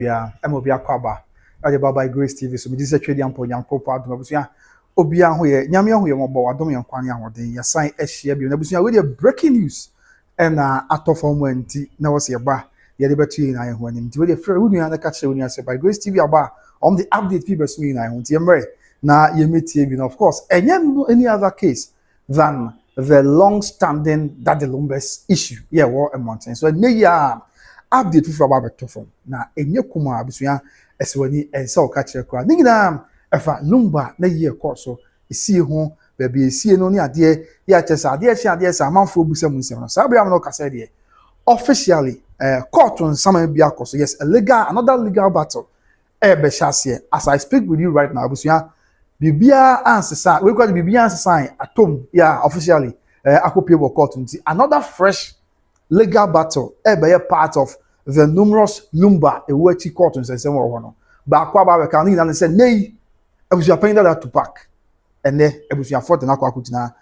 Yeah, I'm Obi Akwaba. I by Grace TV. So, this is a trading and young pop out. Obia ho ye nyame ho ye mobo wadom ye nkwane ahoden ye san ehia bi na busua we dey breaking news and atofo mo anti na wo se ba ye dey betu yin aye ho anim nti we dey free we nua na ka kire we nua se by Grace TV aba on the update people so yin aye ho nti emre na ye metie bi na of course any other case than the long standing that the Lumba's issue yeah war a mountain so ya update people about betofo na enye kuma abusua eswani ensa o ka kire kwa ningina efa Lumba na ye so esi ho baby esi no ne ade ya chesa ade sa amanfo busa munsem no sabia no ka say de officially court on some bi akoso yes another legal battle be shase as I speak with you right now abusua bibia ansesa we call bibia ansesa atom yeah officially akopie court nti another fresh legal battle be part of the numerous Lumba ewachi court nsensem wo no ba kwa ba ka no ina say nei ebusia penda that Tüpac ene ebusia forte na kwa kutina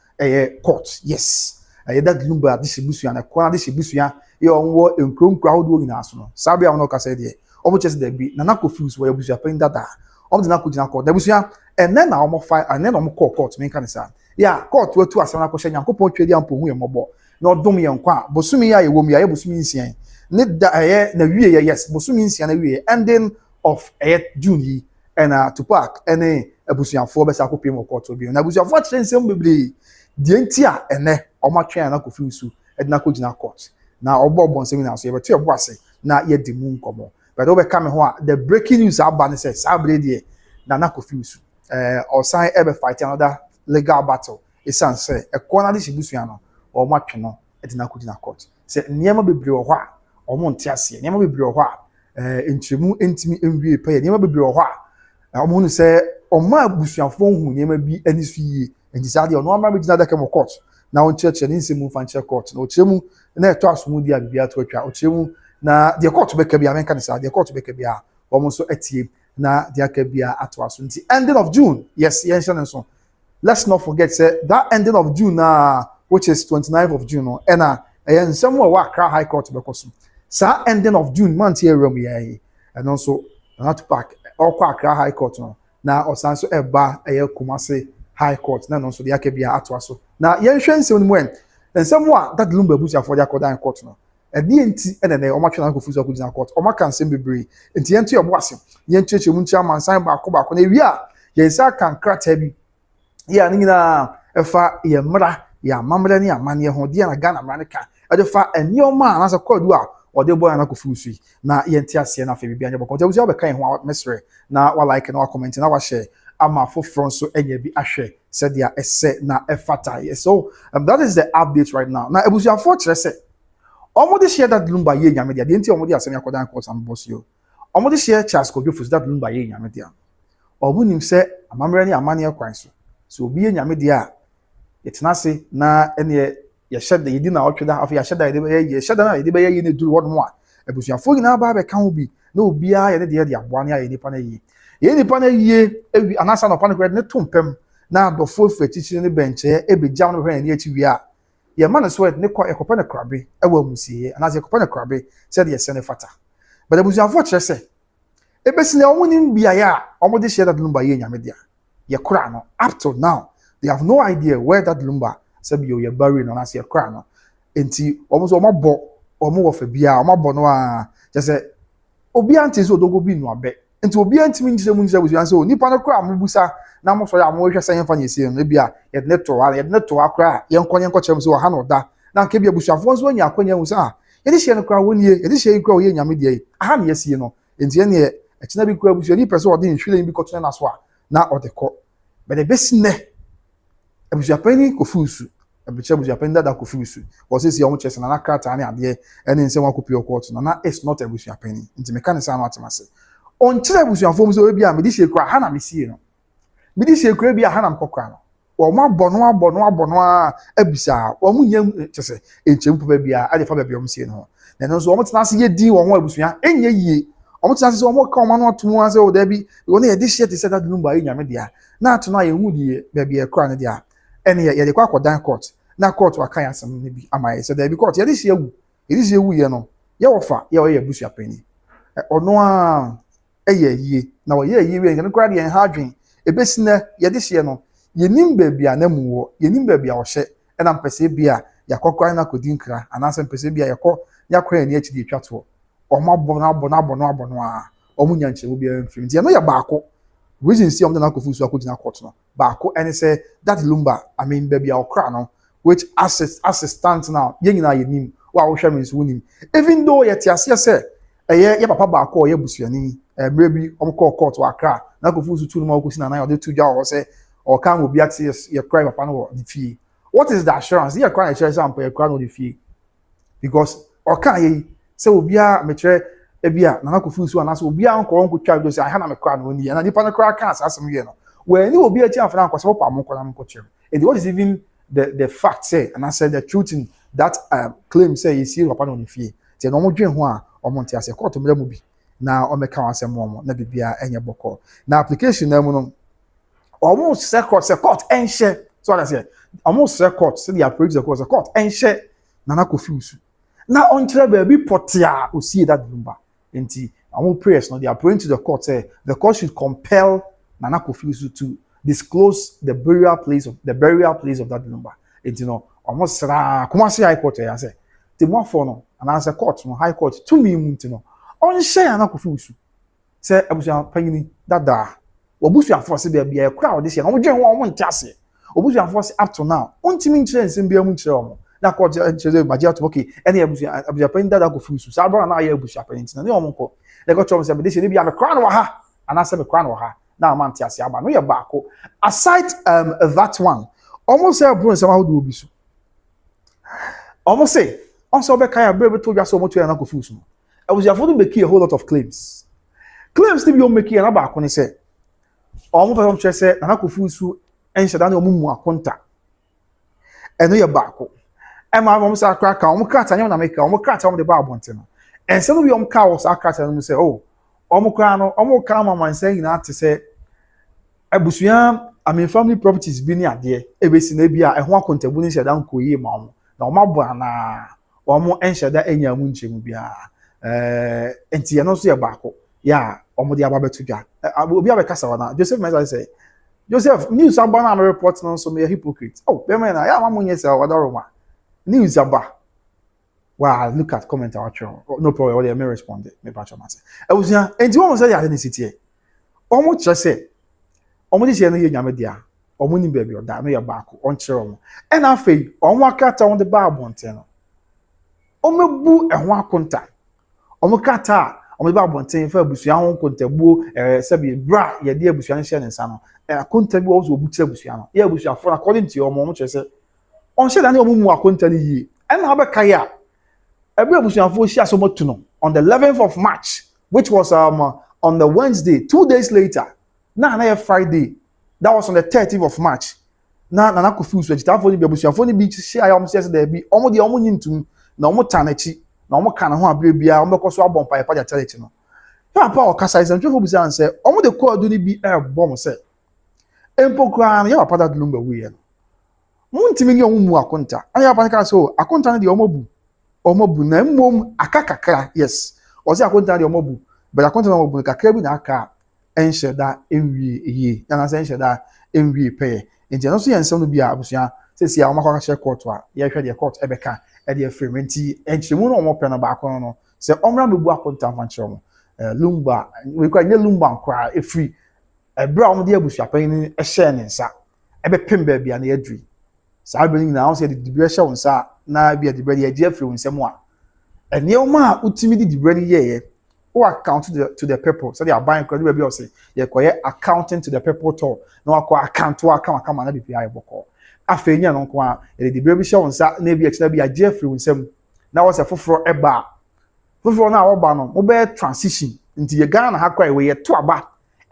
court yes that Lumba distribution na Ekuona distribution ye onwo enkronkra hodo nyina so no sabia wono ka say de obo chese de bi na na confuse wo ebusia penda da obo de na kutina court ebusia ene na omo file ene na omo court me kan say ya court we tu asem na ko hye nyankopon twedi ampo hu ye mobo na odom ye nkwa bosumi ya ye wom ya ye bosumi nsian ne da na wie yes bosumi nsian na wie ending of June yi and Tüpac any abusuafo be sa kopie mo court obi na abusuafo kyerensem bebre die ntia ene omatwe na kofi usu edina ko gina court na obo nsem na so ye beto ebo ase na ye di mu nkomo but obe ka me ho a the breaking news aba ne say sabre die na kofi usu osan ebe fight another legal battle esan say Ekuona distribution no omatwe no edina ko gina court say niema bebre wo ho a omo ntia ase niema bebre wo ho a enchemu entimi enwie pa ye niema bebre wo ho a omo say oma busuafo hu nyema bi ani so yie enti sa de ono ama me gina da kem court na on church ni nsemu fa nche court na ochemu na eto asomu dia bibia to atwa ochemu na de court be ka bia men kan sa de court be ka bia omo so atie na de aka bia ato aso nti ending of June yes yen shan so let's not forget say that ending of June which is 29th of June no na yen nsemu wa Accra High Court be koso sa ending of June month here room ye and also not pack okwa Accra High Court no na osanso eba Kumasi High Court na no so de akebia ato aso na yenhwe nsem no en nsem a that Lumba busia for de akodan court no e de enti ene o matwe na kofuso akogina court o maka nsem bebre enti yento yebo ase yencheche mu ntia mansan ba ko na wi a yensa kan krata bi ya nyina efa ye mra ya mamra ni amane ho de na Ghana mra ne ka e de fa enioma na so kwadu a ode boy na kofuso na yenti ase na fa bibia nyebo ko busia be kan ho mesre na wa like na wa comment na wa share ama for so enye bi ahwe said dia esse na efata so that is the update right now na ebusuafo kire se omo de share that Lumba ye nyame dia de enti omo de asem yakodan course am boss yo omo de share Charles Kogofus that Lumba ye nyame dia omo nim se amamre ni amane kwan so obi ye nyame dia yetina se na ene ye sheda yedi na otweda afi ye sheda ye sheda na yedi be ye ne duru wodmo a ebusuafo nyina ba be kan obi na obi a ye ne de aboa ne aye nipa na yi ye nipa na yie ewi anasa no pa no ne tompem na dofo fetichi ne benche ebejam no hwan ne achi wi a ye ma no sweat ne ekopa ne krabe ewa musie anasa ekopa ne krabe said ye sene fata but abusuafo kire se ebesine omunim bia ya omode share that Lumba ye nyame dia ye kra no up to now they have no idea where that Lumba said ye bury no anasa ye kra no enti omo so omabo omo wo fa bia omabo no a je se obi antizo odogo bi no abe enti obi antimi njire mu njire busu so nipa no kra amubusa na mo so ya mo hwehwe san yemfa nyese no bia ye de to akra ye nkonye nkochem so ha no da na nke bia busuafo so anya akwanya hu sa ye de hye no kra wonie ye de hye kra wo ye nyame de aha na yesie no enti ene ye ekina bi kra busu ni person ode nhwile bi kotuna na so a na ode ko be de besine abusuapani kofusu abusuapani da kofusu wo se si o mo chese na krata na ade ene nse wa kopi court na it's not abusuapani enti mekanisa no atemase on kire abusuafo mu so bia me di hye kra ha na mesie no me di hye kra bia ha na mkokra no o ma abono a abisa o mu nya chese enchem papa bia ade fa bia o msie no na no so o mo tena se ye din wo ho abusua enye yie o mo tena se o mo ka o ma no atomu ase o da bi wo na ye di hye te se that Lumba ye nyame dia na ato na ye hu die bia kra ne dia ene ye de kwa akodan court na court wa kan asem ne bi amaye se da bi court ye di hye wu ye no ye wo fa ye o ye abusua pani ono a ye na wo ye we nkan kra de en ha adwen ebesi na ye de hye no yenim baabi a na mu wo yenim baabi a wo hye na mpese bia yakokwa na kodi nkra anase mpese bia yakọ yakọ ani achi de twato omo abo no a omo nyanche wo bia mfim ntia no ya baako reason see omda na kofu so akogina court no baako ene say that Lumba I mean baabi a okra no which assistant now yenyina yenim wa wo hwe menso wonim even though yet ase say ye papa baako ye busuani maybe omko court wa akra na kofu so tu no ma kosi na na ode tu dwa wo say o kan obi ate ye cry papa no ni fie. What is the assurance? You cry assurance Sampa you cry no the fee because oka ye say obia metre ebia na kofu so anase obia anko onko twa do say I na me cry no ni na nipa no cry kan asem ye no when you obia ti afana anko say papa mo kola mo chem and what is even the fact say and I said the truth in that claim say you see papa no the fee say no mo dwen ho a omo ntia say court mo bi na o meka wasem mo na bibia enye boko na application na mu no almost say court enhye so I say almost court say the approach the court enhye nana confuse na on kire ba bi potia osie that Lumba enti almost prayers no they are praying to the court say the court should compel nana confuse to disclose the burial place of that Lumba enti no almost kuma say high court ya say the one for no and answer court no high court to me enti no on share nana confuse say abusia panyini dada obusu afose be bia ekra ode hye no mo dwen ho mo ntiase obusu afose up to now ontimi nkyere nsem bia mu nkyere omo na court nkyere bagia to okay ene abusu panyini dada confuse sa bra na ya abusu panyini na ne omo ko le go chom se be hye ne bia me kra no ha anase me kra no ha na ma ntiase aba no ye baako aside that one almost say bro nsem ahodo obisu almost say also be kai abre be to dwa so mo to ya na confuse no abusu afo do make a whole lot of claims to be make na baako ne say omo pe chire say na kofusu enhyeda na omo mu akonta eno ye baako e ma omo sa akra ka omo krata nya na make omo krata omo de ba abonte no ense no bi omo ka wo sa krata no say oh omo kra no omo ka mama nse nyina ate say abusuya family properties bi ni ade e be si na bi a eho akonta bu ni hyeda nkoyi ma omo na omo abo na omo enhyeda enya mu nchemu bia enti ye no so ye baako ya omo de aba betu dwa obi abekasa wana Joseph Mensah say Joseph news aba na report no so me hypocrite oh be me na ya ma munye say wadaroma news aba wow look at comment our no problem what me respond me patch am say e wusia enti won say ya de city e omo kire say omo di say no ye nyame dia omo ni baby oda no ye baako on kire omo e na afei omo akata on the bar abonte no omo bu ehwo akonta omo kata omo ba bonten fa abusua ho kontabuo sabi bra ye de abusua nhye ne nsa no kontabuo wo obuti abusua no ye abusua for according to omo kire se on hye da ne omo mu akonta ne yi en na ba kai a ebe abusua fo hye asomo tu no on the 11th of March which was on the Wednesday 2 days later na Friday that was on the 30th of March na confuse agita fo ni abusua fo ni bi hye ayo omo se da bi omo de omo nyintum na omo tanachi na omo kana ho abre bia omo koso abompa ya paja challenge no papa o kasa isem twefo bisa anse omo de call do ni bi bom se empokra na ya papa da Lumba we no muntimi ni omo mu akonta aya papa ka so akonta na de omo bu na mmom akakakra yes o se akonta na de omo bu but akonta na omo bu kakra bi na aka enhyeda enwie eyi na se enhyeda enwie pe enti no so ye nsem no bi abusua se ya omo kwa share court a ye hwe de court ebeka e de frementi enchemu no omo pe na baako no se omra mebu akonta fanche omo Lumba we kwa nye Lumba nkwa efri ebra omo de abusu apan ni ehye ne nsa ebe pem ba bia na yadri sa be ni na on se de dibre hye wonsa na bia dibre de age afri wonsem a ene oma utimi de dibre ni ye o account to the people so they are buying credit be o se ye koye accounting to the people to na akwa account wa kama na bia ye boko afenya no nko a de dibre bi hye wonsa na bia kina bia age afri wonsem na wo se foforo eba foforo na wo ba no mo be transition nti ye Ghana ha kwa we ye to aba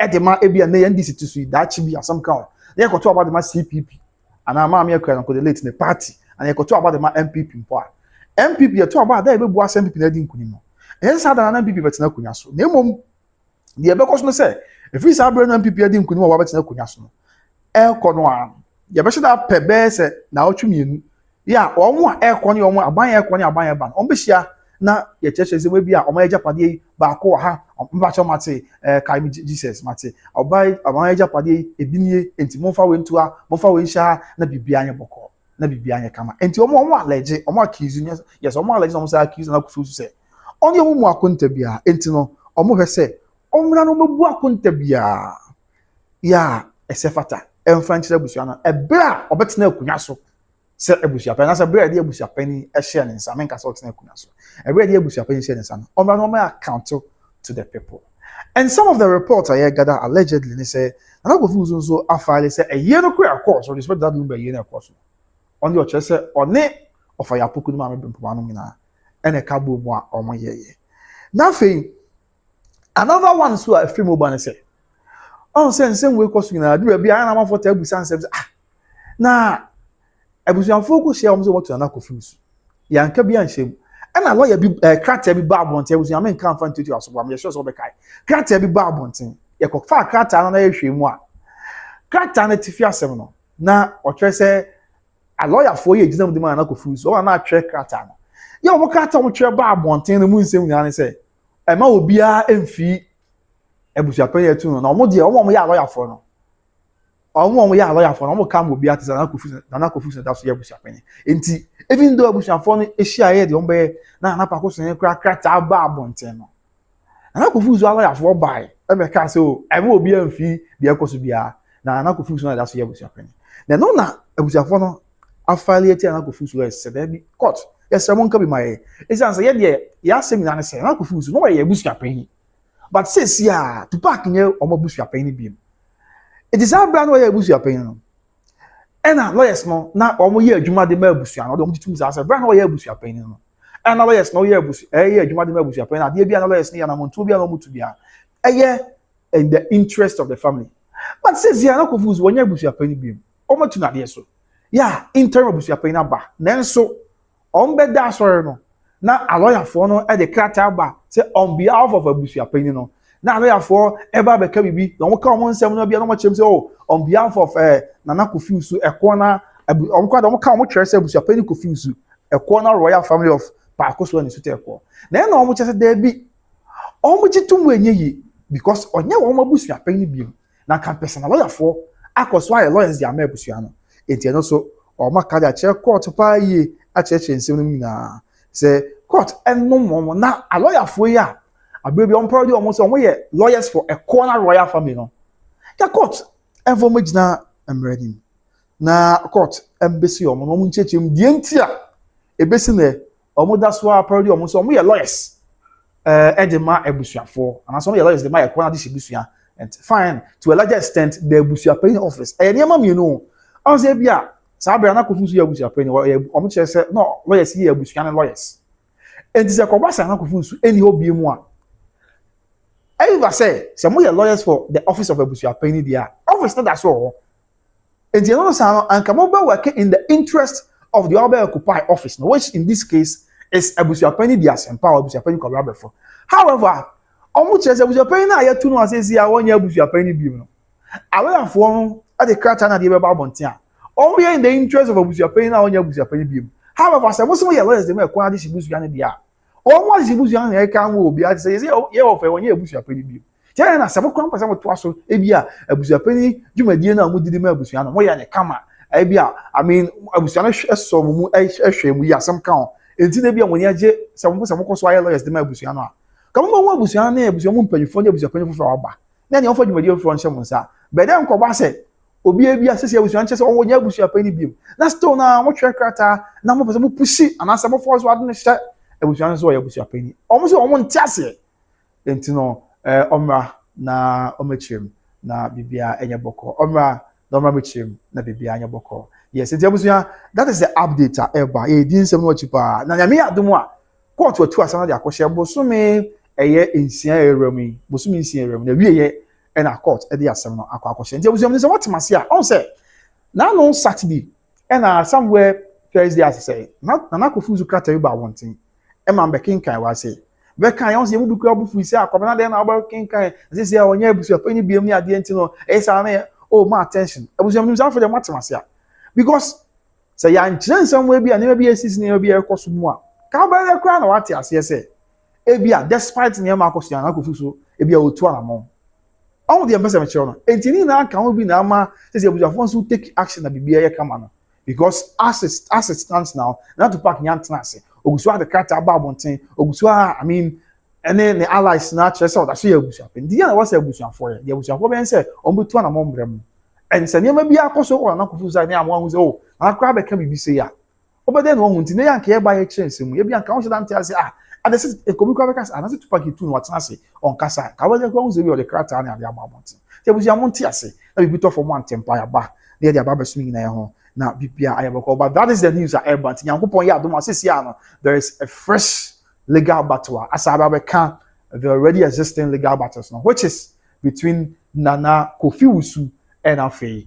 e de ma ebia na ye ndisi to su da chi bi asam kan ye ko to aba de ma CPP ana ma me kwa no ko de late ne party ana ye ko to aba de ma MPP mpo a MPP ye to aba da e be bu asem MPP na di nkuni no e sa da na MPP betina kunya so na emom de e be ko so no se e fi sa bre na MPP di nkuni mo wa betina kunya so no e ko no a ye be shida pebe se na otwemienu ya omo a e ko ne omo aban e ko ne aban e ba no be hia na ye church say we bi a omo ejapade ba ko ha mba cho mate kai Jesus mate obai omo ejapade ebinie enti momfa we ntua momfa we hia na bibia anye boko na bibia anye kama enti omo allergy omo accuse yes omo allergy omo say accuse na kufu say onye mu akonta bia enti no omo hwe say omra no mebu akonta bia ya esefata emfranchire busua no ebra obetena akunya so se ebusua pa na se bra de ebusua pani ehye ne nsa menka so otena akunya so ebra de ebusua pani ehye ne nsa no omra no account to the people. And some of the reports I gather allegedly they say na go fu so afale say a year no kura course or respect that Lumba year no course on your chest say one of ya poku no ma me bempo anu nyina ene ka bo mu a omo yeye na fe another one so a free mobile say on say we course nyina do bia na ma for ta abusan say na abusan focus here omo so what na confuse ya nka bia nhyem and a lawyer be character be bad one tell you I mean can't find to you so I'm sure so be kai character be bad one thing ye ko fa character na ehwe mu a character na tifi asem no na o try say a lawyer for you gina mu de man na confuse o na try character no ye o character mo try bad one thing no mu nsem nyane say e ma obi a emfi ebusua pan yetu no na o de o mo ya lawyer for no omo ya lawyer for no mo kam obi a tisa na confuse that so ye ebusua pan enti even though abusuafo no ehia ye de ombe na pako so kra krata ba abonten no na kofuzu ala ya fo bai e be ka se o e be obi amfi bi ekoso bia na kofuzu na da so ye abusuafo na no na abusuafo no affiliate na kofuzu e se da bi court yes ramon ka bi mai e say ye de ya seminar na se na kofuzu no ye abusuafo but says ya Tüpac nye omo abusuafo ni bi it is our brand ye abusuafo no ena lawyers no na omo ye adwuma de ma abusua no de omo titum za say bra na ye abusua pan no ena lawyers no ye abusua ye adwuma de ma abusua pan na de bia na lawyers ni ya na montu bia na mutu bia eye in the interest of the family but says ya na confuse wonya abusua pan bi omo tu na de so ya interim abusua pan na ba nenso ombe da sorry no na a lawyer for no e de krata ba say on behalf of abusua pan no na lawyer for eba be ka bibi no ka omo nsem no bia no ma chem say oh on behalf of Nana Kofiusu Ekuona omo ka omo twere say abusua pani Kofiusu Ekuona royal family of Akosua ni sute Ekuo na na omo chese da bi omo chitum enye yi because onye omo abusua pani bi na kan personal lawyer for Akosua ye lawyers dia ma abusua no enti no so omo ka da che court pa yi a che nsem no nyina say court enno mo na a lawyer for ya abebi on probably omo so omo ye lawyers for Ekuona royal family no ya court envo magina ready na court embassy omo no nchechem die ntia ebesi ne omo da so apparently omo so omo ye lawyers edema ebusuafo and so omo ye lawyers de ma Ekuona de shibusua and fine to a larger extent the ebusua paying office niam me no on say bia sa bra na kofusu ye ebusua paying omo che say no lawyers ye ebusua na lawyers and this ekobasa na kofusu eni obi mu a ever say some ye lawyers for the office of ebusua paying dia office that so and you know and come over working in the interest of the other occupy office which in this case is abusua pani dia Sampa abusua pani ko rabbe for however omu chese abusua pani na yetu no asesi ya wonya abusua pani bi no aware for no at the crata na de be babonten a omu in the interest of abusua pani na wonya abusua pani bi however say most ye lawyers dem e kwa de shibusua ne dia omu shibusua na e kan wo obi a say ye ofe wonya abusua pani bi tell na sabo kwampa sabo to aso ebia abusua pani dwumadie na mo didi ma abusua no mo ya ne kama ebia I mean abusua no so mu ehwe mu ya sam kan enti na bia mo ni age sabo koso aye lawyers de ma abusua no a kamo mo abusua na abusua mo mpanyifo ne abusua pani fofo aba na ne ofo dwumadie fo nche mo nsa be dem ko ba se obi ebia sese abusua nche se o wonya abusua pani biem na still na mo twa krata na mo pese mo pushi ana sabo force wa de ne hye abusua no so ya abusua pani o mo so o mo ntiase enti no omra na omechim na bibia enye boko omra na omra mechim na bibia enye boko yes enti abusuya that is the update eba e din sem no chipa na nyame adom a court watu asana de akohye bosome eye ensia erami bosome ensia erami na wieye e na court e de asem no akohye enti abusuya no what mase a on say na no Saturday e na somewhere Thursday as say na kofuzu krata yu ba wonten e ma bekin kai wa say be kan yon se mu bi kura bufu isi akoba na de na oba kinkan say say onya abusua pani biem ni ade enti no e sa na oh my attention abusua nim sa for the matemase because say ya nkyerensam we bi a na bi asisi na bi ekoso mu a ka ba na kwa na wate ase say ebia despite nyama Akosua na Akosua so ebia otu anamon all the ambassador children entini na aka ho bi na ama say ebusuafo so take action na bibia ye kama no because as it stands now na Tüpac nyantena ase Ogusua the character aba abonten Ogusua I mean ene the allies na chere say odaso ye ebusuafo ndi ya na wasa ebusuafo ye ebusuafo ben say ombetu anamon brem and say nyama bia akoso ko na Akosua na amwa hu say oh akwa be ka bibi say ya obede no hu nti na ya nka ye ba ye chense mu ye bia nka ho se dante ase and this is a comical because and that's Tüpac too what say on kasa ka we go say we the character na dia abonten te ebusuafo monti ase na bibi to for one empire ba na dia ba besu nyina ye ho na bibia ayabako but that is the news at Airbant Yankopon ya adom asisi ano there is a fresh legal battle as ababeka the already existing legal battles now which is between Nana Kofi and Afei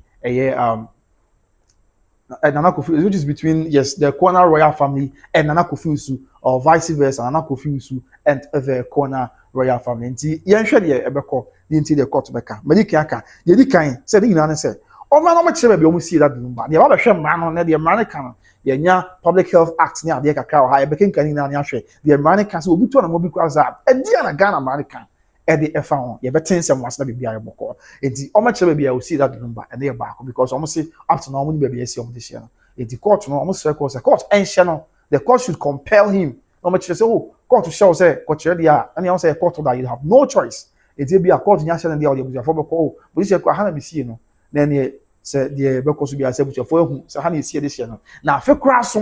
Nana Kofi which is between yes the Ekuona royal family and Nana Kofi or vice versa Nana Kofi and the Ekuona royal family nti yen hwe de ebeko nti the court beka medika aka ye di kan say the nyina say o ma no ma chere be o mu see that Lumba de ba hwe mra no na de mra ne kan ye nya public health act ne ade kakra o ha ye beken kan ni na ne ahwe de mra ne kan say obi to na mo bi kwa za e dia na Ghana mra ne kan e de efa ho ye beten sem wasa be bia ye boko enti o ma chere be o see that Lumba and they back because o mo say up to now mo ni be see o mo de share no enti court no o mo say court enhye no the court should compel him o ma chere say oh court show say court chere dia and you say court that you have no choice enti be a court nya share na dia o de buafo be ko police ko ha na be see no na ne se de be ko so bia se buafo ehu se ha na sie de share no na afi kra so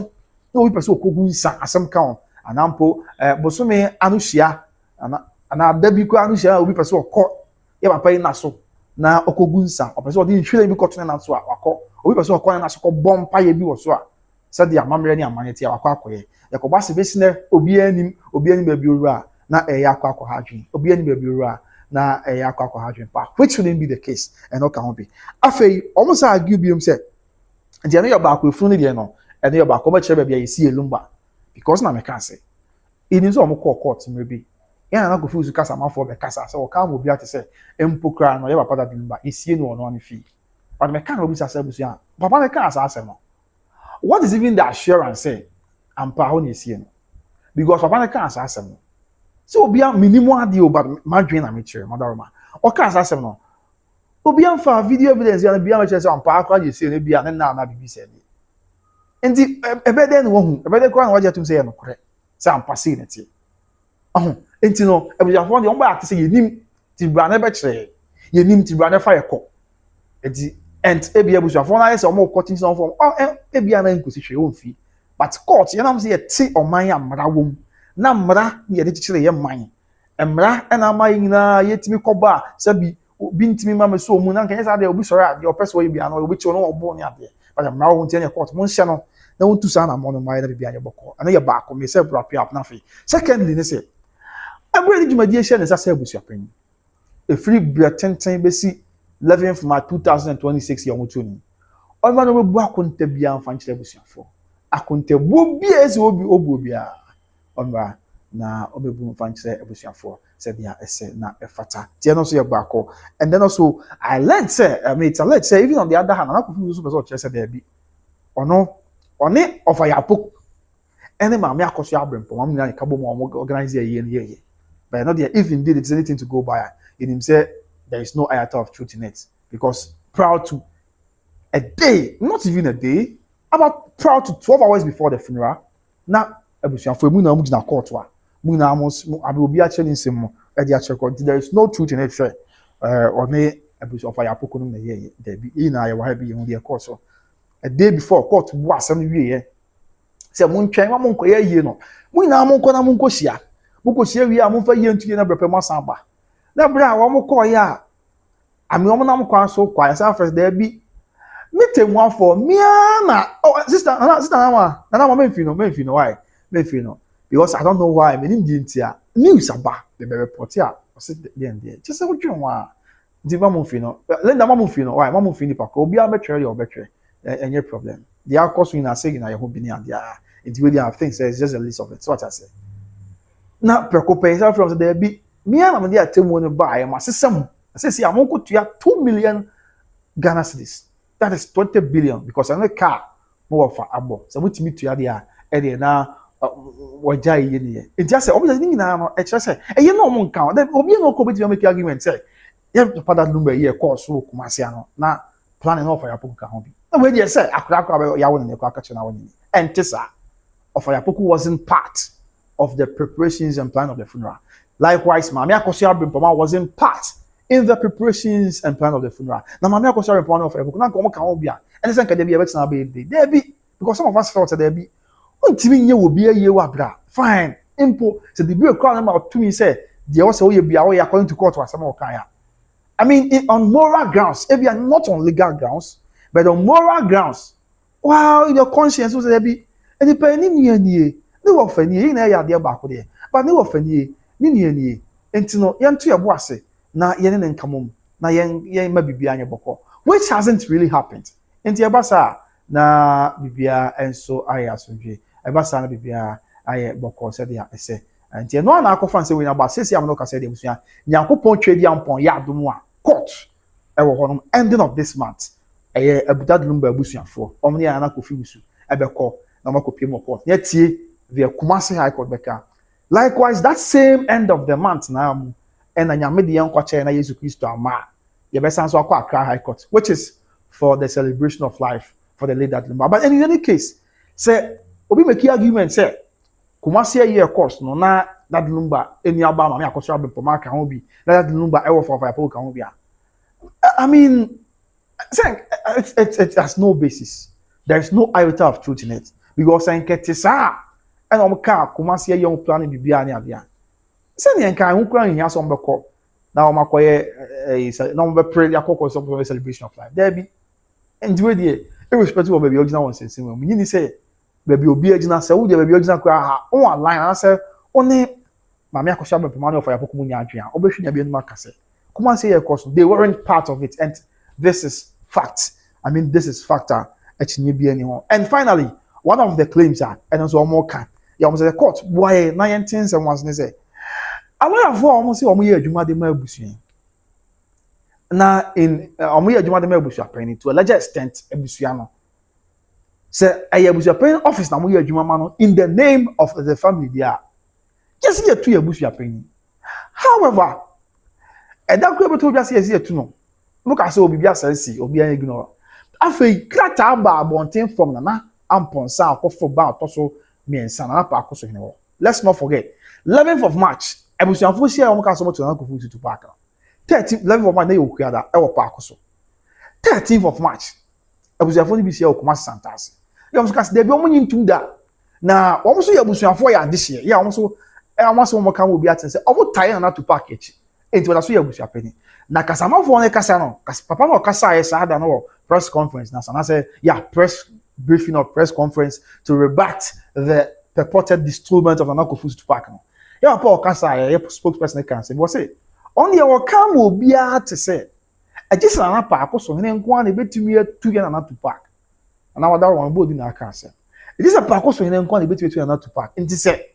na obi pese okogu nsa asem ka on anampo bosome anu hia ana dabi ko anu hia obi pese okọ ye papa yi na so na okogu nsa o pese o di nhwere bi ko tone na so akọ obi pese okọ na so ko bompa ye bi wo so a se de amamre ne amanyeti akọ akoye ye ko base besi na obi anim ba bi owura na akọ ha adwen obi anim ba bi owura na akọ ha adwen pa which wouldn't be the case and no can be afei almost argue bi say the no your back we funu de no and your back come chere ba bia yesi Lumba because na me can say ini so mo court maybe ya na go fuzu kasa mafo be kasa say o ka mo bia te say empokra no your papa da Lumba yesi no no an fi but me can obi say busu ya papa me can asa no what is even the assurance say ampa ho na yesi no because papa me can asa no so obia minimum ade o but madwen na me chere madaroma o ka asa no obia fa video evidence ya bia me chere say ampa akwa yesi no bia na bibi say enti ebede no hu ebede kwa na waje tum say no kore say ampa say na tie enti no ebuafo de on ba ate say yenim ti bra na be chere yenim ti bra na fa yeko enti and ebia ebuafo na say o mo court tin form ebia na nkosi hwe o mfi but court ya na say ti oman amra wom na mra ye de chere ye man mra na man nyina yetimi koba sabi obi ntimi ma me so mu na kan yesa de obi sori ade opeso ye bia na obi che no obo ne ade but mra wo ntia ne court mo nhye no na won tu sa na mo no mai na bia ye boko ana ye ba ko me say bra pia na fe secondly ne say abure di jumadi hye ne sa say busuapan e free bia tenten be si 11th March 2026 ye mo tuni o ma no be bu akonta bia amfa nkyere busuafo akonta bu bia esi obi obu bia onwa na obebu mfanchire ebusuafo said ya ese na efata tie no so ye baako and then also I learned say let's say even on the other hand na kofu so person chere say there be ono one of ya pok any ma me Akosua abrempo mam na kabo mo organize ye but not there if indeed it's anything to go by in him say there is no iota of truth in it because proud to a day not even a day about proud to 12 hours before the funeral na ebusuafo mu na mu gina court wa mu na amos abi obi a chele nsem mo e dia check there is no truth in it say one ebusuafo ya poko no na ye there be na ye wa bi ye hu de court so a day before court bu asem wie ye say mu ntwen ma mu nkoye yie no mu na mu nko na mu nkohia mu kohia wie a mu fa yie ntuye na brepe mo san ba na bra wo mu ko ya ami wo na mu kwa so kwa sa first there be mitemu afọ mia na sister na me no why me feel no because I don't know why me nim di a news aba the report ya o se there just say wodwen wa di ba mo feel no lenda ma mo feel no why ma mo feel ni pa ko obi a betwe ya obetwe any problem the Akosu na say na ye ho bi ni ade a it really have things it's just a list of it so what I say na preoccupation from there be mia na me dey atemu no ba ya ma sesam say see amonko tua 2 million Ghana cedis that is 20 billion because another car more for abo so mutimi tua there e dey na wajai ye ne enti ase obi ni nyina no e kire se eye no mo nka then obi no ko beti make argument say ye papa Lumba ye course so kumase ano na plan no for yapoku ka ho bi na we dey say akra ya wo ne ko aka che na wo ni entisa of Ayapoku wasn't part of the preparations and plan of the funeral. Likewise, Mami Akosua Bimpoma wasn't part in the preparations and plan of the funeral. Now, Mami Akosua Bimpoma of Ayapoku, now come on, and it's like there be a better baby. There be because some of us felt that there be. Until you will be a year wabra. Fine. Impo. So the bill call them out to me say the also you be away according to court or some more kaya. I mean, on moral grounds, if you are not on legal grounds, but on moral grounds, wow, your conscience was there be. And the penny ni no ofani na ya de baako de but no ofani ni entino yento ye boase na ye ne nkamom na yen ma bibia anye boko which hasn't really happened enti e basa na bibia enso aya sonje e basa na bibia aye boko se de ese enti no na akofa nse we na ba sesi am no ka se de busua nyankopon twedi ampon ya adom a court e wo honom ending of this month eye abudad Lumba abusuafo omne ya na kofi busu ebeko na makopie mo court netie the Kumasi High Court beka likewise that same end of the month na and anyame de yen kwache na Yesu Kristo ama ye be san so akwa Accra High Court which is for the celebration of life for the late Lumba but in any case say obi make argument say Kumasi year course no na that Lumba eni aba ma me Akosua Bimpoma ka ho bi that Lumba e wo for Ayapoku ka ho bi I mean say it has no basis there is no iota of truth in it because saying ketisa and omka Kumasi ye young plan bibia ne abia se ne nkan hu kran hia so mbekọ na omakoye na ombe pray yakoko so for celebration of life there be and we dey irrespective of baby original one sense we ni say baby obi agina se wo dey baby original kra ha on line na say one Mami Akosua Bimpoma of Ayapoku munya adwan obehwenya bi enuma kase Kumasi ye course they weren't part of it and this is fact I mean this is factor echinye bi ani ho and finally one of the claims are and also more can ya almost the court why 19 someone say aware for almost say omo ye adwuma de ma abusuan na in omo ye adwuma de ma abusuan pen to a large extent abusuan no say aye abusuan pen office na mo ye adwuma ma no in the name of the family dia just here to abusuan pen however and that could be to just here to no look at so bibia sense obi an ignore afei krata ba bonten from na amponsa akofo ba otoso miensa na pa akoso hene wo let's not forget 11th of March ebusuanfo sia o mka so moto na kofu Tüpac 11th of March na yokuada e wo pa akoso 13th of March ebusuanfo ni bi sia o kuma santase ya mo skase de bi o mo nyintu da na o mo so ya ebusuanfo ya adehye ya o mo so mo ka mo bi atense o mo tai na Tüpac echi enti wala so ya ebusuapeni na kasamafo ne kasa no papa no kasa ya sa da no press conference na sana say yeah press briefing or press conference to rebut the purported destroyment of Anakofu's Tüpac. Yeah, Paul Kasa, a spokesperson can say, was it? Only our come will be to say, I just an apple, so he one a bit to me 2 years and not Tüpac. And now that one board in our cancer. It is a paco so he one a bit to not Tüpac. And to say,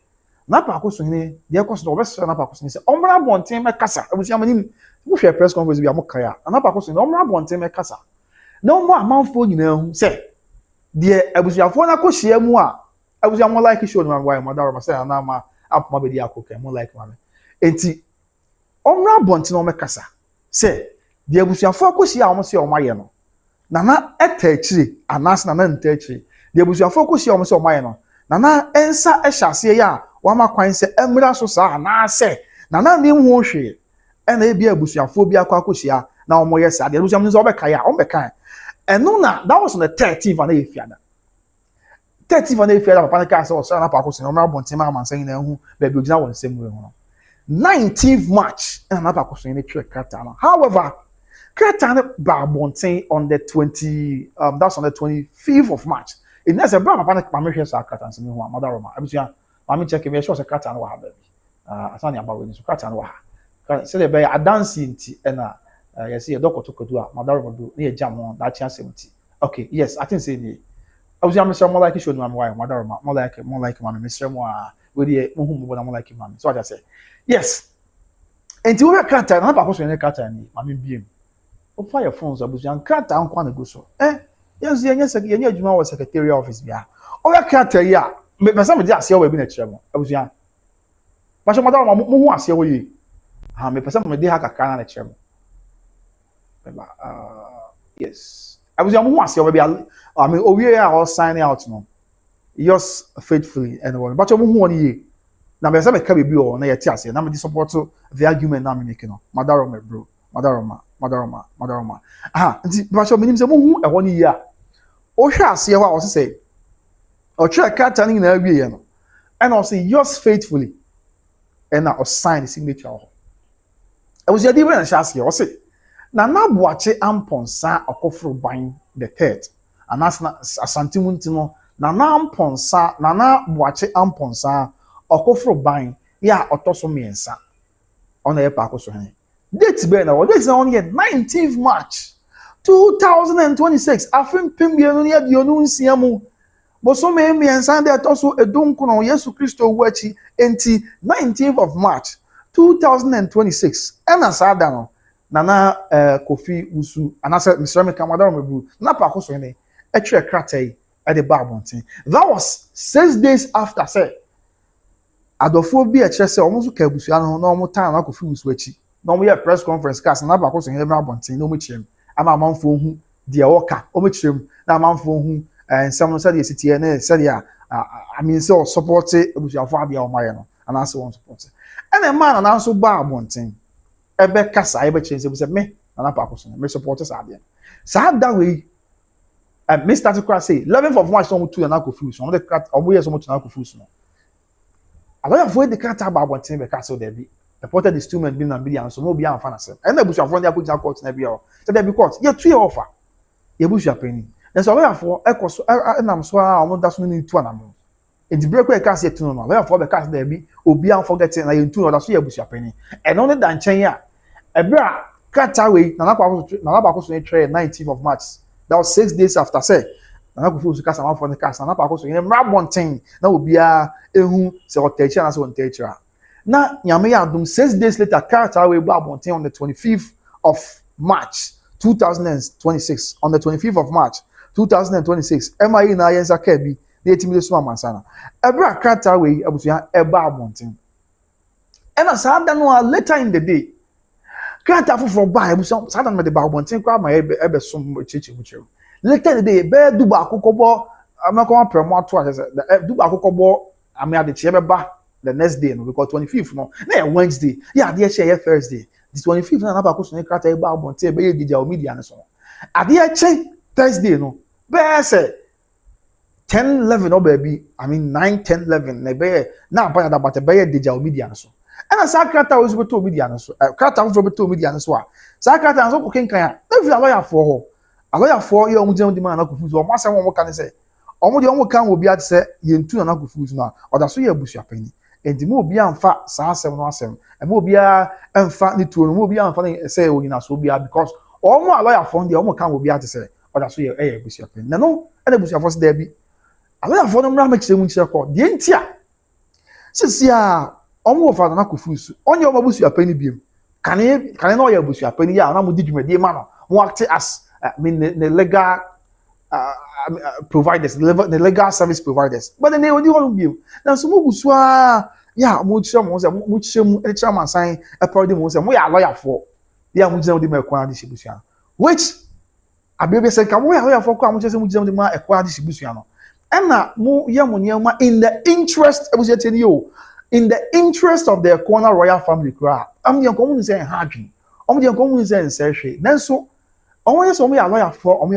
Napaco so he, the cost of Western Napaco, and say, Omra bon team a casa. I was yamming, we share press conference with Yamokaya, and Napaco so Omra bon team a casa. No more mouthful, you know, say. The abusuafo na ko hia mu a abusuafo mo like show no why mother ma say na ma up ma be dia akoka mo like ma enti omra bonti no mekasa say the abusuafo ko hia o mo say o maye no na etachiri anas na ntachiri the abusuafo ko hia o mo say o maye no na ensa ehase ya wa ma kwan say emra so sa na say na ni hu hwe e na e bia abusuafo bi akwa ko hia na o mo ye sa the abusuafo so obeka ya o beka and no na that was on the 13th and Efiada. 13th and Efiada, Papa Casa or Sana Paco, and Omar Bontima, man saying, who baby was now in the same way. 19th March, and Napaco in the church Katana. However, Katana Barbontin on the that's on the 25th of March. It has a brother panic, my mission, Sakatan, and Mother Roma. I was young, I'm checking me, shows a Katana, baby. Asani about when you Katana. Say the bay a dancing and you see a doctor took a do Mother do near jam on that chance 70. Okay, yes, I think say I was young, more like you should man why Mother more like mommy, Mr. Moa with the more like him, mommy. So I just say, yes. And to a cat, and I'm supposed to cut any, mammy beam. Oh, fire phones, I was young cat down, go so. Yes, yes, you was secretary office, yeah. Oh, a cat, yeah. me pesa me di ase we bi na kire mo abusua ba so madam mo hu ase wo yi ha me pesa me di ha kakra na kire mo yes abusua mo hu ase wo bi I mean owie ya all sign out no yours faithfully and one but mo hu won yi na me pesa me ka bebi o na ye ti ase na me di support the argument na me make no madaro me bro madaroma aha nti ba so minim se mo hu e ho ni yi a o hwe ase ho a o se o try kata ni na awie ye no and also yours faithfully and now sign the signature ho e was yadi we na shase o se na boache amponsa okofro ban the third and asantehene nti no na amponsa na boache amponsa okofro ban ya otoso miensa ona ye pa akoso hen date be na date na on ye 19th March 2026 afin pimbienu ne abionu nsia mu boso me miensa de toso edunku no Yesu Kristo wachi enti 19th of March 2026 ena sada no nana Kofi Usu anasa Mr. Mekamada Mebu na pa akoso hen e twa kratai at the Barbontin. That was 6 days after say adofo bi a kire say omo so ka abusua no na omo tan na Kofi Usu achi na omo ye press conference cast na ba akoso hen Barbontin na omo chirem ama amanfo hu de woka omo chirem na amanfo hu nsam no say de sitie na say de I mean so support abusua fo ade omo ye no ana say won support and a man na so Barbontin ebe kasa ebe chire say me na pa akoso me support sa ade sa that way Mr. Tüpac say 11th of March no two na Kofi Usu omo de cat omo yes omo to na Kofi Usu no aloya for the cat Barbontin be castle there be reported the student bin na billion so no be am fan asem and abusu afọ ndị akụja court na bia o so there be court ye two offer ye busu apeni then so aloya for ekoso na so a omo da so ni tu anam e di break we cast ye tu no aloya for be cast there be obi am forget na ye tu no da so ye busu apeni and only dan chen ya ebra kata we na ba akoso ni try 19th of March that was 6 days after say na Kofi Usu cast am for the cast na pa akoso ni Barbontin na obi a ehu se otechi na so otechi na nyame ya adum 6 days later character we Barbontin on the 25th of March 2026 on the 25th of March 2026 MIA na yensa kabi de etimi so amansana ebra character we abusuya Barbontin and as ada no later in the day character for ba abusuya sada me de Barbontin kwa ma ebe so chichi buchero later in the day be duba akokobo amako premo ato a duba akokobo ame ade che ba the next day no because 25th no na Wednesday yeah dey share Thursday the 25th na ba ko so ne krata e Barbontin be ye digital media no so ade che Thursday no be say 10-11 no baby I mean 9-10-11 na be na ba da but be ye digital media no so and sa krata we so to media no so krata we to media no so a sa krata so ko kenkan a na fi lawyer for ye omo jam di man na ko fu so omo asem omo kan say omo de omo kan obi at say ye ntu na ko fu so na oda so ye abusu apani enti mo obi amfa saa asem no asem e mo obi amfa ni tuo no mo obi amfa na say oyina so obi because omo lawyer for de omo kan obi at say oda so ye abusu apani na no e abusu afo se da bi lawyer for no mra ma kire mu kire ko de enti a sisi a omo ofa na ko fu so onye omo abusu apani biem kan na oye abusu apani ya na mo di dwumade ma no mo act as I mean the legal providers, the legal service providers. But then they will do all of you. Now, so much yeah, much chairman sign a party most and we are lawyer for. Yeah, much of the Ekuona distribution. Which a baby said, come we are lawyer for much as much of the Ekuona distribution. And now, more young in the interest, I was telling you, in the interest of the Ekuona royal family crowd. I'm young common saying hardly. I'm young common saying say then so always we are lawyer for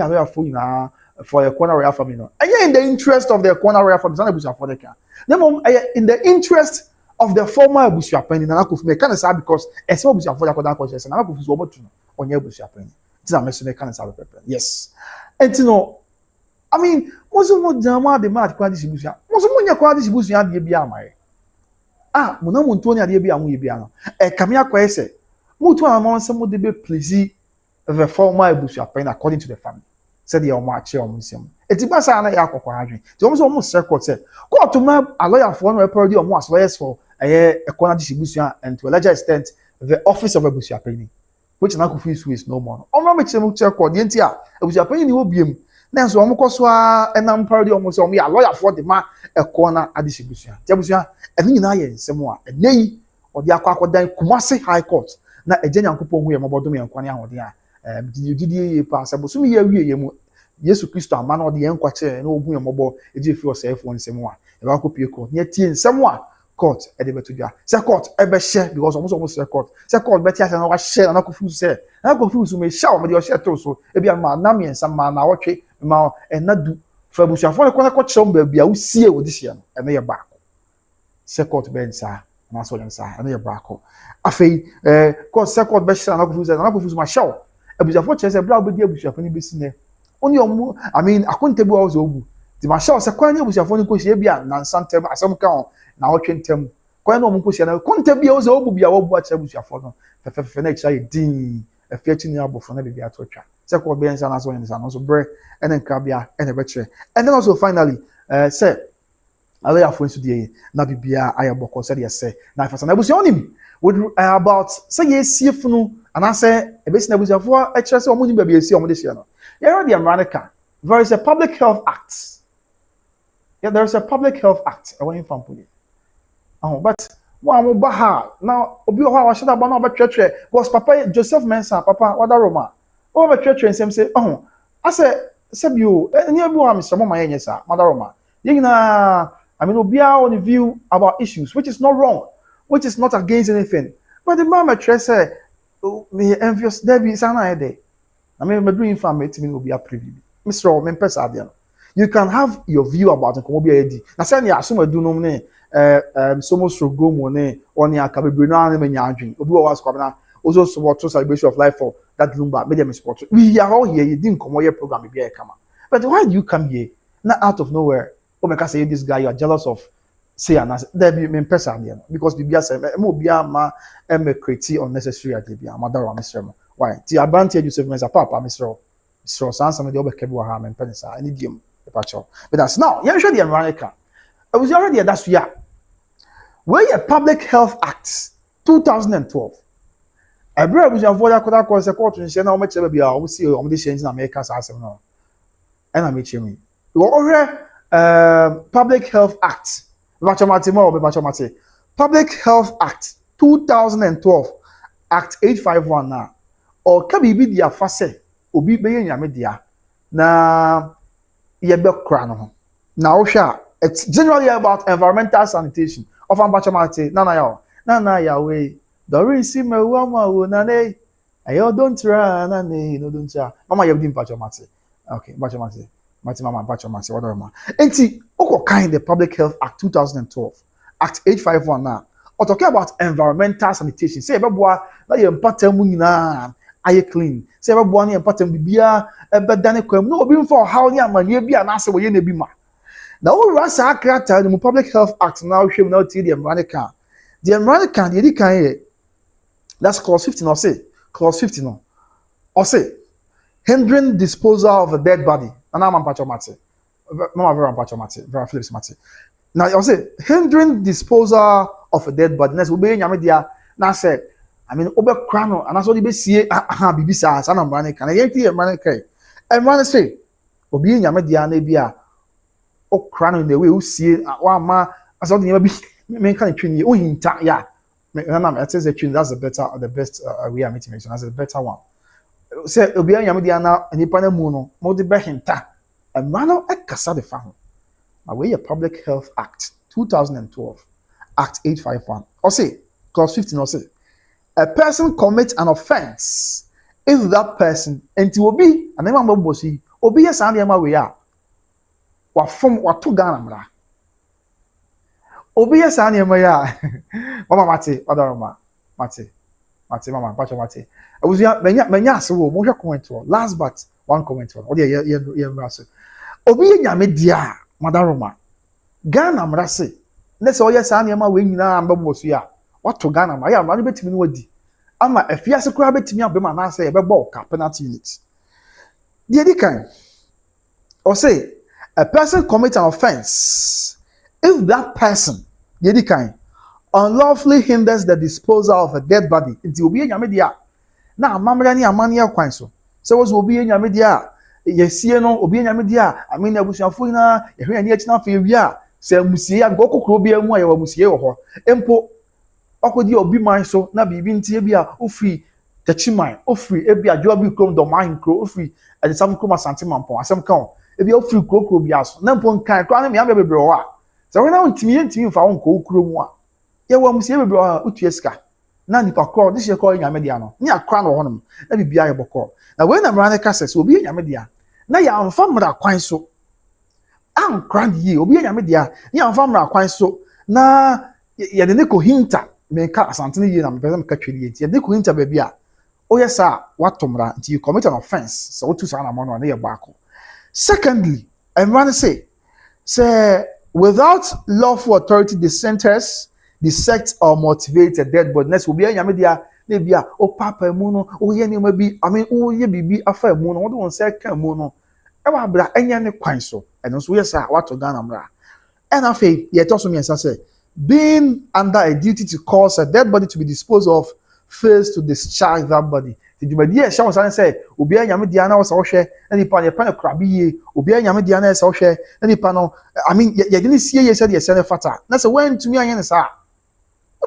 you know for the Ekuona royal family no and in the interest of the Ekuona royal family na abusu for the can then in the interest of the former abusu apani na Kofi me can say because ese abusu for the Ekuona conscience na Kofi so obotu no onye abusu apani this am say can say pepper yes and you know I mean mozo mo jama de ma Ekuona distribution mozo mo nya Ekuona distribution de bia mai mo na mo nto ne ade bia mo ye bia no kamia kwa ese mo to amon se mo de be please the former abusu apani according to the family said the omache omusem etiba sa na yakokwa hadwen ti omo so omo record say court ma a lawyer for no record the omo as lawyers for Ekuona distribution and to a larger extent the office of abusu apani which na Kofi Usu is no more omo me chemu record the entia abusu apani ni obiem na so omo koso a enam parody omo so omo ya lawyer for the ma Ekuona adisibusua tebusua eni nyina ye nsem a enyi odi akwakodan Kumasi High Court na eje Nyankopɔn hu ye mobodom ye nkwane ahode a gidi pa asebo mi ye wie ye mu Yesu Kristo ama na odi ye nkwache na obu ye mobo eje fi osefo nsem a e ba kopie court ne tie nsem a court e de betudwa se court e be hye because almost se court se court be tia se na wa hye na kofu se na kofu so me hye o me de o hye to so e bia ma na me nsam ma na wotwe ma na du fa busuafo ne ko kye o ba bia wo sie wo di hye no e me ye baako se court be nsa na so nsa e me ye baako afei court se court be hye na kofu se na kofu so ma hye o e busuafo kye se bra obedi abusuafo ni besi ne oni omu I mean akontebu wa so ogu di ma hye o se kwa ni abusuafo ni ko hye bia na nsantem asem ka o na otwentem kwa na omunko sia na konta bia o ze obu bia wo bu acha busuafo no fefe na kira din afiachi ni abofo na bia atotwa se ko be nsa na so nsa no so bre ene nka bia ene be kire and then also finally say ale ya fo nsu die na bibia ayeboko say dey say na fasa na busuafo nim with about say yesiefu no ana say ebesi na busuafo a kire say omu ni bia esi omu de sia no here the America there is a public health act. Yeah, there is a public health act away from police. Oh, but one baha now obi ho wa shada ba na obetwetwe because papa Joseph Mensah papa wada Roma obetwetwe nsem say oh ase sebio eni abi wa Mr. Mama yenye sa wada Roma yina I mean obia on view about issues which is not wrong, which is not against anything, but the mama say me envious there be sana ede I mean me do informate me obia preview Mr. Mempesa ade you can have your view about nkomo edi na say na asum adu no ne somo strogo mo ne oni aka bebre na na manya adwen obi wa was kwabena also support celebration of life for that Lumba media support we are all here you didn't come here program be here come but why do you come here not out of nowhere o make say this guy you are jealous of say and there be me person there because bibia say mo bia ma create unnecessary adebia madara Mr. Why ti abanti Joseph Mensah papa Mr. Sansa me de obeke bo ha me pensa any game but that's now you show the America I was already that's yeah where a Public Health Act 2012 Ebra was your voice could cause a court and say now much be I see on this change in America as no and I meet you Public Health Act Public Health Act 2012 Act 851 now or can be the afase obi be nyame dia na ye be kra no na wo it's generally about environmental sanitation of ambachamate nana ya we dori si mewa ma wo na ne ayo don't try na ne no don't try mama ye bi ambachamate okay ambachamate mama ambachamate what am enti oko kind the Public Health Act 2012 Act 851 now or talking about environmental sanitation say beboa na ye mpatam nyina aye clean say beboa na mpatam bibia ebedane kwam no obi mfa how ni amanie bia na ase wo ye na bi ma now, what's the Public Health Act now? Show now the American. The American, the can that's clause 15 or say clause 15 no. Or say hindering disposal of a dead body. And I'm Pachomati. Mama very Pachomati, very Phillips Mati. Now I say hindering disposal of a dead body. Next will be in Yamidia. Now say I mean over crano and that's what you see Bibisa as an American. I get the American. And man say Obi in Yamidia Nebia. O crano in the way you see one ma as something never be men can train you hinta yeah I say that's the best way I meet that's the better one say obi anyam dia na nipa na mu no mo de be hinta and man e kasa de fa ho na we a Public Health Act 2012 Act 851 or say clause 15 or say a person commits an offense if that person enti obi anema mbobosi obi yes and ma we ya watu Ghana mra obi yes ani ya mama mate wadaroma mate mama pacho mate awuzia menya asewo mo hwe comment last but one comment o de ye mraso obi nyame dia madaroma Ghana mra se na se oyes ani ma we nyina ambebosu ya watu Ghana mra ya mra no betimi no wadi ama afiase kura betimi abema na se ye bebo ka penalty unit die dikan or say a person commits an offense if that person, the kind, unlawfully hinders the disposal of a dead body. It will be in your media. Now, Mamma Amania Quinso. So was will be in your media. yesie no obi nyame dia amina abusuafo na yehwe ani akina fa ewi a se musie ya go kokoro bi amu ayewa musie wo ho empo okodi obi man so na bibi ntie bi a ofri tachiman ofri ebi adwo bi krom do man kro ofri adesam krom asante mampo asem kan ebi ofri krokro bi aso na mpo nkan kwa na me bebre ho a se we na ntimi mfa won ko kro mu a yewa musie bebre ho a otua sika na nipa kro de she ko nyame dia no ni akra no honom na bibia ye bokọ na we na mra ne kase so obi nyame dia na ya amfa mra kwan so ankra die obi nyame dia ni amfa mra kwan so na ye de ne ko hinta me ka Asantehene ye na me pese me ka tweli ye ye de ko hinta ba bia o yes sir watomra until you commit an offense so to sa na mo no na ye baako. Secondly, I say without lawful authority the centers the sect or motivate a dead body next obi nyame dia na bia o papa mu no o ye ne ma bi o ye bibi afa mu no wo don say ka mu no e wa bra enya ne kwan so eno so yes sir wato Ghana mra and afa ye to so me say being under a duty to cause a dead body to be disposed of fails to discharge that body. The Jumadi e shawo san say obi anyame dia na wo so hwe na nipa ne pa ne krabi ye obi anyame dia na so hwe na nipa no ye de ne sie ye say de se ne fata na say when to me anya ne sa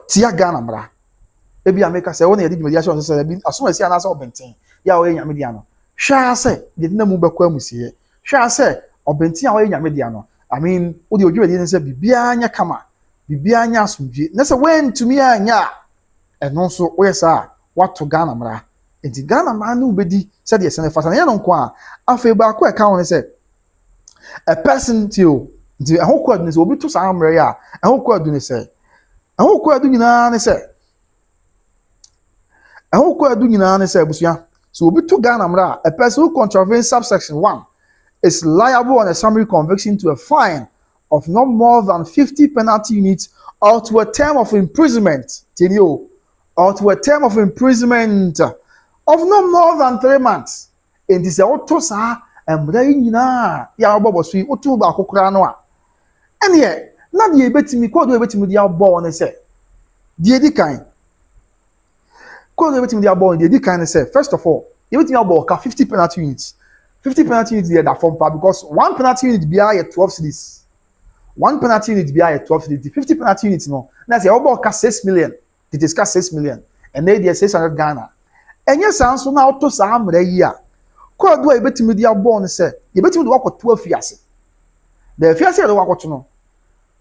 tia Ghana mra e bia make say wona ye de Jumadi a shawo say bi asoma si ana sa obenten ya wo anyame dia no hwa say de na mu bekọ amusie hwa say obenten a wo anyame dia no wo de Jumadi ne say bibia anya kama bibia anya asumdwe na say when to me anya eno so wo yes a wato Ghana mra enti Ghana man no bedi say de se ne fata na ye no nko a afa ba ko e ka won say a person till the ahokwa ne say obi to sa mra ya ahokwa du ne say ahokwa du nyina ne say ahokwa du nyina ne say busua so obi to Ghana mra a person who contravenes subsection 1 is liable on a summary conviction to a fine of not more than 50 penalty units or to a term of imprisonment or to a term of imprisonment of no more than 3 months. And this is auto sa emra nyina ya obobo so otu ba kokora no a ene ye na de ebetimi ko do ebetimi dia bo ne say de edi kan ko do ebetimi dia bo de edi kan ne say first of all ebetimi abo ka 50 penalty units 50 penalty units there that form part because one penalty unit be at 12 cities one penalty unit be at 12 cities 50 penalty units no na say obo ka 6 million it is ka 6 million and they dey 600 Ghana enye sanso na auto sa amra yi a ko do ebetimi dia bo ne say ebetimi do wakoto afiase the afiase do wakoto no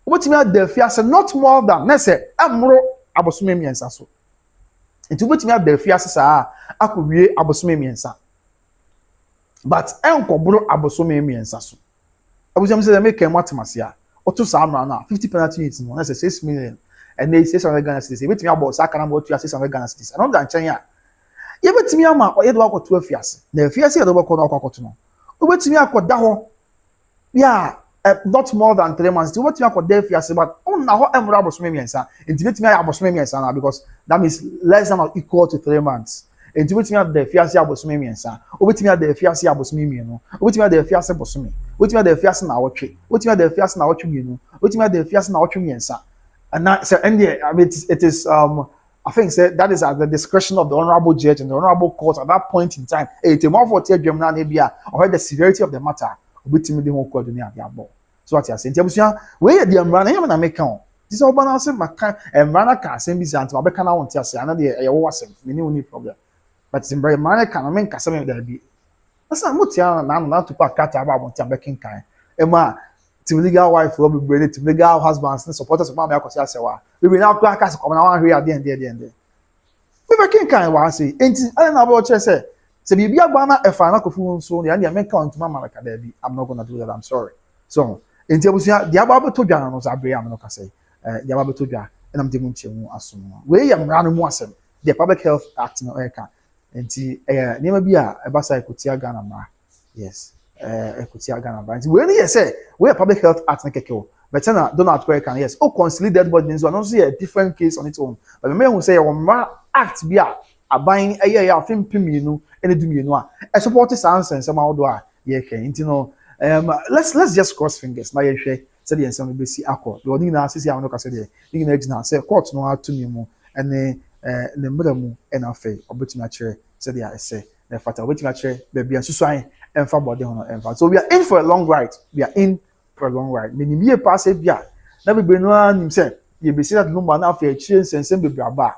obetimi da afiase not more than na say amro abosome miensa so enti obetimi da afiase sa akowie abosome miensa but enkobro abosome miensa so abusam say make matematics a auto sa amra na 50 penalty units no na say 6 million and they 600 Ghana cedis ebetimi abo sa kana bo 600 Ghana cedis and on dan chen ya yebetimi ama oyedo akoto afiase na afiase yedo bako na akoto no obetimi akoda ho ya not more than 3 months obetimi akoda afiase but on na ho emra abosome miensa enti betimi ya abosome miensa na because that means less than or equal to 3 months enti betimi ada afiase abosome miensa obetimi ada afiase abosome mienu obetimi ada afiase bosome obetimi ada afiase na awotwe obetimi ada afiase na awotwe mienu obetimi ada afiase na awotwe miensa and now so and I mean it is I think that is at the discretion of the honorable judge and the honorable court at that point in time. It's more for tear German Nabia or the severity of the matter. Obitimi won't coordinate the above. So what you're saying, where the umbrella am and make count. This all balance Macan and Rana can send this answer. I can't want to say another wasn't any problem. But it's in very manner can make Cassam there be. That's not what you're not to pack cat about one time back in kind. Emma. To legal wife will be ready to legal husbands and supporters of my Serwaa. We will now crack us come on here at the end. We can kind of say, ain't I don't know about you say. So be a banner if I not phone so the Indian men count to Mama Academy. I'm not gonna do that, I'm sorry. So until we see the Ababa to Jan was Abbey, I'm not gonna say the Ababa to Jan and I'm doing you as soon. We am running once the Public Health Act no air and never be a basa could see a Ghana. Yes. Ekutia Ghana branch. When you say we are Public Health Act na keke but na Donald Quay can yes. Oh, consider dead body means one see a different case on its own. But the man who say one act be a buying a year film pimino and do you know. I support this answer and somehow do I yeah can you know let's just cross fingers. Now you say said the some be see accord. The ordinary na see am no ka say the you know say court no to me mu and the mura mu and afa obetumi a kire said the I say the fata obetumi a kire be bia susuan and for body hono and so we are in for a long ride. We are in for a long ride. Meaning we pass it bia. Na be no anim say you be see that Lumba na for change and be aba.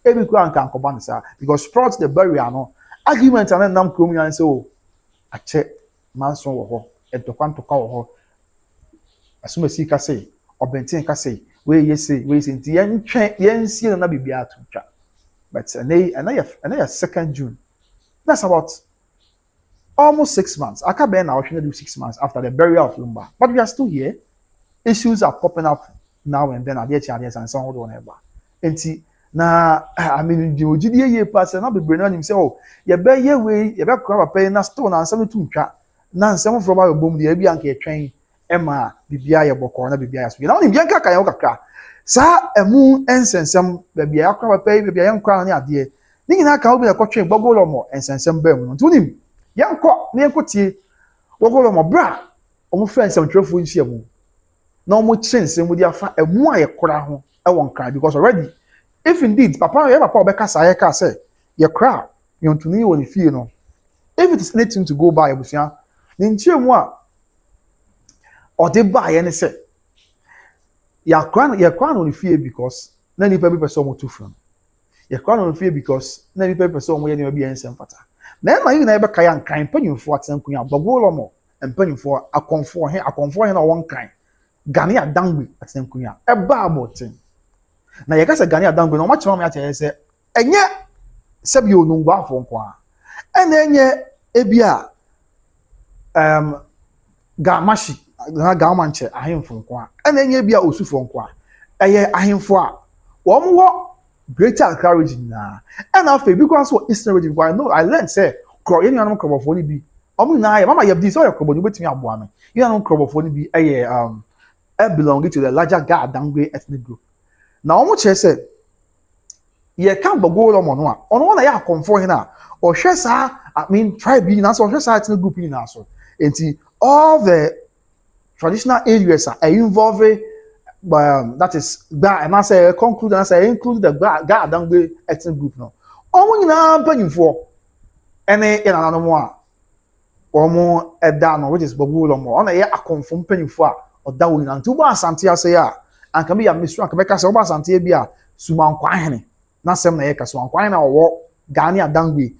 Every kwan kan ko ban sa because sports the barrier no argument and nam krom yan say oh ache manso wo ho etokwantoka wo ho asuma sika say obenten ka say we say nti yen twen yen sie na bibia atutwa but and they 2nd June. That's about almost 6 months. I can't be now trying to do 6 months after the burial of Lumba. But we are still here. Issues are popping up now and then at the channels and some other whatever. And see, now I mean the OGDA person not be bringing himself. Oh, you better ye way, you better grab a pen and stone and some to chat. Now some from our boom the Abianke train Emma Bibia Boko na Bibia. Now in Bianca Kayoka. Sa emu ensensem baby akwa pay baby yankwa na ade ni nyina ka obi akotwe gbogolomo ensensem bam no tunim yankọ na yankotie gbogolomo bra omo friends trefo nhia mu na omo chense mu dia fa emu ayekora ho e won kra because already if indeed papa obeka sa ayeka say ye kra yontuni woni fie no if it is anything to go by abusia ni nchie mu a ode ba ye ne say ya kwan on fear because na nipa bi person mo to from ya kwan on fear because na nipa person mo ye ne bi ensem fata na ma yi na ebe kaya nkan panyimfo atenkunya bagolo mo empanyimfo akonfo he na won kan gani adangbe atenkunya eba abotin na ye kasa gani adangbe no ma chema me ate se enye sebi onungwa afo nkwa ena enye ebia gamashi na gamanche ahemfo nkwa ena enye bia osufo nkwa eye ahemfo a wo mo greater courage na and after because what Eastern region I know I learned say kro ye nyanum krobofo ni bi omu na mama ye bi so ye krobo ni betimi aboa me ye nyanum krobofo ni bi eye belong to the larger Gadangwe ethnic group na omu che say ye kan bagolo mo no a ono na ya konfo he na o hwe sa I mean tribe bi na so hwe sa ethnic group ni na so enti all the traditional areas are involving that is and I say conclude and I say include the Gadangwe ethnic group no omo nyina panyimfo ene ina na mo a omo eda no which is bagolo mo ona ye akonfo panyimfo a oda wo nyina nti wo asante ase a anka me ya misru anka me ka se wo asante bia suma nkwa hene na sem na ye ka so nkwa hene na wo Gani Adangwe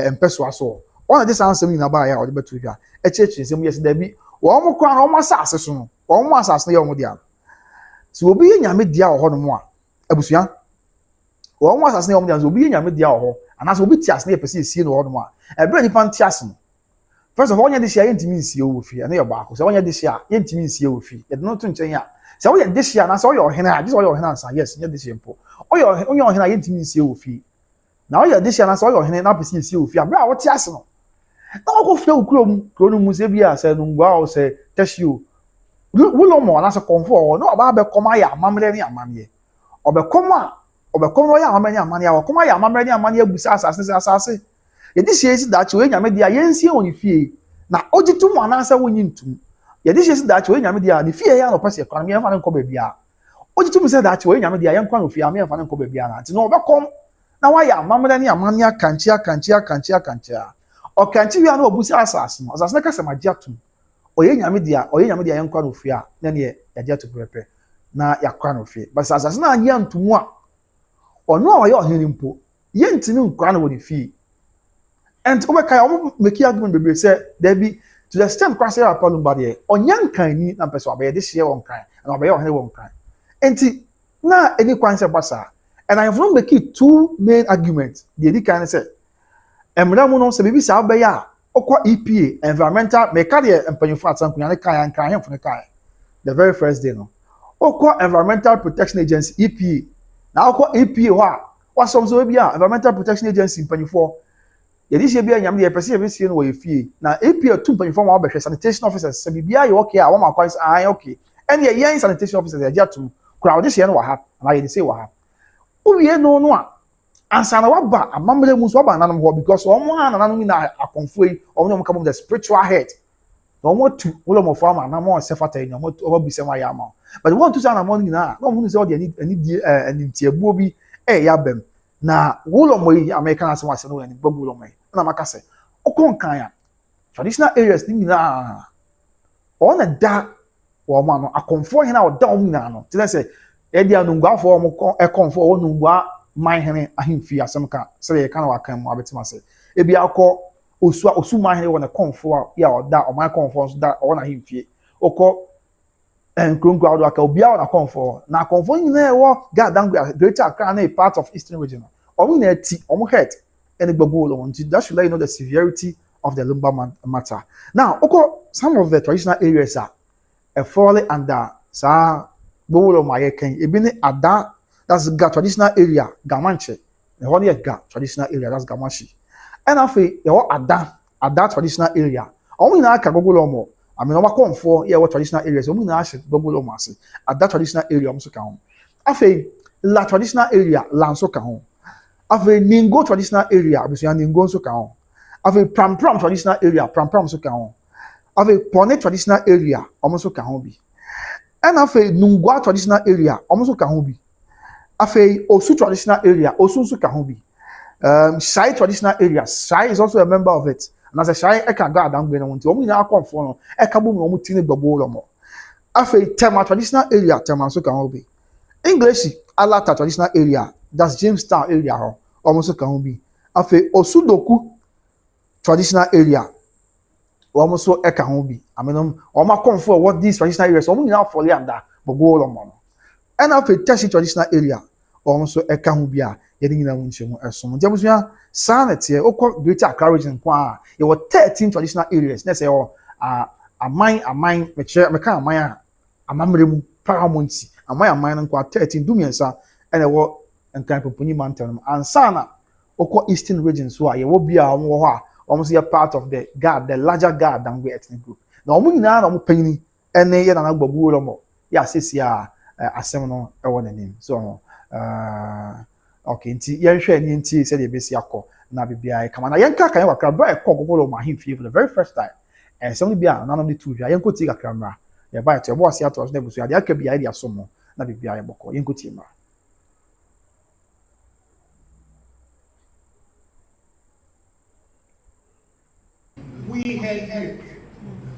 empeso aso ona this answer nyina ba ya o de betu dwa echechi nsem yes da bi wo mo kwa na wo asase so no wo mo asase na ye wo dia so obi ye nyame dia wo ho no mo a abusua wo mo asase na ye wo dia so obi ye nyame dia wo ho anaso obi ti asase na ye pese sie no ho no mo a ebra ni pan ti ase no first of all nya de share ntimi nsie wo fi na ye ba ko so nya de share ye ntimi nsie wo fi ye no to nchen ya so wo ye de share na so wo ohena a just wo ohena ansa yes nya de share mpo wo ohena ye ntimi nsie wo fi na wo ye de share na so wo ohena na pese nsie wo fi abra wo ti ase no na wo ko fi kuro no mu se bia se no ngwa o se teshio wulo mo na se konfo no ba be koma ya amamre ni amanye obekomo ya amamre amanye wa koma ya amamre ni amanye abusa asase ye di shesi da che we nyame dia ye nsie woni fie na ojitu mo na se wonyi ntum ye di shesi da che we nyame dia ni fie ya no pese kwa me fa nko ba bia ojitu mo se da che we nyame dia ye nkwa no fie me fa nko ba bia na ti no obekom na wa ya amamre ni amanye kanchia o kanchi wi na obusa asase no asase na kasa magia tum oye nyame dia ye nkwa no fie a na ne ya dia to prepe na yakwa no fie but asase na anya ntumu a ono a oye ohene mpo ye ntini nkwa no woni fie and obeka ya make argument be say there be to the extent kwase ya Lumba de onyan kan ni na person abaye de hye won kan na abaye ohene won kan enti na any kwan se basa and I have not make two main arguments the kan say emra mu no se bibi sa abaye a okwa EPA environmental make the empanyfo atankunya ne kan ahemfo ne kan the very first day no okwa environmental protection agency EPA na okwa EPA ho a wasomso bia environmental protection agency empanyfo ye di se bia nyam de pese ye besie no wo efie na APA tu empanyfo ma obehwe sanitation officers se bia ye okay a wo ma kwai okay and ye yen sanitation officers ye jatu kura wo de se no wa ha na ye de se wa ha uwie no a ansa na waba amamre mu so waba nanom ho because omo ha nanom ni na akonfoi omo come the spiritual head omo tu wo mo farm na mo se fata ni omo bi se ma ya ma but one to say na mo ni na no mo say all the ani tiabuo bi ya bem na wo mo yi American as was no ani babulo mai na maka se okon kan ya traditional areas ni na on a da wo ma no akonfo hena o da om na no te say e dia nunguafo o mo e konfo o nungua man hene ahemfi asem ka say e kan wa kan mo abetima say e bia akọ osu man hene wo na konfo ya o da o man konfo so da o na ahemfi okọ nkronkro ado aka obia na konfo na konfo nyina e wo Gadangbe Greater Accra na a part of Eastern Region omo na ti omo head and gbagbo that should let you know the severity of the Lumba matter. Now, some of the traditional areas are falling under sa gbogbo my ken ebini ada that's ga traditional area Gamanche the whole ga traditional area that's Gamanche and afi your ada traditional area omo na aka gbogbo mo I mean omo konfo yeah what traditional areas omo na ase gbogbo mo ase ada traditional area omo so ka ho afi la traditional area la so ka ho afi Ningo traditional area abusu Ningo so ka ho afi Pram traditional area Pram so ka ho afi Pone traditional area omo so ka ho bi and afi Nungua traditional area omo so ka ho bi afi Osu traditional area Osu so ka ho bi Shai traditional area Shai is also a member of it and as a Shai e ka ga Gadangbe no nti omo nyina akonfo no e ka bo mu omo tini gbogbo lo mo afi Tema traditional area Tema so ka ho bi English Alata traditional area that's Jamestown area ho almost can be afi Osudoku traditional area almost so e can be I mean ma confirm what these traditional areas omo nyina fall under bogo lo mo and afi Tashi traditional area almost so e can be a ye nyina wunchemu esom jabusua sanete okọ Greater Accra region kwa ye 13 traditional areas na say aman me ka aman amamremu Paramonti aman no kwa 13 dumiensa and e wo nkan poponi mountain ansana okọ Eastern region so a ye wo bia omo ho a almost a part of the larger Gadangbe ethnic group na omo nyina na omo panini ene ye na gbagbo lo mo ya sesi a asem no e wo nanim so okay nti yen hwe ni nti se de besi akọ na bibia e kama na yen ka kan wakra bra e kọ gbogbo ma himfie for the very first time and some bia na no de tu yen ko ti ka kamera ye ba to bo asia to na busu ya de aka bia e asomo na bibia e bokọ yen ko ti ma. We had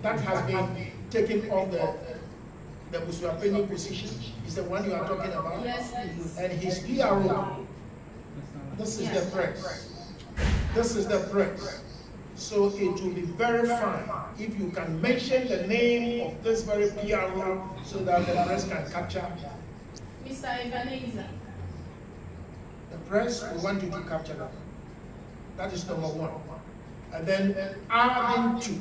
that has been taken off the Busuapeni position is the one you are talking about. Yes. And his PRO. This is the press. This is the press. So it will be very fine if you can mention the name of this very PRO so that the press can capture. Mr. Ebenezer. The press will want you to capture that. That is number one. And then adding to,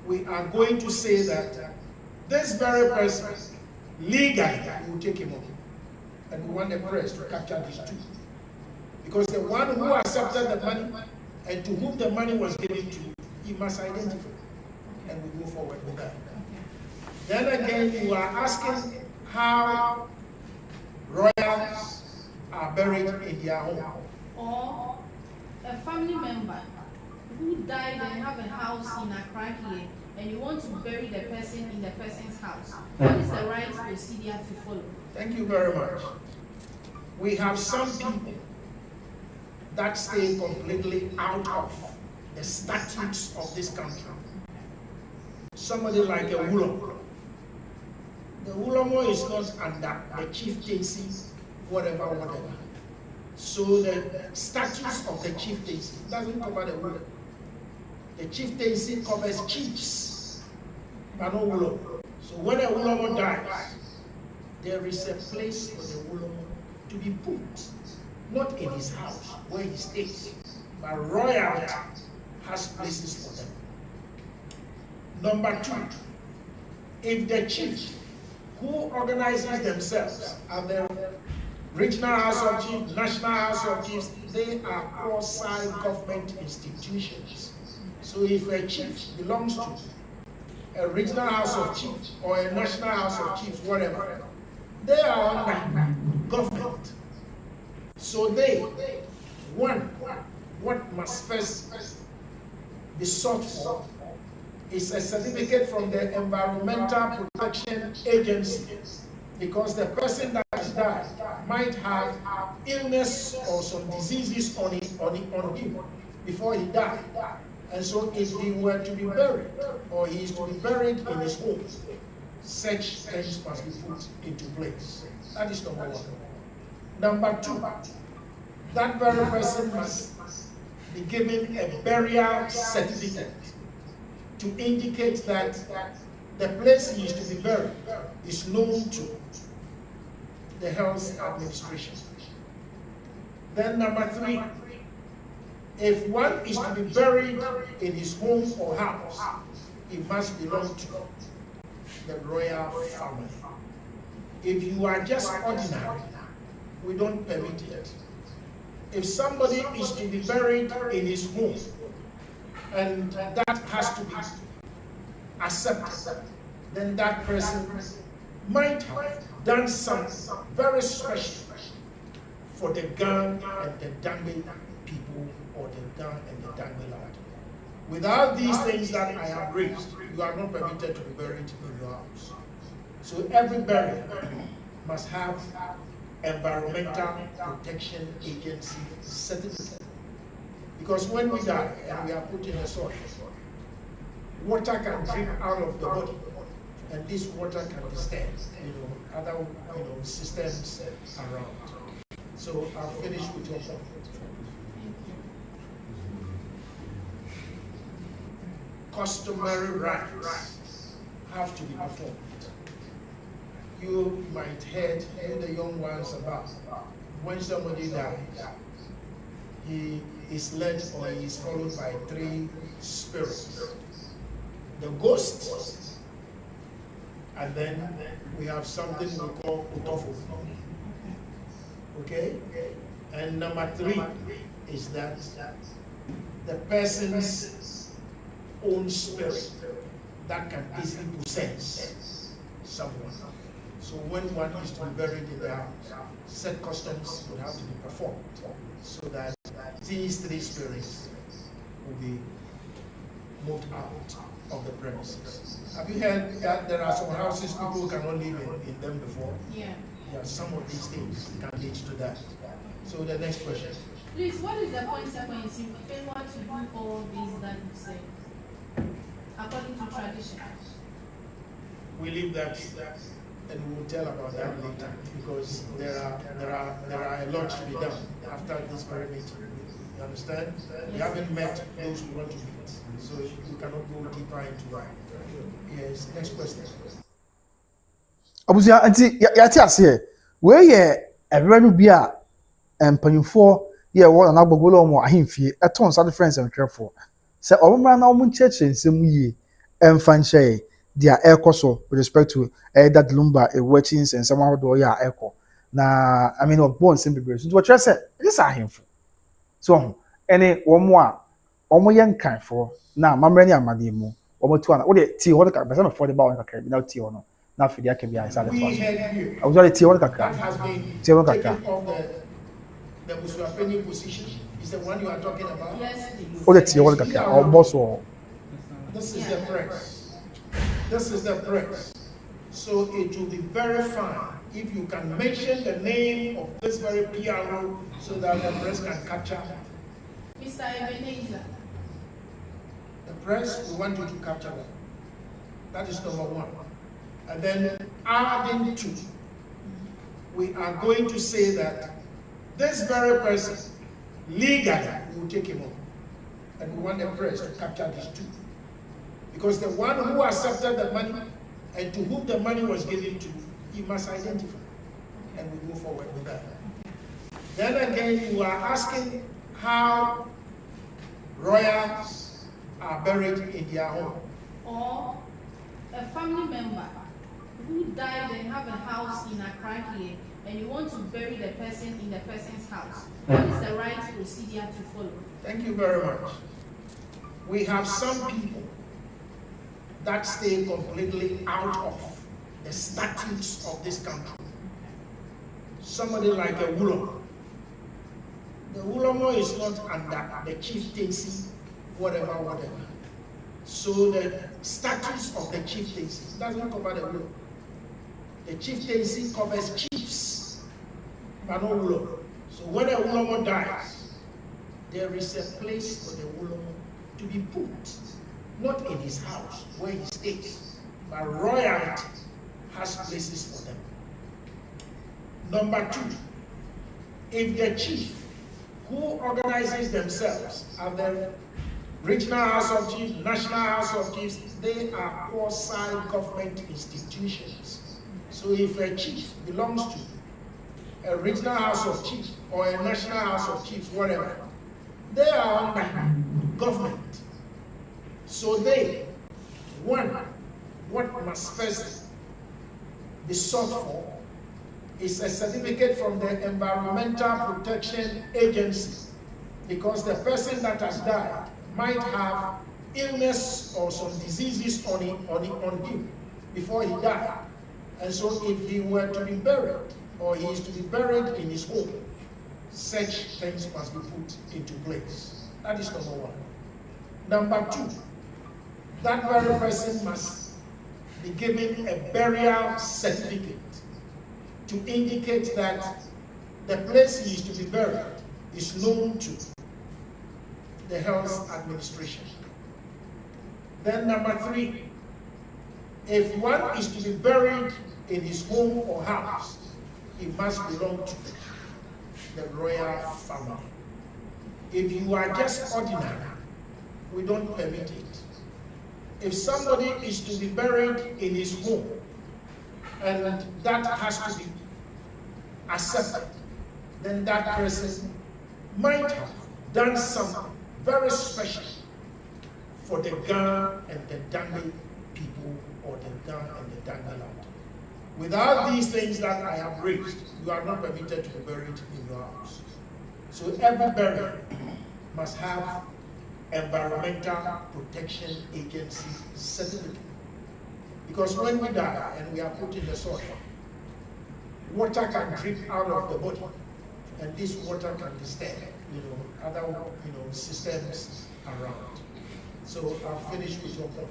we are going to say that this very person legally will take him on. And we want the press to capture these two. Because the one who accepted the money and to whom the money was given to, he must identify. And we go forward with that. Then again, you are asking how royals are buried in their home. Or a family member who died and have a house in Accra here, and you want to bury the person in the person's house. What is the right procedure to follow? Thank you very much. We have some people that stay completely out of the statutes of this country. Somebody like a Wulomo. The Wulomo is not under the chieftaincy, whatever. So the statutes of the chieftaincy doesn't cover the Wulomo. The chieftaincy covers chiefs, but no Wulomo. So when a Wulomo dies, there is a place for the Wulomo to be put, not in his house where he stays, but royalty has places for them. Number two, if the chief who organizes themselves are the regional house of chiefs, national house of chiefs, they are quasi-government institutions. So if a chief belongs to a regional house of chiefs or a national house of chiefs, whatever, they are under government. So what must first be sought for is a certificate from the Environmental Protection Agency, because the person that has died might have illness or some diseases on him before he died. And so if he were to be buried, or he is to be buried in his home, such things must be put into place. That is number one. Number two, that very person must be given a burial certificate to indicate that the place he is to be buried is known to the health administration. Then number three, if one is to be buried in his home or house, it must belong to the royal family. If you are just ordinary, we don't permit it. If somebody is to be buried in his home, and that has to be accepted, then that person might have done something very special for the Gang and the Dangme people, or the Gang and the Dangme land. Without these things that I have raised, you are not permitted to be buried in your house. So every burial must have Environmental Protection Agency certificate. Because when we die and we are put in the soil, water can drip out of the body, and this water can disturb, other, systems around. So I'll finish with your point. Customary rites have to be performed. You might hear the young ones about when somebody dies, he is led or he is followed by 3 spirits. The ghost, and then we have something we call Odobroni. Okay? And number 3 is that the person's own spirit that can easily possess someone. So when one is to be buried in the house, set customs would have to be performed so that these 3 spirits will be moved out of the premises. Have you heard that there are some houses people cannot live in them before? Yeah. Yeah, some of these things can lead to that. So the next question. Please, what is the consequence if you fail to do all these that you say, according to tradition? We leave that, and we will tell about that later, because there are a lot to be done after this very meeting. You understand? We haven't met those who want to meet, so we cannot go deeper into that. Yes, next question. Abusia anti yati ase we ye everywhere no bia empanyufo ye wo na agbogolo omo ahemfie eton sa difference and careful se omumra na omu ncheche nsem yie emfa nche dia ekoso with respect to that Lumba a watchings and somehow do ya eko na I mean of born sim be so what you say this ahemfo so any omo a omo ye nkanfo na mamre ni amade mu omo tu ana wo de ti ho de ka person for the ba won kakra bi na ti ho no na fidi aka bi answer the first I was already ti ho kakra That has been ti ho taken kakra off the Busuapeni position. Is the one you are talking about? Yes, please. wo de ti ho kakra o boss o This is the press. This is the press. So it will be very fine if you can mention the name of this very PRO so that the press can capture. Mr. Ebenezer. The press, we want you to capture that. That is number one. And then adding to, we are going to say that this very person, legally, will take him on. And we want the press to capture these 2. Because the one who accepted the money and to whom the money was given to, he must identify. And we move forward with that. Then again, you are asking how royals are buried in their home. Or a family member who died and have a house in Accra here, and you want to bury the person in the person's house. What is the right procedure to follow? Thank you very much. We have some people that stay completely out of the statutes of this country. Somebody like a Wulomo. The Wulomo is not under the chieftaincy, whatever. So the statutes of the chieftaincy doesn't cover the Wulomo. The chieftaincy covers chiefs, but not Wulomo. So when a Wulomo dies, there is a place for the Wulomo to be be put not in his house where he stays, but royalty has places for them. Number 2, if the chief who organizes themselves at the regional house of chiefs, national house of chiefs, they are quasi-government institutions. So if a chief belongs to a regional house of chiefs or a national house of chiefs, whatever, they are under government. So what must first be sought for is a certificate from the Environmental Protection Agency, because the person that has died might have illness or some diseases on him before he died. And so if he were to be buried, or he is to be buried in his home, such things must be put into place. That is number 1. Number 2, that very person must be given a burial certificate to indicate that the place he is to be buried is known to the health administration. Then number 3, if one is to be buried in his home or house, he must belong to the royal family. If you are just ordinary, we don't permit it. If somebody is to be buried in his home, and that has to be accepted, then that person might have done something very special for the Ga and the Dangi people, or the Ga and the Dangi land. Without these things that I have raised, you are not permitted to be buried in your house. So every burial must have Environmental Protection Agency certificate. Because when we die and we are put in the soil, water can drip out of the body, and this water can disturb, other, systems around. So I'll finish with your point.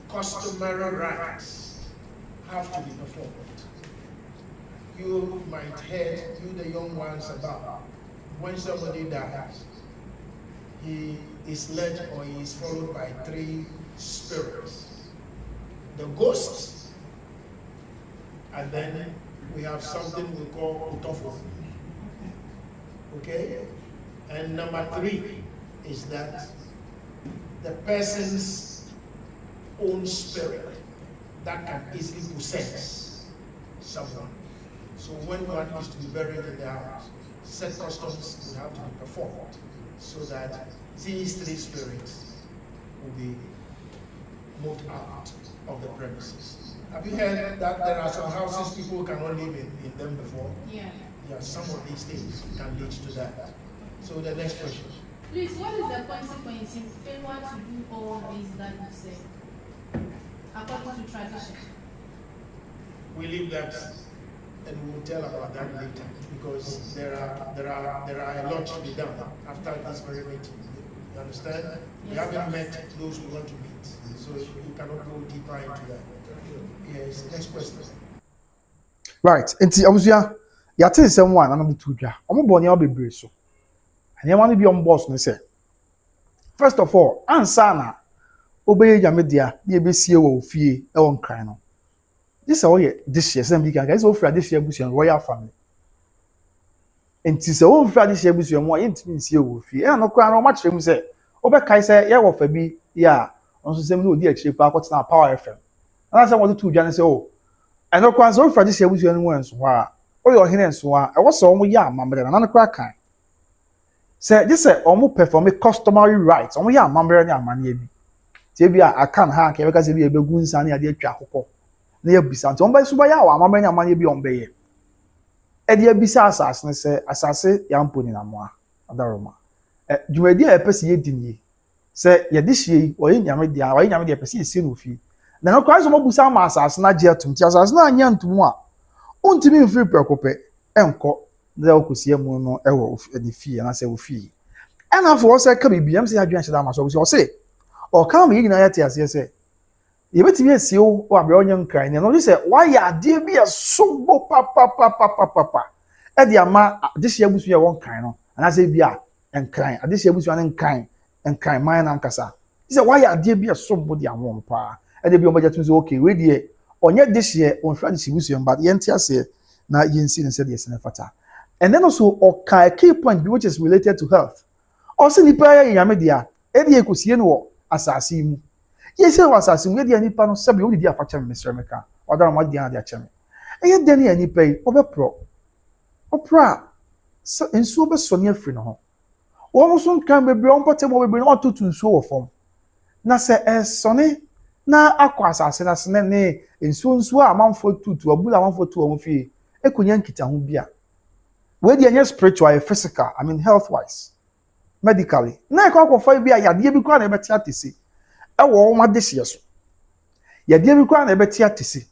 Customary rites have to be performed. You might hear, the young ones, about when somebody dies, he is led or he is followed by 3 spirits. The ghosts, and then we have something we call Utofo. Okay? And number 3 is that the person's own spirit that can easily possess someone. So when one is to be buried in the house, set customs will have to be performed so that these 3 spirits will be moved out of the premises. Have you heard that there are some houses people cannot live in them before? Yeah. Yeah, some of these things can lead to that. So the next question. Please, what is the consequence if failure to do all these that you say, according to tradition? We leave that, and we will tell about that later, because there are a lot to be done after this very meeting. You understand? Yes. We haven't met those we want to meet, so you cannot go deeper into that. Yes, next question. Right, enti abusua ya tin sem one anam to dwa. Omo bo ne obebre so. Anya ma no bi on boss no say. First of all, ansa na obeye jamedia na ebesie wo fie e won kran no. This is all this year some big guys ofra this year busuan royal family. Enti se wo ofra this year busuan mo yentimi nsie wo fie. E no kran no ma kire mu say obekai say ye wo fa bi ya onso sem no odi a kire pa akotena Power FM. And I want to do and say, oh, I know quite so for this year with you once. Why? Oh, your hands were. I was so young, mamma, and another crack kind. Say, this is almost perform a customary rights. Only young mamma and money. Tibia, I can't hack because if you be good, sunny, I did travel. Near Bissant, on by Subaya, mamma and money be on bay. Edia Bissas, and say, as I say, young pony in a moi, Adaroma. You may dear a person ye. Say, yeah, this year, or in Yamadia, or in Yamadia, person sin with you. Na no kwa so mabusa ma asase na je atum ti asase na anya ntum a ontimi mfiri prekope enko na okosie mu no ewo edi fie na se wo fie ena fo se ka bibia mse adwan hyeda ma so o se o ka ma yina ya ti ase se ye betimi asie wo abre onye nkran ne no se why ya de bia so bo pa e de ama adehye abusu ye won kan no anase bia enkran adehye abusu an enkran man na nkasa say why ade bia so bo de awon pa e de bia obaja tun say okay we de onye dehye on fra de busu but ye ntia say na ye nsi ne say de sene fata. And then also a key point which is related to health. Also nipa ya yame dia e de ekosie no wo asase mu. Ye say wo asase mu ye de nipa no sabe wo de dia fa kyem Mr. Meka. Odara mo de ade akyem. Eye de ne nipa yi obepro. Opra nsuo be so ne afri no ho. Wo so nkan bebre on potem wo bebre no otutu nsuo wo fom. Na se esone na akwa asase na sene ne nsuo amanfo tutu abula amanfo tu wo fie. Ekunya nkita ho bia. We dey spiritual, physical, I mean health wise, medically. Na ekwa fa bia yade bi kwa na ebeti atisi. E wo ma dehye so. Yade bi kwa na ebeti atisi.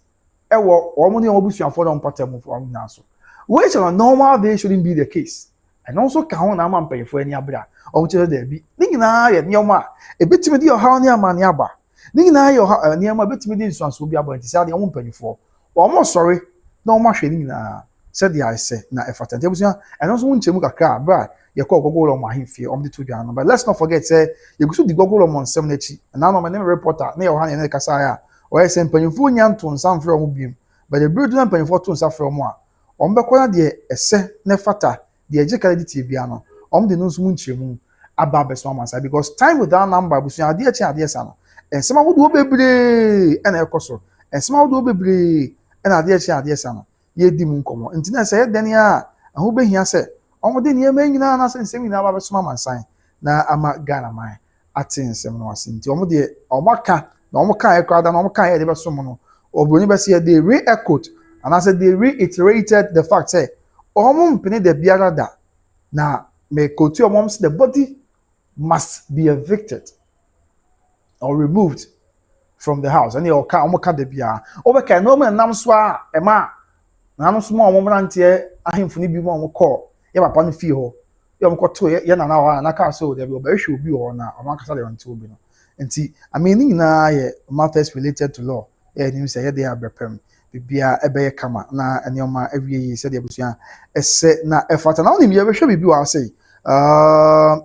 E wo wo mo ne obusuafo don patam for na so. Which on a normal day shouldn't be the case. And also ka ho na am mpanyefo ani abra. O chere da bi. Ni nyina ye nyoma e betimi di oha ne amane aba. Ni nyina ye oha ne ama betimi di nsuanso bi aba ntisi ade o mpanyefo. O mo sorry na o ma hwe ni nyina. Said the I say na effort and also won chemu kakra bra ye call gogolo mo ahemfie om de to dwan no but let's not forget say you go so di gogolo mo nsem na chi na no my name reporter na ye ho na kasa ya o ye say mpanyimfo nya nto nsam frɛ mo biem but the breed na mpanyimfo to nsam frɛ mo a om be kwana de ese na fata de eje kala di tibia no om de no nso mu nchemu aba beso amansa because time without number busu ade echi ade esa no ensem awodo bebre na ekoso ensem awodo bebre na ade echi ade esa no ye di mu nkomo ntina say den ya aho behia say omode ne ma nyina na sensem nyina ba besoma mansan na ama Ghana man atensem no ase nti omode omaka na omaka e kwada na omaka e de besom no Odobroni be say they re-echoed and I said they reiterated the fact say omo mpene de biara da na me kotu omom say the body must be evicted or removed from the house and you ka omoka de biara obeka no man nam so a ema na no so mo mrantie ahemfo ni bi mo call ye papa no fie ho ye mo koto ye na ho na ka so de bi obehwe obi ho na o man kasa de nti obi no nti I mean ni na ye matters related to law e ni say ye dey abrepem bibia ebe ye kama na enioma awie yi say de abusua ese na efata na oni ye behwe bibi wa say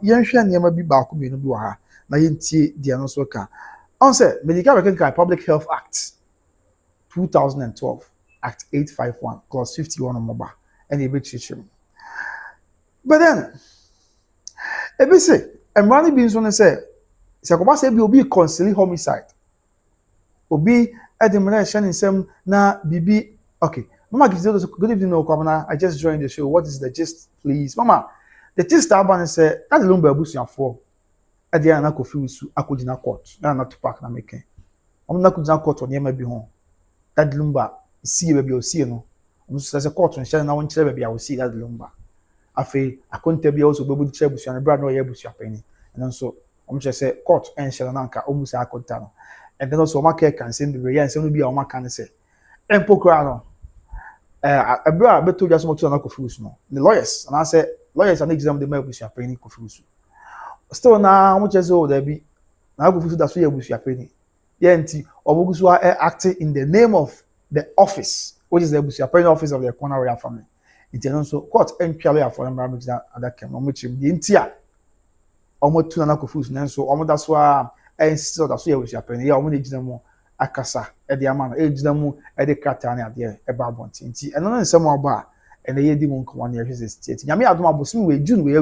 ye nhwe enioma bi ba ko bi no bi wa ha na ye ntie de no so ka on say Medical Recognition Public Health Act 2012 Act 851 clause 51 on mobile and a bit chichim. But then ebi say emrani bi nso ne say Sekoba say bi obi conceal homicide obi edemre shan nsem na bibi okay mama give you good evening no kwamna I just joined the show. What is the gist please mama? The gist about say that the Lumba abusuafo e dey na kofi usu akogina court na Tüpac na meken omna kogina court on yema bi ho that Lumba see baby o see no so say court nhyɛ na won kyerɛ baby a o see that Lumba afi akonta bi also bebu kyerɛ busua no bra no yɛ busua pani and so kyerɛ say court nhyɛ na nka omusa akonta no and then also omaka kan say bi yɛ nsɛm no bi a omaka ne say empokra no abra beto just moto na kofi no the lawyers and I say lawyers and exam the busua pani kofi still na kyerɛ say o da bi na kofi da so yɛ busua pani yɛ nti obogusu acting in the name of the office, which is the Burial office of the Ekuona royal family. It so court entry for them ramage that other came on which the intia almost 2 na kofus nan so almost that's why insist that so you will happen. Yeah, almost them akasa at the amount age them at the cartan at the about one tinti and then some bar and the year demon come on here state. Yami aduma bosim we June we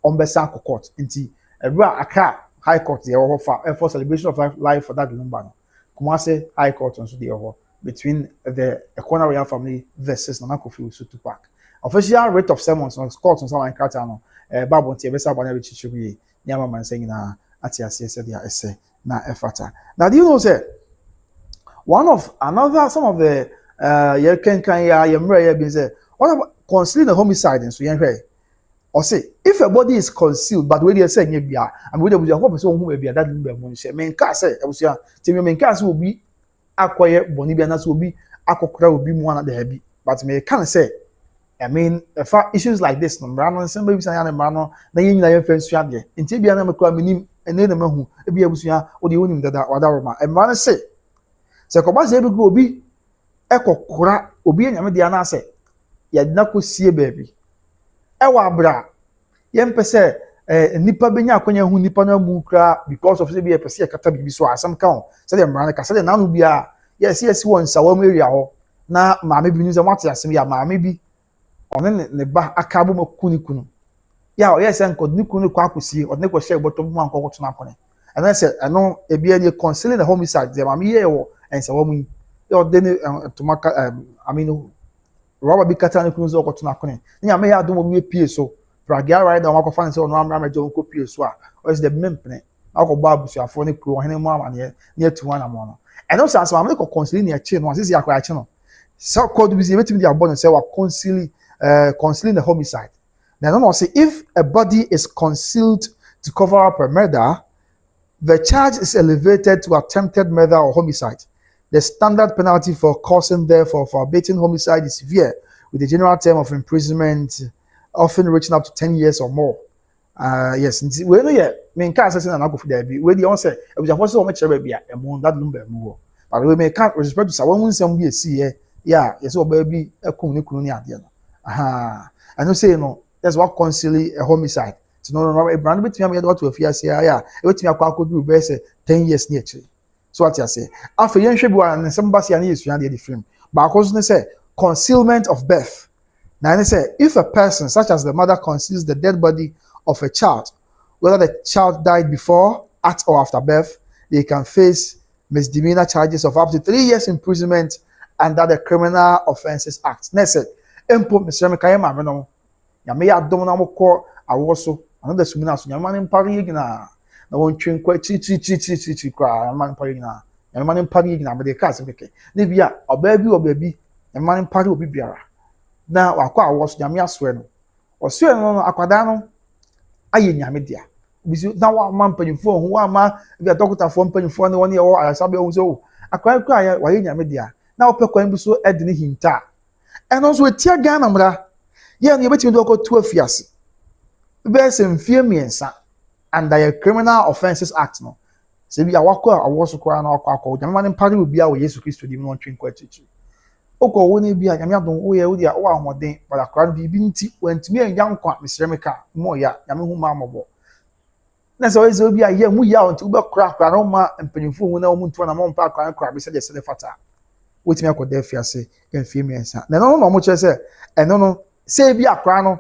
on Besanko court inti a bra aka high court the offer for celebration of life for that Lumba. Kumase high court on so the offer between the Ekuona royal family versus Nana Kofi Tüpac. Official rate of sermons on court on some Katano, Babon Tiabesa Banabi Chichubi, Yama man saying na Atia said ya essay na efata. Now do you know say some of the Yemre been say what about concealing a homicide in Suyan or say if a body is concealed but when you say bia and we will hope so who be that Lumba say men ka say abusia timi men ka will be akoye boni bia na so obi akokora obi mu ana da bi but me can say I mean if issues like this no bra no nsem be bisa ya na bra no na yin nyina ye fansu ade nti bia na mekwa minim ene na mahu e bia busua odi wonim dada wada roma e bra no say se ko ba se bi obi ekokora obi anyame dia na say ya na kosie baby e wa bra ye mpese nipa benya akonya hu nipa na mu kra because of say be pese ya kata bibi so asam ka ho say dem ran ka say na no bia yes won sawa mu area ho na maame bi nu ze mate asem ya maame bi one ne ba aka bo makunu ya yes enko ni kunu kwa akosie one ko share bottom mu anko to na akone and I said I know e bia ni concealing the homicide dem maame ye wo en sawa mu yo de tomaka I mean rubber bi kata ni kunu zo ko to na akone ni ame ya do mo bi pie so pragia right down akọ fan say ono amra mejo nko pie so a o is the mempene akọ ba abusuafo ne kuro hene mu amane ne atu wana mo no eno sa so amle ko concealing ne achi no asisi akọ achi no so code bi betimi dia born say wa concealing the homicide. Now no say if a body is concealed to cover up a murder, the charge is elevated to attempted murder or homicide. The standard penalty for causing death or for abetting homicide is severe, with a general term of imprisonment often reaching up to 10 years or more. Yes, we know yeah, me nka assassin na go for there be. We dey on say e be just so much be a emo that Lumba mu. But we make respect to someone who say we see here. Yeah, yes o baby ekum ni kunu ni ade no. Aha. I know say no, that's what conceal a homicide. So no a brand between me what to afiase yeah. E betimi akwa akodu be say 10 years ni actually. So what you say? After yen hwe bi wa na some basi ani esua de film. But cause ne say concealment of birth. Now they say if a person such as the mother conceals the dead body of a child, whether the child died before, at or after birth, they can face misdemeanor charges of up to 3 years imprisonment under the Criminal Offences Act. Next, impo Mr. Kayama no. Ya me ya dom na moko awoso. Ano da sumina so nyama ne mpare yigina. Na won twen kwa chi kwa nyama mpare yigina. Nyama ne mpare yigina be de ka se keke. Ne bia oba bi nyama ne mpare obi biara. Na wakwa awoso nyame aswe no. Oswe no akwada no aye nyame dia. Bisi na wa mampanyfo ho wa ma bia doctor fo mpanyfo ne woni e wo ayasabe ho so. Akwa ya wa ye nyame dia. Na opekwan bi so edi ne hinta. Eno so etia Ghana mra. Ye no yebetimi do ko tu afiase. Be se mfie miensa under the Criminal Offences Act no. Se bia wakwa awoso kwa na akwa nyame ne mpare obi a wo Yesu Kristo di no ntwen kwa chichi. Oko wo ne bia nyame adon wo ye wo dia wo ahoden para kra bi nti wantimi anya nkwa mesremeka mo ya nyame hu ma mobo na so ezo bia ye mu ya onti ube kra no ma mpanyimfo hu na wo muntu na mo mpa kra bi se de se fata wotimi akoda afiase emfie miensa na no mo kire se eno no se bia kra no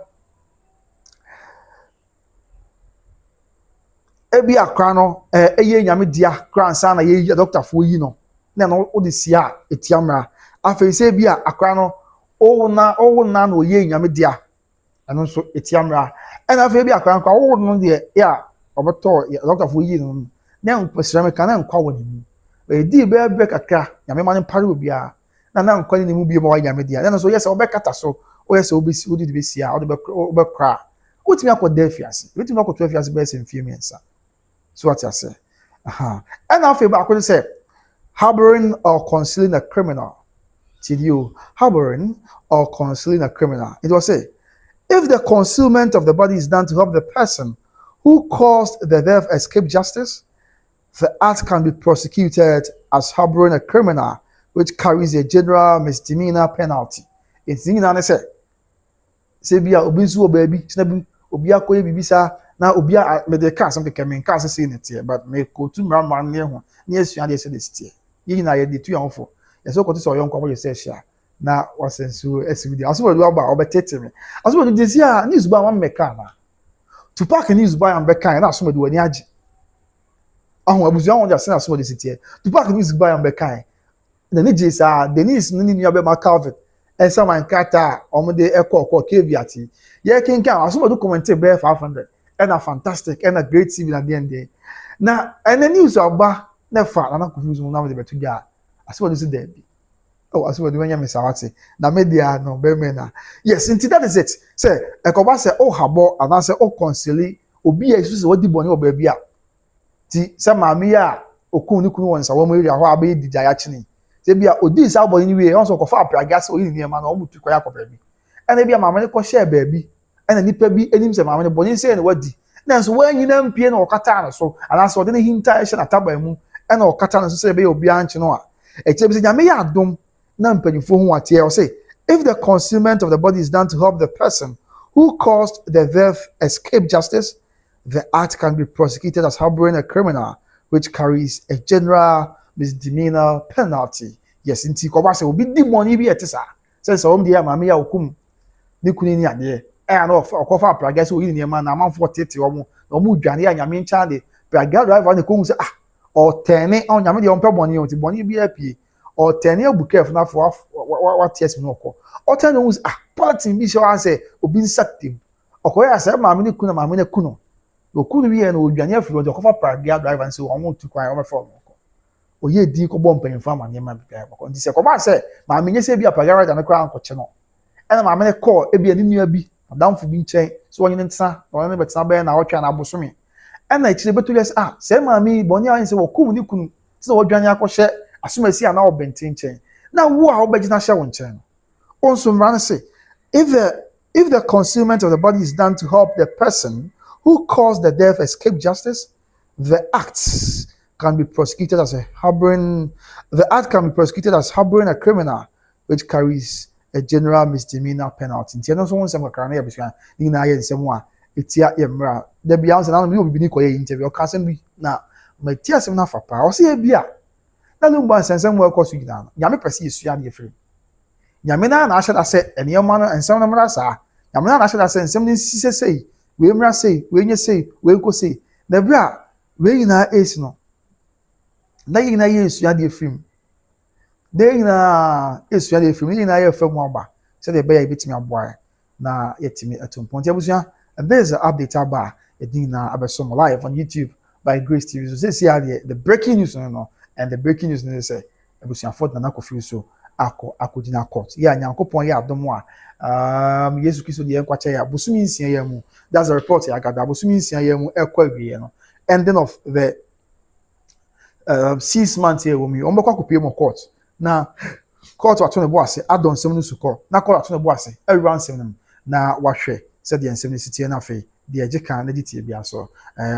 ebi akra no eye nyame dia kra nsa na ye doctor fo yi no na no wo de sia etiamra afi se bia akra no owo na no ye nyame dia eno so etiamra ena afi bia akra no owo no de ya oboto doctor fo yi no na mpesrame kana nkwa woni mu e di be kakra nyame ma ne pare obia na nkwa ni mu bi mo wa nyame dia na so yes obekata so o yes obesi odi de besia o de be kra utimi akoda afiase utimi akoto afiase be se mfie miensa so what you say ena afi ba akodo say harboring or concealing a criminal. Harboring or concealing a criminal. It will say, if the concealment of the body is done to help the person who caused the death escape justice, the act can be prosecuted as harboring a criminal, which carries a general misdemeanor penalty. It's in an essay. Say, be a obisu baby, snabu, obia koye bibisa, na obia me de cast some kemen cast say it here, but me go to man near one. Near you and they say this here. You na ye de tu yanfo. Yes, so so young couple you say share. Na wasensu esidi. Aso we do aba obetete me. Aso we do this here news ba wan meka na. Tüpac news ba am beka na aso we do wani agi. Ahun abuzu won dey say aso we dey sit here. Tüpac news ba am beka. Na ni jesa Denise ni nua be ma Calvin. Esa man kata omo de ekọ caveat. Ye kinka aso we do comment be 500. And a fantastic and a great TV at the end there. Now and the news about na fa na confuse mo na de betu ga. Aso we do there be. Oh, as well, when you miss out, na media no be na. Yes, indeed that is it. Say, ekoba say oh habo and say oh conceal obi e so say what di boni oba bia. Ti say maami a okun ni kunu won sa wo mo area ho abe di jaya chini. Say bia odi sa boni ni we won so ko fa praga say oyi ni ma na o mutu ko ya ko baabi. And bia maami ko share baabi. And nipa bi enim say maami boni say na wadi. Na so wan nyina mpie na okata na so. Ana so de ne hinta e hye na taba mu. E na okata na so say be obi anche no a. E che bi say nyame ya adom na mpanyimfo hu atie o say If the concealment of the body is done to help the person who caused the death escape justice, the act can be prosecuted as harboring a criminal, which carries a general misdemeanor penalty. Yes, inti ko ba se obi di money bi etisa. Say so om dia maame ya okum ni kuni ni ade. Na okofa praga se oyi ni ma na amanfo tete omo. Na omo dwane ya nyame ncha de. Praga driver ne ko hu se o tene on nyame de on pe boni o ti boni bi apie. O tene abuke na for what yes no ko. O tene hu se politin bi se wa se obi nsaktim. Okoya se maame ne kuna maame ne kuno. Okunu bi na odwane afiri o okofa praga driver se o mo tu kwan o me for oye di ko bom pen fa ma nyema bia ko ndi se ko ba se ma menye se bia pagara da ne kra anko che no ena ma me call e bia ni nua bi adamfo bi nchen so onye ntsa onye ne betsa ba na otwa na abosome ena ichire betuli se se ma mi boni an se wo kum ni kunu se odwane akɔhye asomasi ana obenten nchen na wo a obegina hye wo nchen onso mran se if the concealment of the body is done to help the person who caused the death escape justice, the act can be prosecuted as harboring a criminal, which carries a general misdemeanor penalty. Nti no so won sem kakra na yebusua ni na ye nsem a etia yemra da bia won se na no obi ni koye interview ka sem bi na ma tia sem na fapa o se e bia na Lumba nsensem wo ekosu gina no nyame pese yesua de efiri nyame na na ahye da se eniyoma no nsem no mra sa nyame na ahye da se nsem ni sisesei we mra sei we nye sei we nko sei na bia we nyina esi no na yina yesu ade film de yina yesu ade film yina ye fam aba se de be ya betimi aboa na yetimi atompon ti abusua there is an update aba edina abesom live on YouTube by Grace TV so say ade the breaking news no and the breaking news no say abusua for na kofi so akodina court ya nyankopon ya adom a Yesu Kristo de enkwache ya busumi nsia ya mu that's a report ya gada busumi nsia ya mu ekwa wie no ending of the 6 months here womi on bekwa kopie mo court na court wa tone bo ase adon sem no suko na court wa tone bo ase everyone sem no na wahwe said the sem no sitie na fe de ejeka na ditie bia so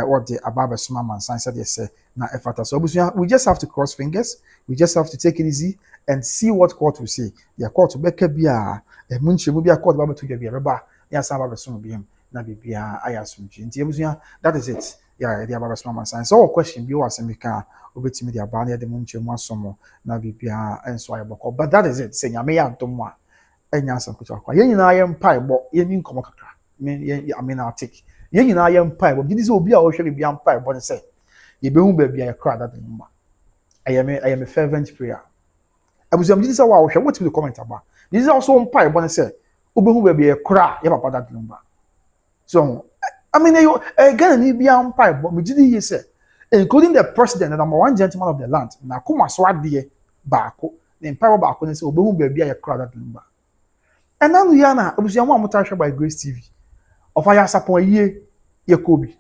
what the ababa suma man sign said yes na efata so we just have to cross fingers, we just have to take it easy and see what court will say. The court beka bia munche mu bia court ba betu bia reba ya sa ba beso bia na bibia ayasumji nti abusua that is it. Yeah, the ababa suma man sign so question bi wa semika obetimi dia ba na de munche mu asomo na bibia enso ayeboko but that is it say nyame ya ntomo a enya asankutu akwa yen nyina ye mpa ebo ye ni nkomo kakra I mean I'll take yen nyina ye mpa ebo gidi say obi a wo hwe bibia mpa ebo ne say ye behu ba bia ye kra that number I am a fervent prayer abusam gidi say wa wo hwe what the comment about this is also mpa ebo ne say obehu ba bia ye kra ye papa that number so I mean you again ni bia mpa ebo me gidi ye say including the president, the number one gentleman of the land. Na kuma swadi baako. The empower baako ne say obehu baabi a yakra that number. And now we are na obusia mo amutasha by Grace TV. Of aya sapon yie Yakobi.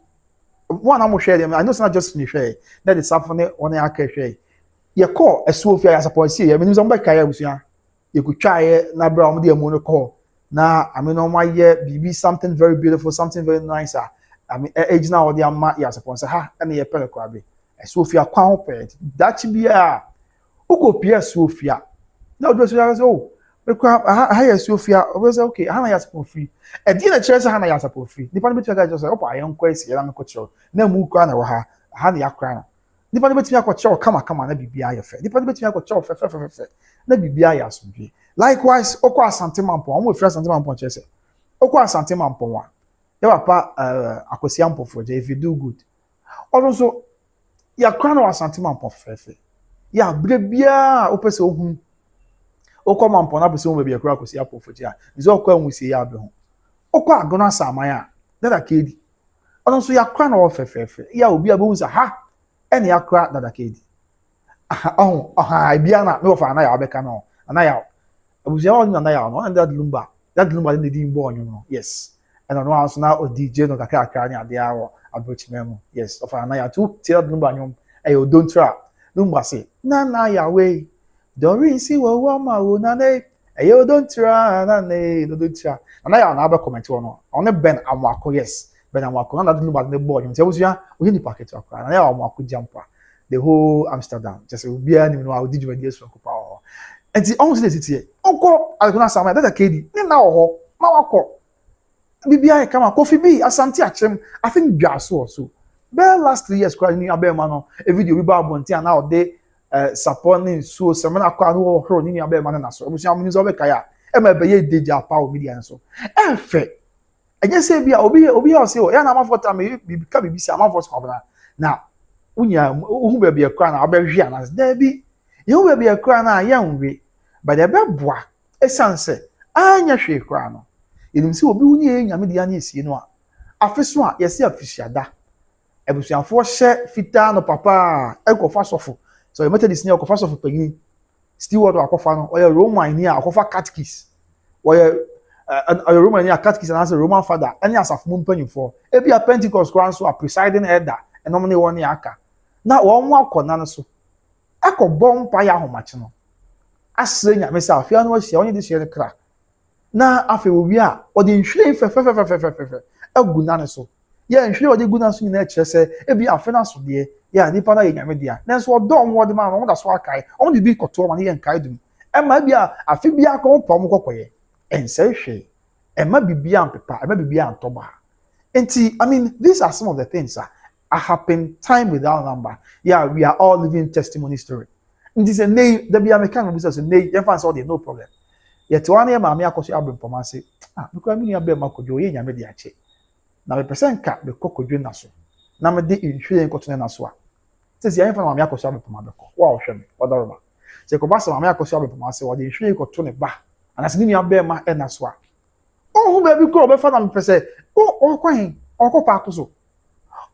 One am share them. I know it's not just finish share. That is sapon one aka share. Ye call Esuofia aya sapon see. I mean some be kaya obusia. You could try na bra omo de amu call. Na I mean on my year BB something very beautiful, something very nice. I mean, age now the amma ya suppose ha na ye pele kwa be. Sofia kwa ho pe. That bia. Ukopia Sofia. Na odo so say oh, we kwa ha ya Sofia. We say okay, ha na ya suppose free. E di na chere say ha na ya suppose free. Nipa no betu ga just say opa ayen kwa esi ya na ko chere. Na mu kwa na wa ha na ya kra na. Nipa no betu ya ko chere kama na bibia ya fe. Nipa no betu ya ko chere fe. Na bibia ya asomdwe. Likewise, okwa Asantehene mpon. Omo free Asantehene mpon chere say. Okwa Asantehene mpon wa. Ya papa Akosua mpofo je if you do good also ya crown wa Asantehene mpofo fefe ya bre bia opese ohun okoma mpon na pese ohun be akura Akosua mpofo je a nzo okwa nwusie ya be ho okwa agona saman a dada kedi also ya crown wa fefe ya obi abunza ha ene ya kra dada kedi bia na me ofa na ya obeka no na ya abusia wa na ya no and that Lumba dey din bo onyo no yes. And on house now o DJ no kakra ni ade awo abrochimemo yes of anaya to tell Lumba nyom e don't try Lumba say na ya we don't see wo ma wo na ne e don't try na ne don't try na ya na ba comment no on Ben Amwako yes Ben Amwako na Lumba ne boy nyom say busia o ni packet akra na ya Amwako jampa the whole Amsterdam just obi ani no a odi djumadi eso ko pa enti almost dey sit here onko agona sama that kedi ni na oho ma wakọ bibia e kama coffee bi asante achem I think dwaso also be last 3 years kwa ni abema no a video bi ba abonti ana ode supporting so semana kwa no horo ni abema na so obusia amuni so be kaya e ma be ye deja pa o media so e fe enye se bia obi o se o ya na amafota me bibika bibisi amafota kwa na unya uhu be bia kwa na obehwe ana da bi ye hu be bia kwa na ya nwe but e be boa esanse anya hwe kwa no enim se obi hu ni nyame dia na esie no a afeso a yesi afisiada ebusuafo hye fita no papa ekofa sofo so you method this ni ekofa sofo pagini steward akofa no oya roman ni akofa catechist oya roman ni catechist and as a roman father any asafo mpanyimfo ebi a pentecost kwan so a presiding elder enom ne won ya aka na won wa kona no so akobọ mpa ya homache no asre nya mesa afia no ahia onye de hye kra na afi obi a odi nhwire fe agu na ne so ya nhwire odi gu na so nyina kire se ebi afi na so de ya nipa na nyame dia na so odo onwo de ma no da so akai on de bi koto ma ne nkai dum e ma bia afi bia ko pom kokoye ense hwe e ma bibia ampepa e ma bibia antoba enti I mean these are some of the things that happen time without number. Yeah, we are all living testimony story. It is a name that be American business name you find all the no problem. Yet one year Mammy Akosua Abram for say, because me be Makojo yen yame de ache. Na me person ka be kokodwe naso. Na me de nhwe nkotone naso a. Says yen fa Mammy Akosua Abram for mabeko. Wa wo hwe me, odoroma. Say ko ba sa Mammy Akosua Abram for say wo de nhwe nkotone ba. Anase ni be ma e naso a. Oh hu be bi ko be fa na me pese. Oh kwan, okọ pa akoso.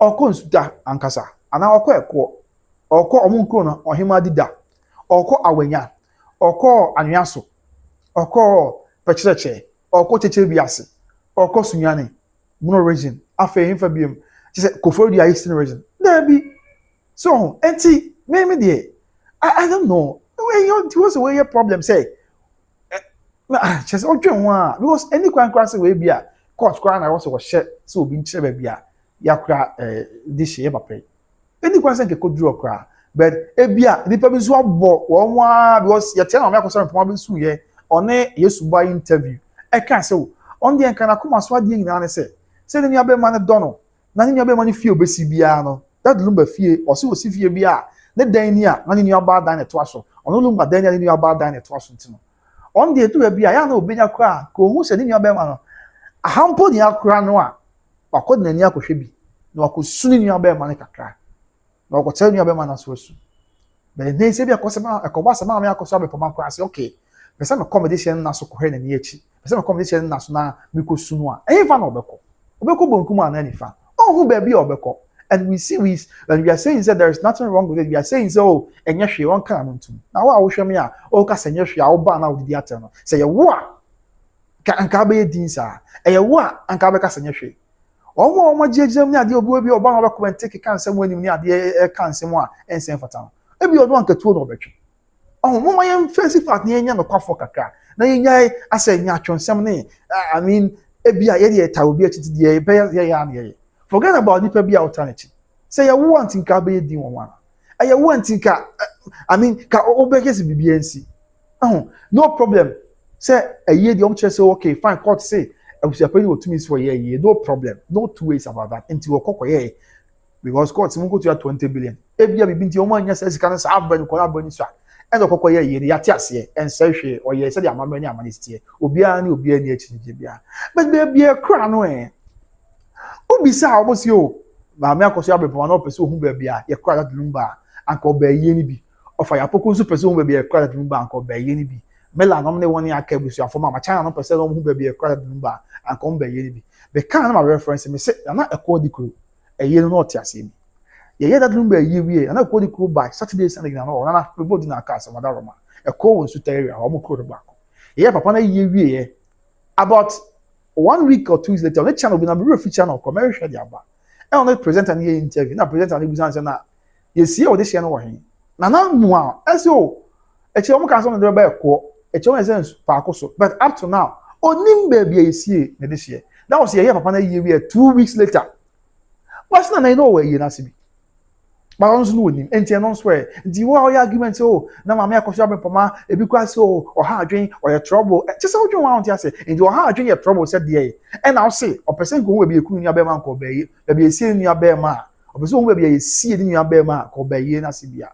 Okọ nsuda ankasa. Ana okọ eko. Okọ omunko na ohima dida. Okọ awanya. Okọ anyaso. Okọ pecheche. Okọ cheche biase. Okọ sunyane. Mono region. Afa himfa biem. She said Kofori are Eastern region. There be. So, enti me dey. I don't know. When you what's the way your problem say? She said odwen wa because any kwan kwase we bia court kwan na also share so obi nche ba bia yakra this year papa. Any kwan say nke kodru okra but ebia nipa bi so abo won wa because ye tell na me akoso mpoma bi su ye one Yesu ba interview e kan say on dey kan akoma so ade nyina ne say ni abe ma ne dono na ni abe ma ne fie obesi bia no that Lumba fie o se osi fie bia ne dan ni a na ni aba dan ne to aso ono Lumba dan ni aba dan ne to aso ntino on dey to bia ya na obenya kra ko hu se ni abe ma no ahampo ni akra no a akod na ni akohwe bi na akosuni ni abe ma ne kakra na akotel ni abe ma na so asu but then say bia akosema akoba sama me akoso abe poma kra say okay pese me accommodation na so kohwe na ni echi pese me accommodation na so na me ko sunu a fa na obeko bonkum ana ni fa hu ba bia obeko and we are saying that there is nothing wrong with it. We are saying so enya hwe won kan no ntum na wa wo hwe me a o ka senya hwe a wo ba na wo didi atel no say ye wo a ka anka be din sa ye wo a anka be ka senya hwe omo jejem ni ade obi oba na be comment take kan sem wanim ni ade e kan sem a ensen fata no e bi odo anka tuo no betwe mo ma yem face fact ni enya no kwafo kakra na yenya asenya atwonsem ne I mean e bi a ye de ta obi achiti de be ye ya na ye forget about nipa bi alternative say you want in ka be di won wan you want in ka I mean ka obekesi bibiansi no problem say ye di omche say okay fine court say abusiapani otumi so ye no problem no two ways about that until okokoye because court mun go to 20 billion e bia bibi nti omo anya say sika no sa abani ko abani so and okokoye ye ya ti ase en say hwe o ye say di amamani amanistie obia ni achi bia but bia kra no obisa obosi o Mammy Akosua Abram for no person who be bia ye kra that Lumba anka obaye ni bi ofa ya poko so person who be bia kra that Lumba anka obaye ni bi mela no ne woni aka busu afoma ma chana no person who be bia kra that Lumba anka obaye ni bi be kan na reference me say na Ekuona dikro eye no not ase bi ye that Lumba ye wie na Ekuona dikro by Saturday Sunday na no na people di na aka so mada roma Ekuona won su area o mo kro back ye papa na ye wie about 1 week or 2 weeks later on the channel be na be feature no commercial dia ba e on the presenter na interview na presenter na busan say na ye see o de share no wo hen na mu a e say o e che o mo kan so no de ba eko e che o e say pa akoso but up to now onim ba bia ye see na de share that was ye papa na ye we 2 weeks later what's na know where ye na sibi But also no nim. Enti no swear. Nti wo our argument so na Maame Akosua bepoma ebi kwa so or ha adwen or your trouble. Just how you want to say. Nti or ha adwen your trouble said there. And now say or person go we be ekunu nua be man ko be be esi nua be ma. Or person we be esi nua be ma ko be ye na sibia.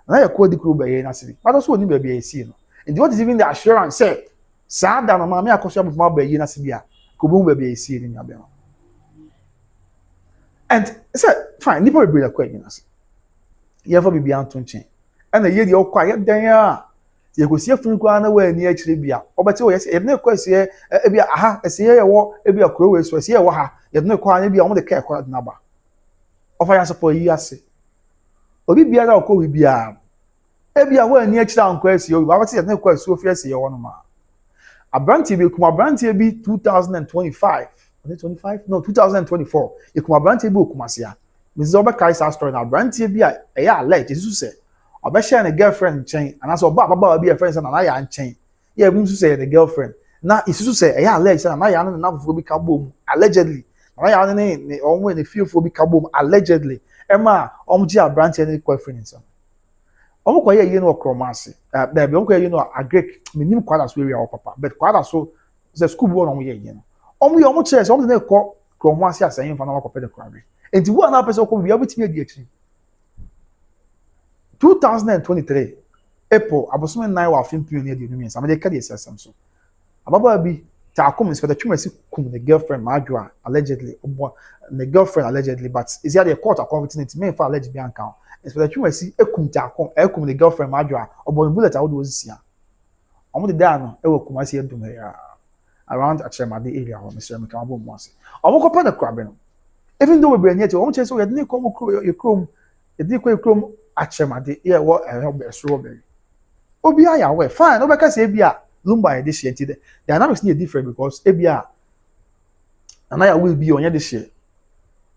Na ya ko di kru be ye na sibi. But also ni be esi no. Nti what is even the assurance say saa da no Maame Akosua bepoma be ye na sibia. Ko bo be esi nua be ma. And say fine, nipa be the question as. Yefa bibi anto nchen ana ye de okwa ye dan a ye gosi afunu kwa na wa ani akire bia obete wo ye se ne kwa se e bia aha ese ye wo e bia kro we so ese ye wo ha ye ne kwa na bia wo de ka kwa na ba ofa ya support yi ase obi bia da okọ wi bia e bia wa ani akire an kwa ese yo ba bate ye ne kwa so fi ese ye wo no ma abranti bi kuma abranti bi 2025 no 2024 ye kuma abranti bi okuma se a Mrs. Oba Kaisa story na brantie bi a eya alert Jesus say oba share na girlfriend chain and as oba baba bi a friend say na ya chain yeah bi Jesus say the girlfriend na Jesus say eya alert say na ya no na fofo bi ka bom allegedly na ya ne omo ne fearful bi ka bom allegedly ema omo ji brantie ne girlfriend say omo kwa ye no okromase da bi omo kwa ye no agrek minim kwada so area papa but kwada so the school boy no ye no omo chere say omo ne ko kromase asan fa na wakopɛ de kwabe. And the one person come we able to be the 2023 April abosome 9 wa film pioneer the numians am dey carry system so ababa bi ta come inspector twumasi kum the girlfriend madwa allegedly the girlfriend allegedly but is here the court accountability me for alleged bank account inspector twumasi ekum ta come ekum the girlfriend madwa obon bullet awodo osisia omo de da no e wo kumasi edum here around Achemade area or Mr. Mekabo Mwase omo ko pa the crab no. Even though we bring it, we say so we didn't come your chrome, it didn't come chrome Achemade, yeah, what a help a strawberry. Obia ya we fine, no because Ebia Lumba this year. The dynamics need different because Ebia and I will be on this year.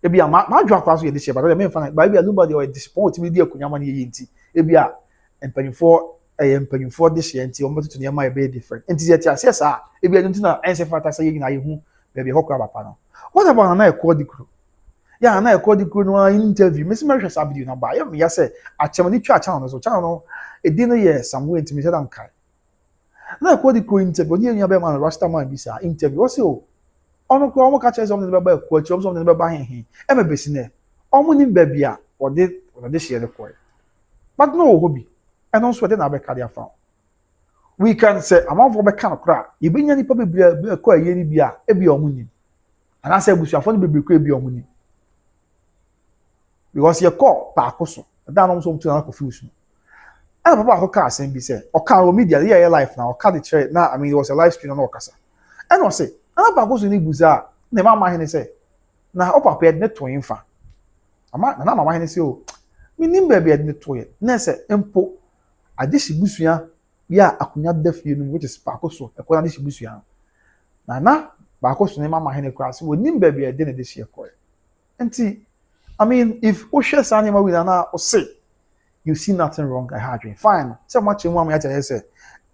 Ebia my drop class this year, but I mean fine, but Ebia Lumba they were disappointed with the Kunyamani yinti. Ebia and paying for this year until almost to near my be different. And this year, yes, sir. Ebia don't know answer for that saying I who baby hokra panel. What about an I call the crew? Yeah, na ekọ di kru no interview. Mesi Marisha Sabidi na ba. Ya say Achemani twa channel so channel no e di no ye somewhere intimi say dan kai. Na ekọ di kru interview ni enya be man Rasta man bi sa interview. O say o ono ko omo ka che something be ba ekọ chi something be ba hen. E me besi ne. Omo ni ba bia o de share the coin. But no hobby. And also dey na be carry afa. We can say amount for be kan kra. E be nya ni pa be ekọ aye ni bia e bi omo ni. And I say busuafo ni be kra bi omo ni. Because you call Akoso, that almost something like confusion. And Papa Hoka saying be said, or car media, yeah, life now, or car the chair now. I mean, it was a live stream on Okasa. And I say, and Akoso ni buza, ne mama hene say, na opa paid net to infa. Ama na mama hene say, oh, me nimbe be net to it. Ne say, empo, adishi busuya, ya akunya def you which is Akoso, Ekuona adishi busuya. Na Akoso ne mama hene cross, we nimbe be a dinner this year coy. And I mean, if Osha Sanima with Anna or say, you see nothing wrong, I had you. Fine. So much in one way, I say,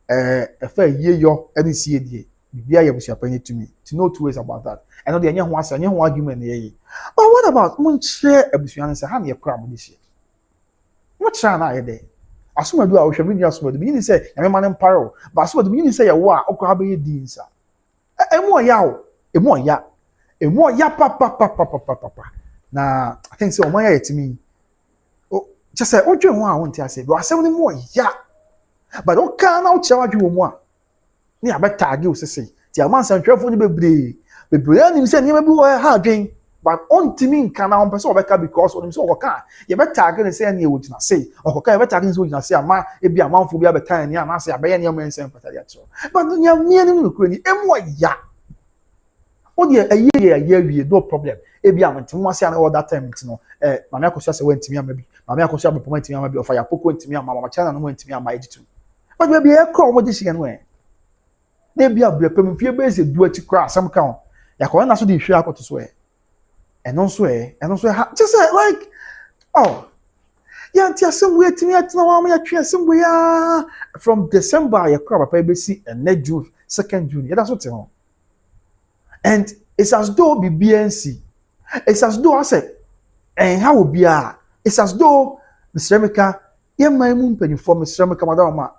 a fair year, your any CAD, the was happening to me. To know two ways about that. I know the young ones and young argument. But what about one chair a Busian and say, how many crab this year? What shall I day? I assume I do, I shall be just what the beginning say, I'm a man in peril, but I saw the beginning say, a wa, or crab a dean, sir. A more yaw, a more ya, papa. Na I think so my to me. Oh, just say what you want to say. But I say only more yeah. But o can now charge you more. Ni abet tag you say. Ti aman san twelve ni bebre. Bebre ani say ni be ha dwen. But on to me can now person obeka because on so oka. You bet tag ni say ni would na say. Oka you bet tag ni so na say ama e bi amanfo bi abeta ni ama say abeya ni am ensem patali atso. But nya ni no kro ni e mo ya. O de a year we no problem. Ebi am wase an all that time no Maame Akosua se wantimi amabi Maame Akosua bepoma ntimi amabi ofa ya poko ntimi ama mama chana no ntimi ama ejitu but we be e call mo de hye no na ebi abrepem fie be se du achi kra asem ka ho ya ko na so de hwe akoto so eno so just like oh ya nti asem we timi atena wa ma ya twe asem we ya from December ya kra papa be si and June 2nd June ya that's what it. And it's as though BNC. It's as though I said, and how will be it's as though Mr. Meka, ye my moon penny for Mr. Meka Madama.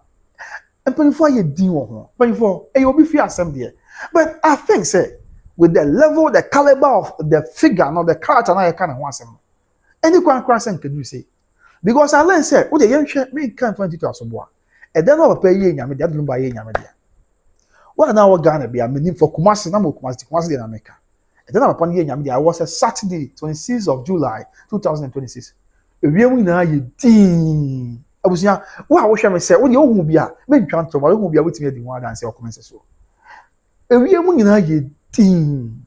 And penny for ye deal, penny for a will be free assembly. But I think, say, with the level, the caliber of the figure, not the character, I kind of want some. Any question can you say? Because I learned, say, what the young share me can't find it as a boy. And then I'll pay ye, Yammy, that Lumba ye, Yammy. What now Ghana be? I'm meaning for Kumasi, Namu Kumasi, in America. And then upon ye, Yammy, I was a Saturday, 26th of July, 2026. A real winner, you ding. I was young. What I wish I say, what you won't be a maybe can't trouble, I won't be able to get the one and say, or commence so. A real winner, you ding.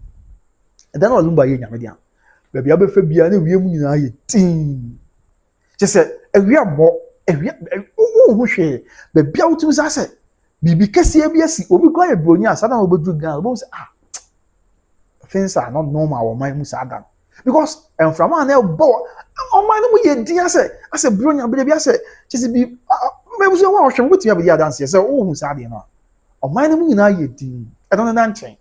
And then I'll Lumba ye, Yammy. Baby, I'll be for be a real winner, you ding. Just say, a real more, a real, oh, share. Baby, out to us, I Bibi kesi ebiesi obi kwa Ebronia asada obi do Ghana obi say things are not normal or my musa adam because and from an elbow on my no ye dia say as a Bronia be bia say chisi bi me so wa hwe wetin be dia dance say oh musa ade no on my no nyina ye din e don na nchen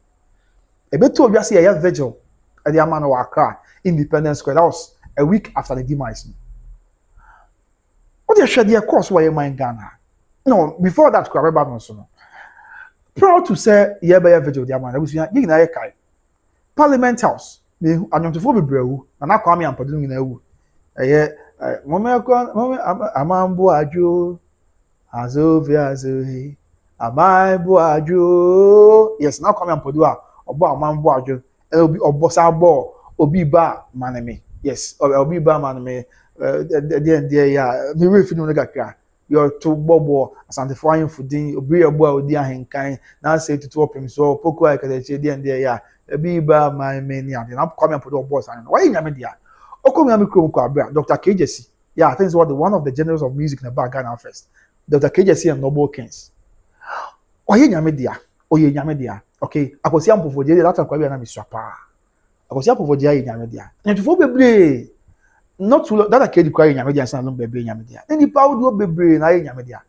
e beto obi say ye vigil at the amano wa Accra Independence Square. That was a week after the demise. What you share the course where you in Ghana? No, before that, proud to say, yeah, by a video, the man, I was young, Parliament House. Me, I don't know if you and I come here and put in a woo. Amambo Ajo, Azovia Zoe, Amambo Ajo. Yes, now come and put you up, or Amambo Ajo, or Bossabo, or Biba Maname. Yes, or Biba Maname. Yeah, me really feeling like a you're too bobo, Asantehene for the Burial with the Henkai, now say to open so Poco I can say, yeah, a Biba my mania, and I'm coming for the boss. And why in Amedia? Okomi Dr. KJC. Yeah, I think it's one of the generals of music in the back Ghana first. Dr. KJC and Noble Kings. Oh, yeah, Yamedia. Oh, yeah, Yamedia. Okay, I was young for the latter Quabi and Missapa. I was young for the Yamedia. And for be not too that I can't require Yamedia and Lumba be Yamedia. Any power do be brain, I Yamedia.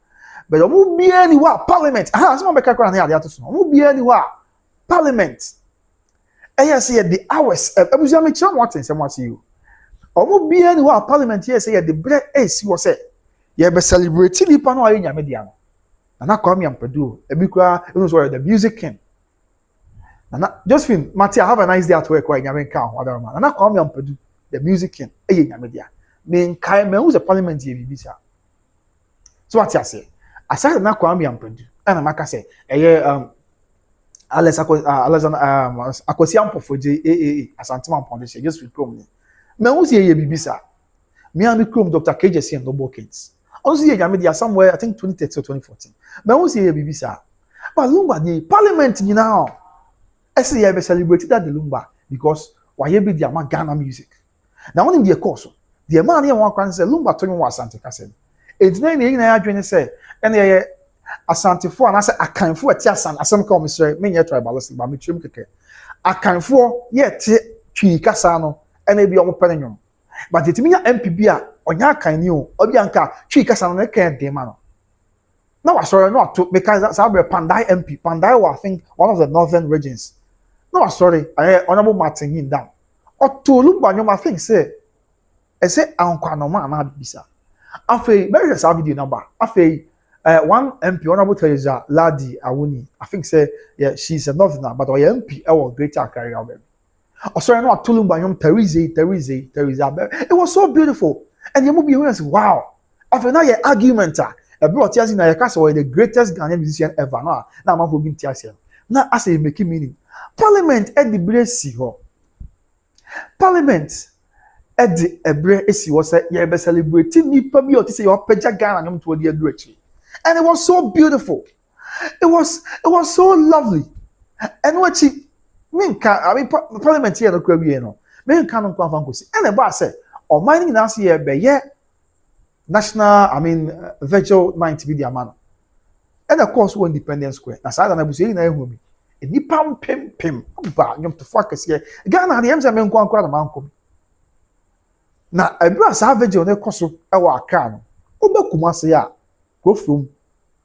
But I won't be anywhere. Parliament. Ah, some make a crown here. The other one won't be anywhere. Parliament. And yes, here the hours. I was young, what and someone see you. Or won't be anywhere. Parliament here say the bread is was said. You be celebrating the panel in Yamedia. And I come here and Purdue. A big the music king. And Josephine, Mattia, have a nice day at work. Why you can't other man. And I come here and Purdue. The music king, Yamedia. Mean Kaime who's a parliament here, Bisa. So what I say? Aside na Kwame and Purdue, and Amaka say, Akosua for JAA, Asantehene Foundation, just with Chrome. Me who's here, Bisa. Me and Chrome, Dr. KJC and Noble Kings. Also here, Yamedia somewhere, I think 2013 or 2014. Me who's here, Bisa. But Lumba, the parliament, you know, I say I have celebrated that the Lumba because why you be the Ghana music. Now, when in the course, the man here one say Lumba to me was Asantehene. It's not any I say, and Asantehene, and I say I can't for a tiasan, as some come say, me tribalistic, but me trim keke. I can't for yet Chikasano, and maybe on pennium. But it means MPB on ya can you, Obianca, Chikasano, can't demano. No, I sorry not to because that's how Pandai MP. Pandai was, I think, one of the northern regions. No, sorry, I honorable Martin in down. Or to Lumba, I think, say, I say, Uncle man, Bisa. After very video number, after one MP, honorable Teresa Ladi Awuni, I think, say, yeah, she's a northerner, but I MP, I was greater career. Or sorry, not to Lumba, Teresa. It was so beautiful. And you move your hands, wow. After now, your argument, a bro tells you, Nayakasa, the greatest Ghanaian musician ever. Now, I'm going to tell you. Now, I say, make meaning. Parliament at the Bresi. Parliament at the Bresi was a year celebrating me, probably to say your Peja Ghana and to the Adrechi. And it was so beautiful. It was so lovely. And what she mean, I mean, Parliament here, no Caribbean, men can't come from Kusi. And the boss said, or mining last year, but yeah, national, virtual 90 media man. And of course, one Independence Square. That's how I was saying, I will be. And you pam pim, you to focus here. Ghana, the M's and Quan Quad Manco. Now, a brass savage on the cost of our can. Oba Kumasia, go from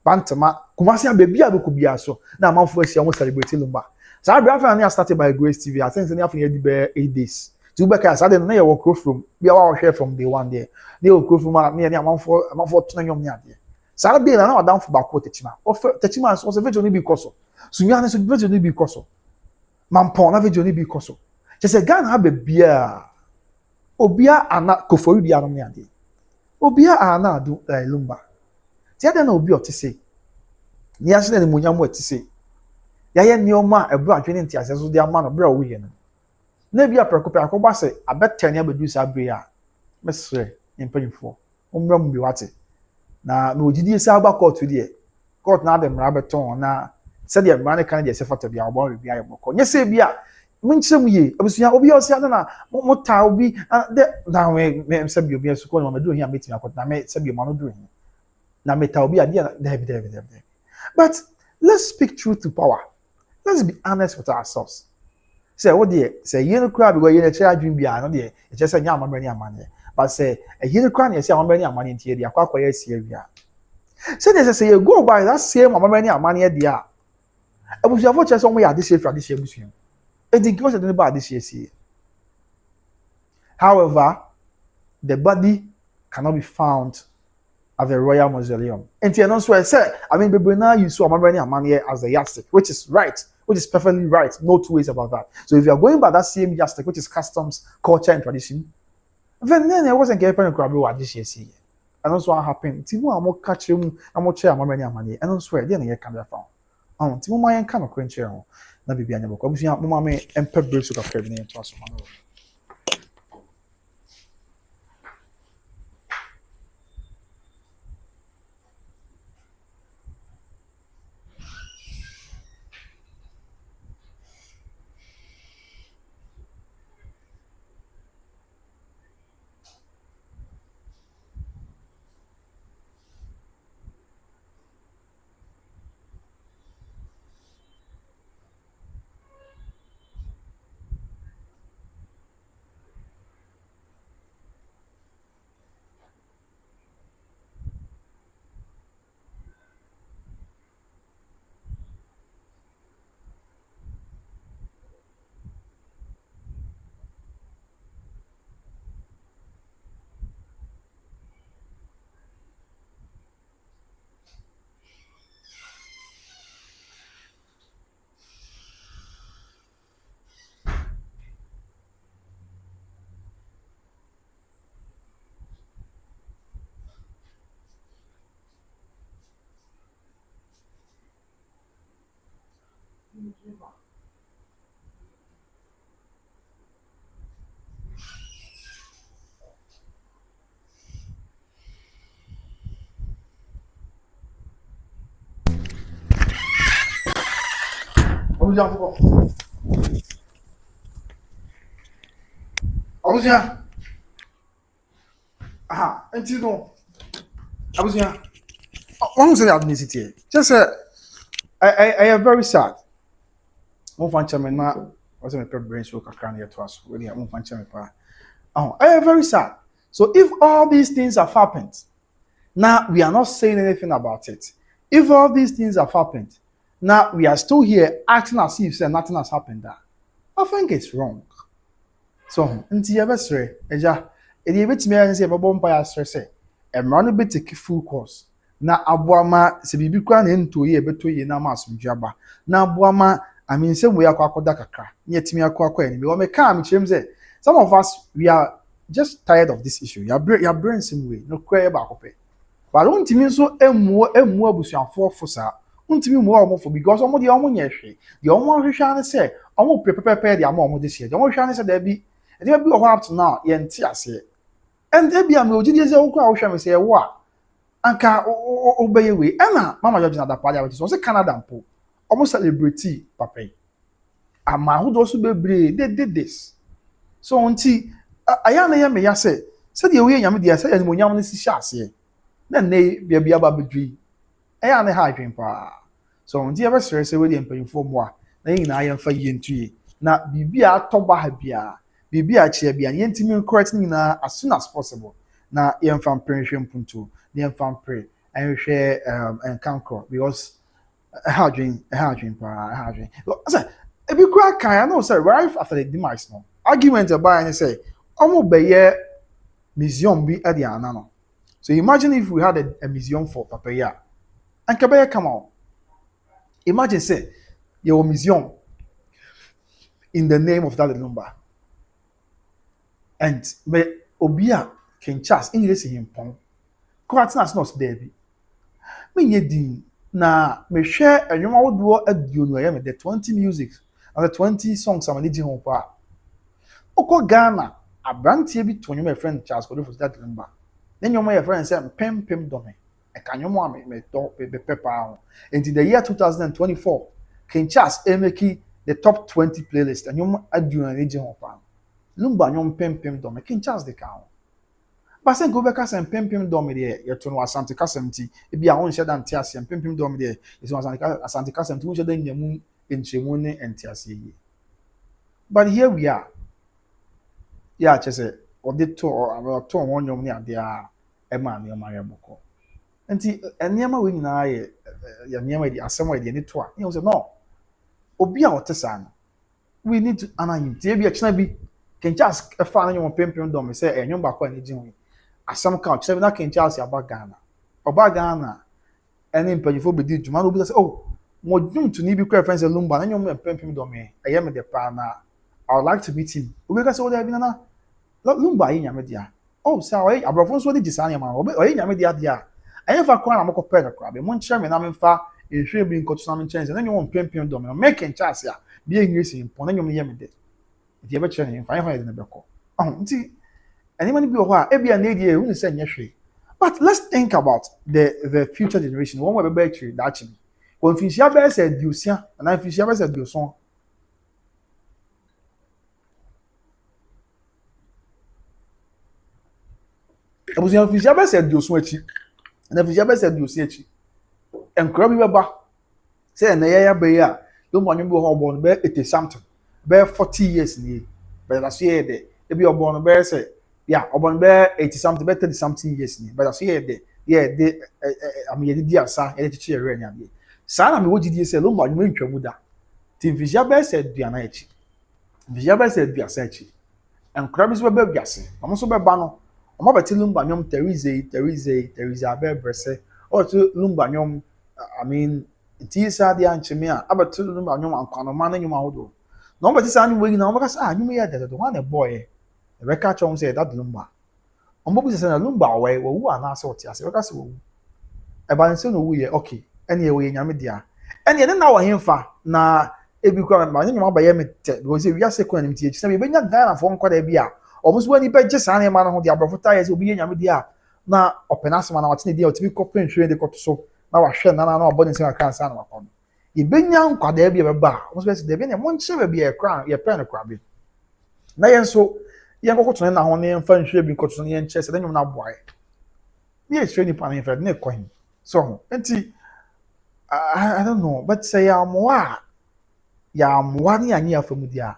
Bantama, Kumasia, baby, I could be so. Now, my first year was celebrating Lumba. So I started by Grace TV. I think it's enough in 8 days. Tüpac as I didn't know what from be our share from day one day. They will go from near a month for 2 years. Saturday, I know down for back what Techima. Offer Techima was a very big coso. So you are very big coso. Mampon, a very big coso. Just a gun have a beer. Obia are not go for you the other day. Obia are not do Lumba. The other no be to say. Yes, then the Munyam what to say. Yaya Nioma, a black unity as their man of bro win. Maybe a preoccupy a say, I bet 10 years produce a beer. Miss Ray, in paying for. Be what it. Now, no, did you say about court today? Court now them rabbit tone now. Said the American candidate said to be our boy, be a book. Yes, say, yeah. Mincham ye, I was here, Obi, Siana, what time be, and now may some you be a school on doing here, meeting up with Name, some you want doing. Now, may tell be a dear David. But let's speak truth to power. Let's be honest with ourselves. Say, what dear, say, you know, crab where you're a child dream beyond, dear, it's just a young money. But say, a year crown, you say, I'm money money into the aqua Syria. So there's a say, go by that same money at the year. I was your watch as only at this year for this year. And it goes about this year. However, the body cannot be found at the Royal Mausoleum. And you know, so I said, I mean, but now you saw money as a yardstick, which is right, which is perfectly right. No two ways about that. So if you are going by that same yardstick, which is customs, culture, and tradition, then I wasn't getting a crab what this year. And also what happened. Timu amo catch him, amo chair money, and also where then you can be found. Timu my kind of quench here. Na bibi anya boko. Abusia mama me empe brace of crab na to aso ma no. Abusia. Aha, enti no. Abusia. One say ethnicity. Just I am very sad. One fan chairman na was my brain so kakra na to us. Really, one fan chairman pa. Oh, I am very sad. So if all these things have happened, now we are not saying anything about it. If all these things have happened, now we are still here acting as if nothing has happened there. I think it's wrong. So, until you ever say, Eja, if you bet me and say, Babon by us, say, a man be take full course. Na abuama se bibi kwa na ento ye beto ye na masum jaba. Na abuama, I mean, same way akwa kakra. Yetimi akwa any. We make say, some of us we are just tired of this issue. Your brain same way. No cry about it. But don't timi so emu abusuafo fosa. Untimi mu omo for because omo de omo nyehwe. De omo hwehwa ne say, omo prepare de omo this year. De omo hwehwa ne say da bi. E dey be up to now, ye nti ase. And e bia me ogidi say wo kwa wo hwa me say wo a. Anka obeye we. Ena mama George na da padia we so say Canada mpo. Omo celebrity papa. Ama hu do so bebre they did this. So unti aya na ye me ya say de we nyame de say mo nyam ne si hya ase. Na ne bia aba bedwi. Aya na ha adwen pa. So unti e be sere say we de mpanyimfo mo a na yin na ye mfa ye ntue. Na bibia atoba ha bia. Bibia chia bia ye ntimi correct ni na as soon as possible. Na ye mfa mpenhwe mpunto. Ye mfa mpre. Enhwe enkankro because ha adwen pa ha adwen. So e bi kura kan I know say right after the demise no. argument about and say omo beye museum bi at the anano. So imagine if we had a museum for papaya and kabaya come out. Imagine say your museum in the name of that Lumba. And me obia King Charles in this him pon. Kwatnas not there bi. Me nye din na me share enwoma wodo aduo no ya me the 20 music and the 20 songs am ani gi ho pa. Oko Ghana abrantie bi to nwoma friend Charles Kodo for that Lumba. Then nwoma your friend say pem dome. E ka nwoma me do be pepa. In the year 2024 King Charles emeki the top 20 playlist and nwoma aduo ani gi ho pa. Lumba nyom pem dome King Charles de ka. But say go back as pem dome there you to no Asantehene semti e bia won hye dan tiase pem dome there is one Asantehene semti won hye dan nyamu enchemu ne entiase yi. But here we are. Yeah, chese odi to won nyom ne ade a e ma ne ma ye boko. Enti enema we nyina ye enema di asem we di ne to a you say no obi a otesa no we need to honor him. Tie bia chena bi King Charles e fa na nyom pem dome say enyom ba kwa ne gi ho. Asam count chena bi na King Charles aba Ghana. Oba Ghana any mpanyifo be di djuma no bi say oh mo djum to ni bi kwa friends Lumba na nyom pem dome eye me de pa na I would like to meet him. Obi ka say o dey bi na Lumba yi nyame dia. Oh say oye abrofo so di gisane ma oye nyame dia dia. Ayen fa kwa na mo ko pe na kwa be mo nkyere me na me fa ehwe bi nkoto na me nkyere na nyom pem dome no make in chance ya bi enwesi mpon na nyom ye me de. Di ebe chere ni fa ye de na beko. Nti anyone bi ho a e bia na die hu ni say nyehwe. But let's think about the future generation. One way be actually that actually. When fishia be say diusia na fishia be say diuson. Abusia fishia be say diuson achi. Na fishia be say diusia achi. Enkro bi be ba. Say na ya be ya. Do mo nyum bi ho bo no be 80 something. Be 40 years ni. But that's here there. E bi obo no be say yeah, obo no be 80 something, be 30 something years ni. But that's here there. Yeah, they am ye di asa, e chichi ere nya bi. Sa na me wo gidi say Lumba nyum ntwamu da. Ti fishia be say duana achi. Fishia be say duasa achi. Enkro bi so be biase. Omo so be ba no. Omo be ti Lumba nyum Teresa be brese. O to Lumba nyum I mean ti sa dia ncheme a abeto Lumba nyum ankwano na nyum ahodo. No be ti sa nyum we na omo ka say nyum ye de one a boy. E be ka chom say that Lumba. Omo bi say na Lumba we wu ana say oti ase. We ka say wu. E ba nse no wu ye okay. Ene ye we nyame dia. Ene ye na wa hemfa na ebi kwa ma nyum abaye mete because we are second nim tie. Say be nya Ghana fo nkwada bi a omo so ani be je sa na ma no ho dia abrofo ta ye say obi ye nyame dia na openasema na watene dia otibi kopren hwe de kotoso na wahwe na obodi nse aka ansa na wakon ibenya nkwada bia beba mo so de bi ne mo nche bia e kra ye pen kra bi na ye nso ye kokoto na ho ne mfa nhwe bi kotoso ne ye nche se nyum na boae ye hwe ni pan infra ne kohin so enti I don't know but say ya mo ni anya afamu dia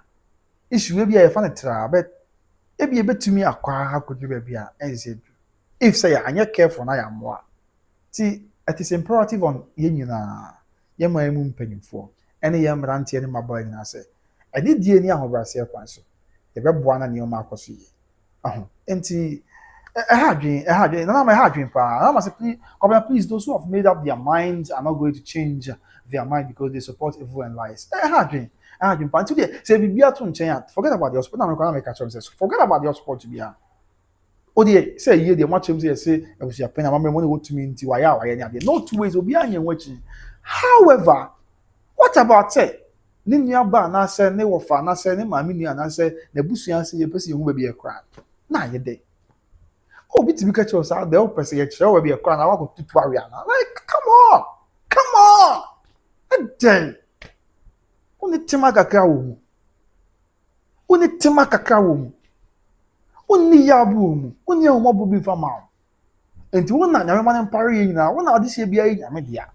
issue bia ye fa ne tra but e bia betumi akwa akodu bia ense if say anya careful na ya mo ti it is imperative on ye nyina ye mu mpanyimfo ene ye mrante ne mabaa nyina se ade die ni ahobrase e kwan so e beboa na ne o makoso yi enti na ma hadwen pa na ma say please those who have made up their minds are not going to change their mind because they support evil and lies hadwen pa until say bibia to nchen forget about your support na me kwa na make catch say forget about your support to be Odi say ye de matchem say e was your pen amamre money what to me nti waya ni ade no two ways obi anya nwachi however what about say ni nua ba na say ne wofa na say ne maami nua na say na busuan say ye pese ye hu ba bi e kra na ye de obi ti bi ka cho sa de o pese ye kra wa bi e kra na wa ko tutu awia na like come on then oni tema kakra wo mu Onni yabu mu onni o mo bi fa ma enti wona nyame ma ne mpare yi nyina wona ade hye bia yi nyame dia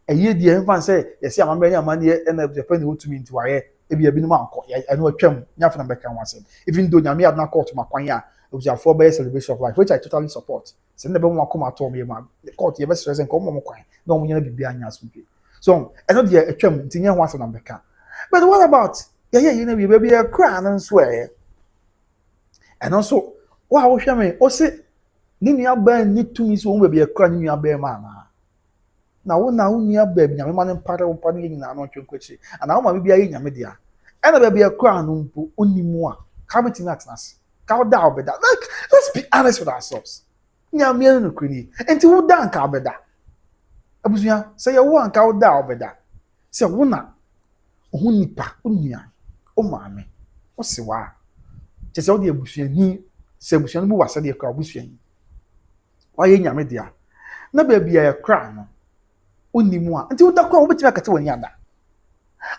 eye dia mfa say yesi amamba ni amane e na Japan ni wotumi nti waye e bia bi no manko eno atwam nyafa na beka wase even though nyame adna court makwan ya obusiafo by celebration of life which I totally support se ne be mo akoma to me ma court ye be stress nko mo kwan na mo nyina bibia anya asompe so eno dia atwam nti nya ho ase na beka but what about ye na bi bia kra na nso And also, wow, shame, o say, Nini Ben need to miss one be a cranny near bear man. Now, near baby, I'm man and part of party in an ocean question, and now my baby a media. And I be a crown only more. Cabot in Atlas. Cow down, but let's be honest with ourselves. Near me no cranny, and to would down carbeda. Abusia, say a one cow down, beda. Say, Wuna, Hunipa, Unia, O mammy. What's the why? Just all the Abusian, he said, Busian was a car Busian. Why in your media? No baby a crown. Only more until the crowd will take to another.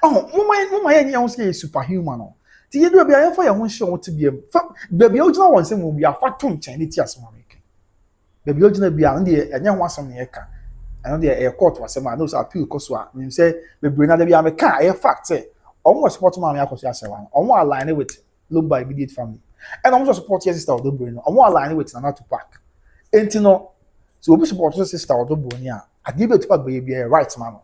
Oh, my young say superhuman. The year will be a fire won't show to be a baby. Original one will be a fat tongue Chinese tears one week. Baby original be on the and young ones on the acre. And the air court was a man those are pure Akosua. You say, the Brenna be a car, a fact say, almost support Mammy Akosua, on one line with Lumba immediate family. And also support your sister Odobroni, on one line with another Tüpac. Ain't no, so we support your sister Odobroni. I did Tüpac baby a right man.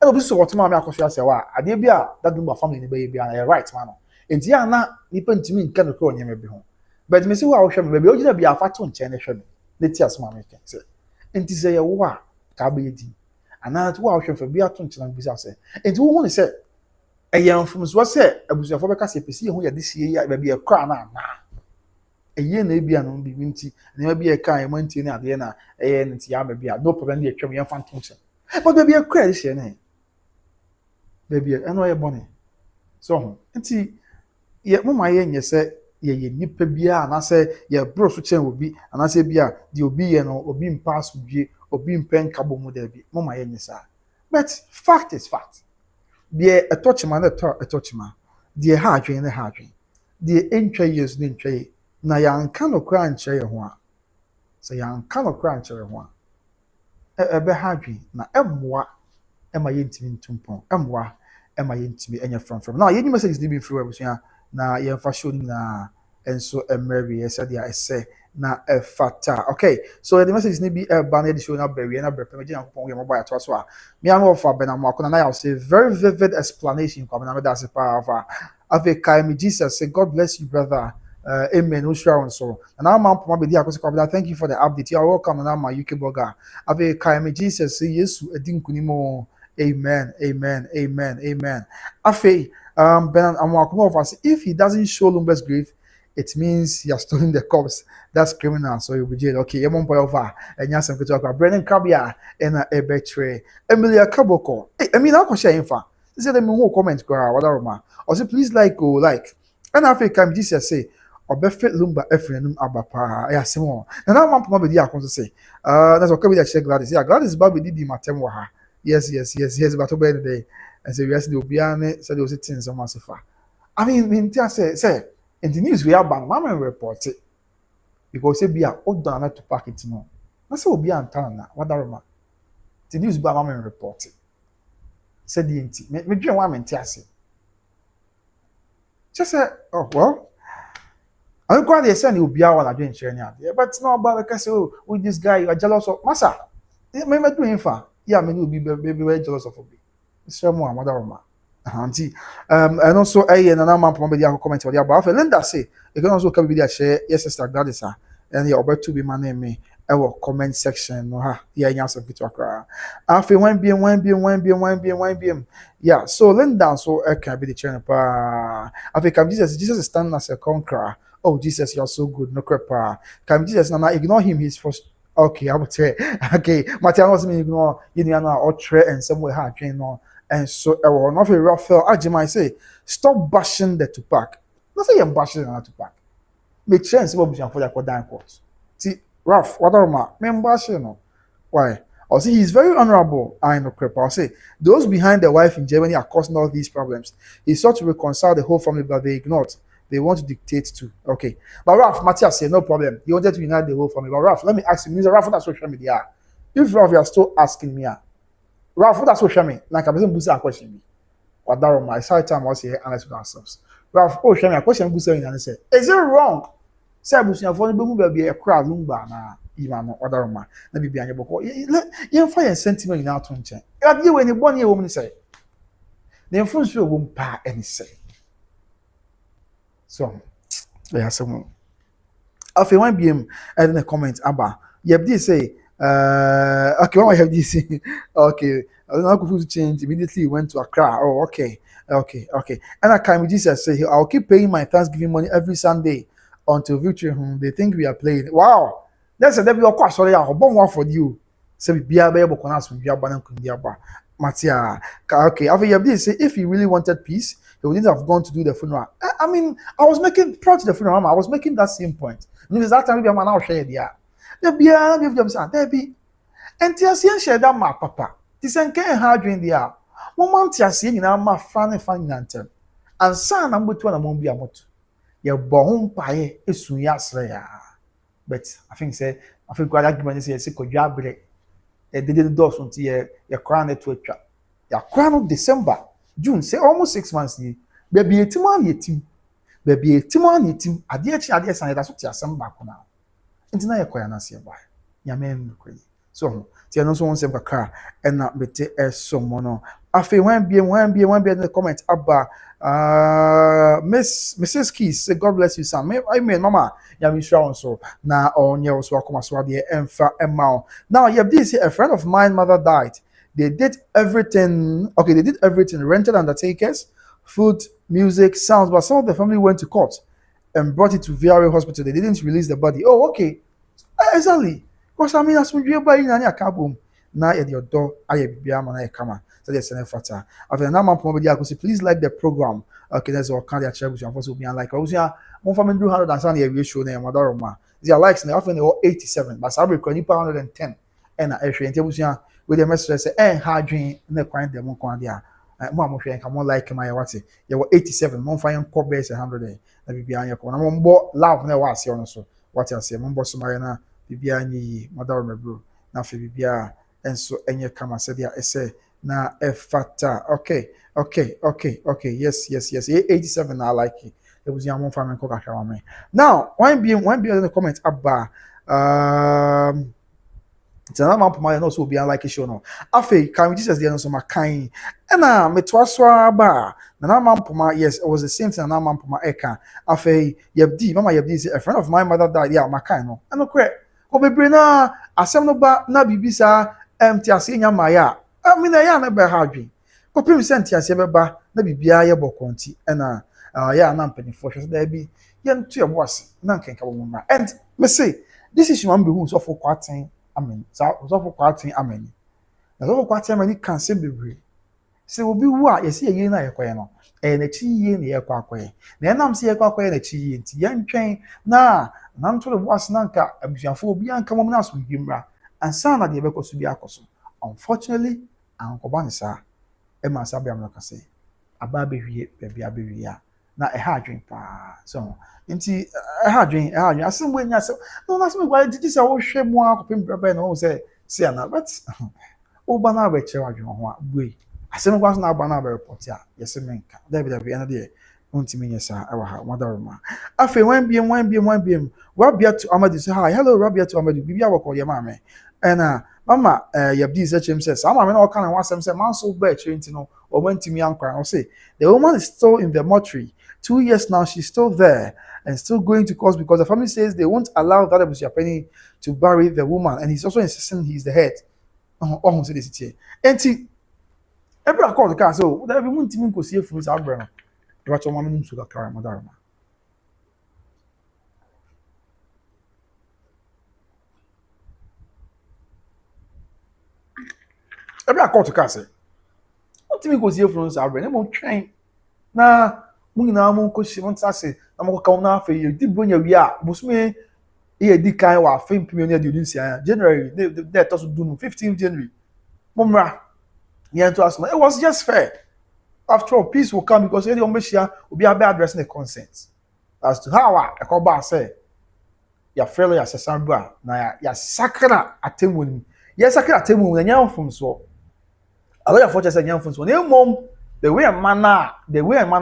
And we support Mammy Akosua Serwaa. I did be a that Lumba family baby a right man. And Tiana, nipping to me can go near me home. But Miss Wow, baby, you be a fat on China. The tears mammy can say. And to say a wa, cabby. And now to wow for be a tunch and business. And to want to say, a young from Swassa, I was a focus if you see who this year may be a crown now. A year may be an only winty, and there may be a kind of mountain at the end, and Tiama be no problem the Chamian phantom. But there be a credit, baby, I know a bonnet. So, and see, yet, Mamma, you say, ye nipper beer, and I say, ye bros which will be, and I say, beer, the obedient or being passed with ye, or being pen cabo model be, Mamma, you say. But fact is fact. Dear a touch man, a touch man, dear hardry and a hardry, dear entry years didn't trade. Na young cannot cry and share one. So young cannot cry and share one. A behagry, na emwa, am I intimate tumpon, emwa, am I intimate any from. Now, any message is leaving through everything. Na yen fashion na and so a Mary, I said, I say, na a fata. Okay, so the message is need be a banner showing up berry and a permission upon your mobile to us. Me and all for Benamako, and I'll say very vivid explanation coming out as a power of a Kaimi Jesus. Say, God bless you, brother. Amen. So, and now, Mom, thank you for the update. You are welcome, and I'm my UK blogger. Have a Kaimi Jesus. Say, yes, a dinkunimo. Amen. Amen. Amen. Amen. Afe, Ben and if he doesn't show Lumba's grave, it means he has stolen the corpse. That's criminal, so you'll be jailed. Okay, you won't over. And yes, I'm going to talk Brennan Kabia and a betray. Emilia Kaboko. Hey, I mean, I'll share info. They said, who comment, whatever. Or say, please like, go like. And after come, Jesus say, or befit Lumba Efrenum Abapa. Yeah, Simon. And now, Mom, maybe I want to say, that's what come with check Gladys. Yeah, Gladys Baby did the Matemwaha. Yes, but over the day. And so, yes, the Obiane said, there was a tin so much. I mean, say, in the news we have banned Mama report it because they be a Odobroni to pack it no. That's what be antana. What that man? The news be Mama report it. Said the inti. Me dream one man tiase. Just say, oh well. I don't quite say you be a one doing sharing out there, but it's not about because oh with this guy you are jealous of Massa. Me do him for. Yeah, me will be very jealous of me. It's Serwaa, what that man. Auntie, and also I and another man probably have comment about about Linda say you can also come video share yes sister Gladys and you about to be my name me our comment section no ha yeah answer to akra after when BM yeah so Linda so can be the channel pa after come Jesus is standing as a conqueror. Oh Jesus, you're so good, no crap. Come Jesus now ignore him, he's first. Okay, I would say okay Matthew was me ignore you know or tray and somewhere hard train no. And so, I will not very rough. I say, stop bashing the Tüpac. Not say you're bashing the Tüpac. Make sense about for the dying court. See, rough, what are my men bashing? No, why? I'll say he's very honorable. I know, crap. I'll say those behind the wife in Germany are causing all these problems. He sought to reconcile the whole family, but they ignored. They want to dictate too. Okay, but Ralph, Matthias said no problem. He wanted to unite the whole family. But Ralph, let me ask you, Mr. Ralph, that's social media. If Ralph, you are still asking me, Ralph, that's what show me. Like I wasn't boosting a question me. Or that my side time was here and let's with ourselves. Ralph, oh, show me a question boosting and say, is it wrong? Say boosting for the be a crowd Lumba na even or that let me be on your book. You find sentiment in our tone. You when you 1 year woman say. The influence won't pa any say. So, there are some. After one BM and the comment aba. Yep, say okay, what I have this okay. I was not confused to change immediately went to Accra. Oh, okay. Okay. And I can Jesus say I'll keep paying my Thanksgiving money every Sunday until victory. They think we are playing. Wow. That's a devil of course. Sorry, I'll bomb one for you. Say be able to ask me about Matia. Okay, after you say if he really wanted peace, he wouldn't have gone to do the funeral. I mean, I was making prior to the funeral, I was making that same point. Because that time I'm now share there. There be a there be and Tiasian share that my papa. This and can hard in the air. 1 month Tiasian in our fan and and son I'm with one among be a mot. Your born pie is soon yasraya. But I think what argument is a sick job. They didn't do something your crown to a trap. Your crown of December, June, say almost 6 months. Baby, a team, baby, a team, a dear child, yes, and that's what you're some back now. Into na yakwa na se ba ya men kwe so ti no so won se kakra e na bete esomo no afi wan bie in the comment aba Mrs. Keys say God bless you son I mean mama ya mi sure on so na onye so akoma so de emfa emma now you have this a friend of mine mother died. They did everything, rented undertakers, food, music, sounds, but some of the family went to court and brought it to VRA hospital. They didn't release the body. Oh, okay. Exactly. Because I mean, as we by in any cabum, now at your door, I be a man, I come. So there's an effort. After an amount of I could say, please like the program. Okay, there's all kind of trouble. I'm supposed to be unlike. I was here, one family do 100 and show name, Mother Roma. Their likes, and often they were 87, but Sabri Cronipa 110. And I actually, and with the message say, hard drink, and the client, the Monquandia. Mom, come on, like my what's it? You were 87, Monfire Corbase 100. Na bibia anya ko na mo mbo love na wa ase ono so what I say mo mbo so mare na bibia anyi madaro mebro na fe bibia enso enye kama se dia ese na efata okay yes 87 I like it was young family ko kakra me now one be in the comment aba Tana man poma no so be like show no afi can we Jesus there no so makan na metwaswa ba na man poma yes it was the same thing na man poma eka afi yebdi mama yebdi say a friend of my mother died yeah makan no and no kre obebre na asem no ba na bibisa empty ase nya maya I mean ya na be hadwi kopim sent ase be ba na bibia ye bokonti na ya na mpani for sure there be ye nto ye boss na nkenka wo ma and me say this is man be who so for kwatin amen. So for quite amen. Na so for quite amen can say bebre. Say obi wu a yesi ye na yekoye no. Na chi ye na yekwa akoye. Na enam se yekwa akoye na chi ye nti ye ntwen na nto le boss na nka abusuafo obi anka mom na so bimra. Ansa na de be koso bi akoso. Unfortunately, ankoba ne sa e ma sa bia mlaka say. Aba behwie bia behwie na e ha adwen pa. So nti ehadwen asem we nya se no na some why did you say wo hwe mu akopem braba na wo say na but wo ba na ba che wadwen ho a bui asem kwa na ba na ba report a yes menka david na de untimi nyesa e wa ha madaroma afi wan biem rabia to amadu say hi hello rabia to amadu bibia wako ye mama na mama yabdi say chem say sama me na oka na wasem say man so ba che nti no o wantimi ankwa o say the woman is still in the mortuary 2 years now she's still there and still going to court because the family says they won't allow that Abusia Penny to bury the woman, and he's also insisting he's the head. Oh, say this here. And see, every accord the car so that we won't even go see if it's our brother. What your mom to the car, Madame. Every accord the car say, what even go see if it's our brother? They won't train. Nah. Muna mo ko si won tase na mo ka na afa ye di bronya wi a bosume e di kan wa afa mpimi ne di nsia January they to so do no 15th January momra ye to ask it was just fair after all peace will come because any ombeshia obi abe addressing the consent as to how a ko ba say ya fairly assessable na ya sakra atemu ya sakra atemu na nya mfum so alo ya fortune say nya mfum so na mom the way and manner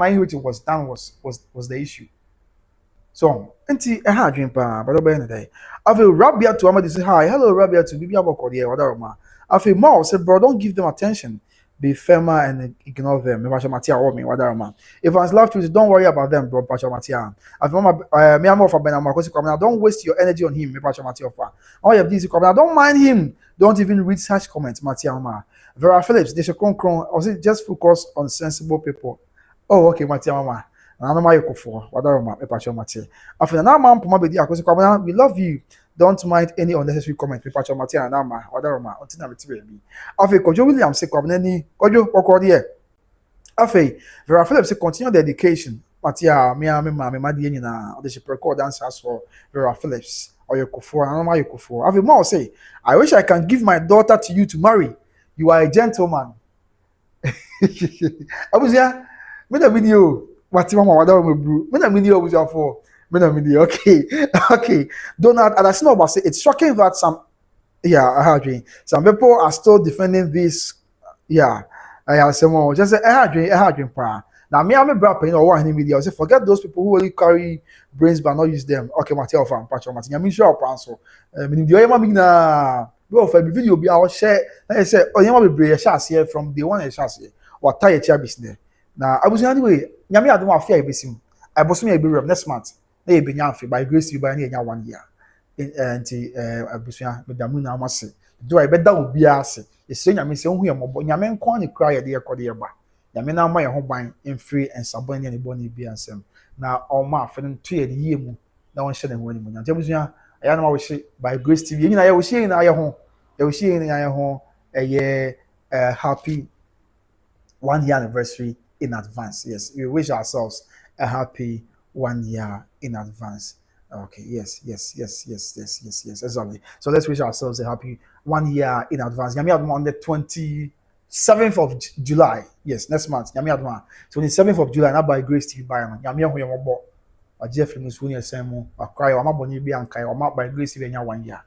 in which it was done was the issue. So, enti ha adwen pa, but obey na day. Afi Rabia to Amadi say hi, hello Rabia to Bibia Boko there, whatever ma. Afi Mao said, bro, don't give them attention. be firmer and ignore them. Me pacho matia or me wada man. If one's love to don't worry about them, bro. Pacho matia. If mama me am for benama because don't waste your energy on him. Me pacho matia fa. Oh yeah, this don't mind him. Don't even read such comments, matia mama. Vera Phillips, they should come or say just focus on sensible people. Oh, okay, matia mama. Na no mayo kofo. Wada ma me pacho matia. After na man poma be dia because we love you. Don't mind any unnecessary comment. People chat Matia and Ama, other Roma, until I'm baby. Afe, Kojo William say, Kwabneni, Kojo, Okodi. Afe, Vera Phillips say, continue the education. Matia, me, Madiana, or they should record dancers for Vera Phillips or Yokofo, and Ama Yokofo. Afe, more say, I wish I can give my daughter to you to marry. You are a gentleman. Abuzia, made a video. What's mama, whatever, made a video with your for. Okay, okay. Donald, and I know about say it's shocking that some people are still defending this. Yeah, I have some more. Just say I had pa. Now me, I'm a brother, you know, one in media. I say forget those people who only carry brains but not use them. Okay, Mateo fan, patch on Martin. I mean, sure, answer. Meaning the other man na bro for the video be our share. I say, oh, you might be brave. Shall here from the one I shall say. What tie a chair business. Now I was anyway. Nyami I don't want fear business. I was me a burial next month. Na ebe nyanfe by grace you by na nya 1 year enti abusua medamu na amase do I beda obi ase ese nyame se hu ye mobo nyame nko ne kra ye de ekode ye ba nyame na ma ye ho ban emfiri ensabon ne bo ne bi ansem na oma afa nto ye de ye mu na won hye ne ho ni mu nyante abusua aya na ma wo hye by grace tv nyina ye wo hye na ye ho ye happy 1 year anniversary in advance. Yes, we wish ourselves a happy 1 year in advance. Okay, yes. Exactly. So let's wish ourselves a happy 1 year in advance. Yami Adma on the 27th of July. Yes, next month. Yami Adma 27th of July. Now by Grace TV by man. Yami Adma yomobo. A Jeff Musuni Semu. A cry or Maboni Bianca or Map by Grace TV 1 year.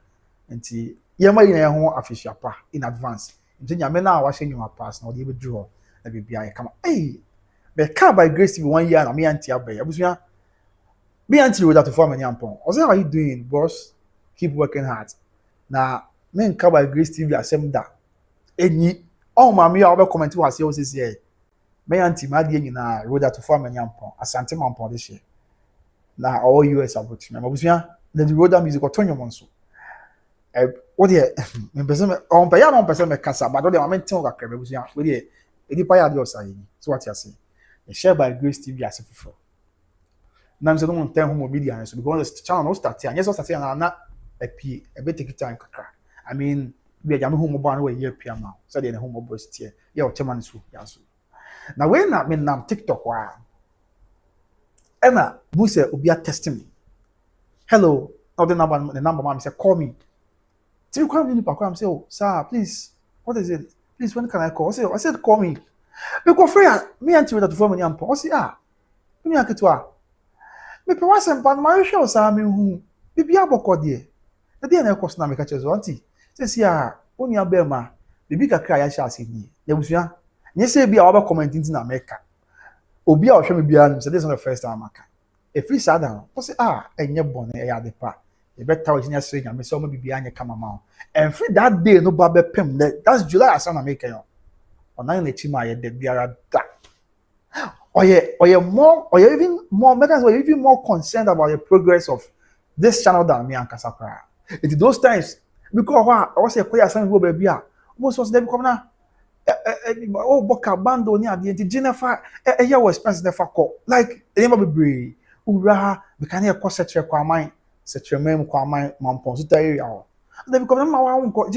Nti Yama in home official pa in advance. Nti Yami na washing you pass. Now they will draw. Let me be come. Hey, but come by Grace TV 1 year. Na me anti abay. Abusuya. Me until with that to form any ampon. I say, how you doing, boss? Keep working hard. Now, men come by Grace TV asem that. Any oh mommy, I'll be comment to us here. Me auntie my dear na road that to form any ampon. Asantehene ampon this year. Now all US about me. Abusuya, the road that music or turn your monso. What here? Me person on pay no person me kasa, but don't me tell kakra abusuya. We here. Edi pa ya dey osai. So what you say? Share by Grace TV as for. Now I'm saying don't tell home media so because the channel no start here. Yes, start here na a bit take time kakra. I mean, we are jamming home mobile we year PM now. So they home mobile here. Yeah, chairman so. Yeah so. Now when na me nam TikTok wa. Emma, who say obi a testing me. Hello, now the number mom say call me. Till you call me I'm say, oh, sir, please. What is it? Please, when can I call? I said call me. Because friend, me and you that to form any ampo. I say me aketwa. Me pe wasem pan ma hwe sa me hu bibia bokode e de na ekos na me ka chezo anti sesi oni abema bibi kakra ya sha aseni ya busua nye se bia wa commenting na meka obi a ohwe me bia no say this is not the first time aka e free sada o say enye bone e ya de pa e beta o jinya se nya me so mo bibia anye kama ma and free that day no ba be pem that's July asa na meka yo ona na chi ma ye de biara da. Or you're even more concerned about the progress of this channel than me and Kasakra. It's those times because I was a queer son who baby. Most was never come now. Oh, Boka Bando near the Jennifer, a year was expensive never call. Like, they never be brave. Ura, we can hear cost such a quamine, such a mem quamine, Mampon, to area. They become my own call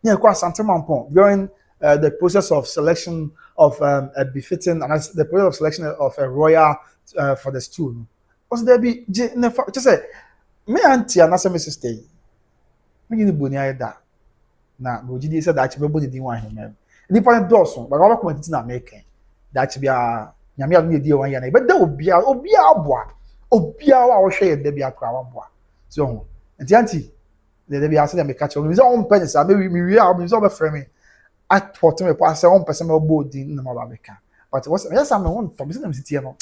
near Asantehene Mampon during the process of selection of a befitting and the process of selection of a royal for the stool. Was there be just say me auntie and my sister? Me ni bunia da. Na Bojidi said that you be the one him. Ni point Dawson, but all comment na make that be a nyame adu di 1 year na but da obi aboa wa share da bi akra wa boa. So auntie the be say make catch me say on penny say me we are so be frame me. I thought me pass one person me body na ma ba meka. But was yes am one to be say them sit here no.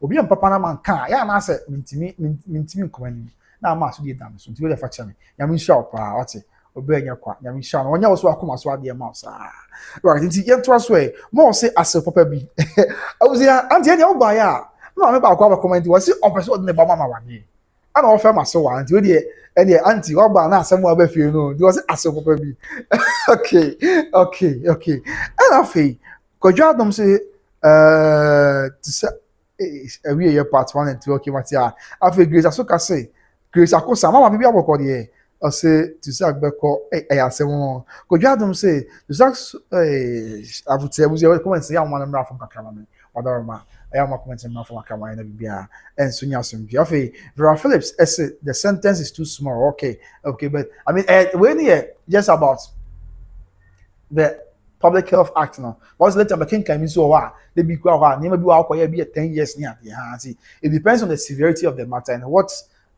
Obi am papa na man kan ya na say mintimi nkomani. Na ma so dey dam so nti we dey fa che me. Nyame sure pa what obenya kwa nyame sha no wonya wo so akoma so ade ma so right nti ye to aso e mo say ase papa bi awuzia anti e wo ba ya no me ba kwa ba comment wo say opeso de ne ba mama wane ana wo fa ma so wa anti we de e anti wo ba na asem wa ba fie no di wo say ase papa bi okay and afi kojo adom say to say we are part 1 and 2 okay matia afi Grace Asoka say Grace Akosa mama bibi aboko de I say to say agbeko asem won kojo adom say to say abute abuze comment say am wan mra from kakama me wadarma I am comment mra from kakama na bibia and sunya asomdwe afi Vera Phillips say the sentence is too small okay but I mean when here just about the Public Health Act now. Once later, I can so they be quite never be out 10 years near the it depends on the severity of the matter and what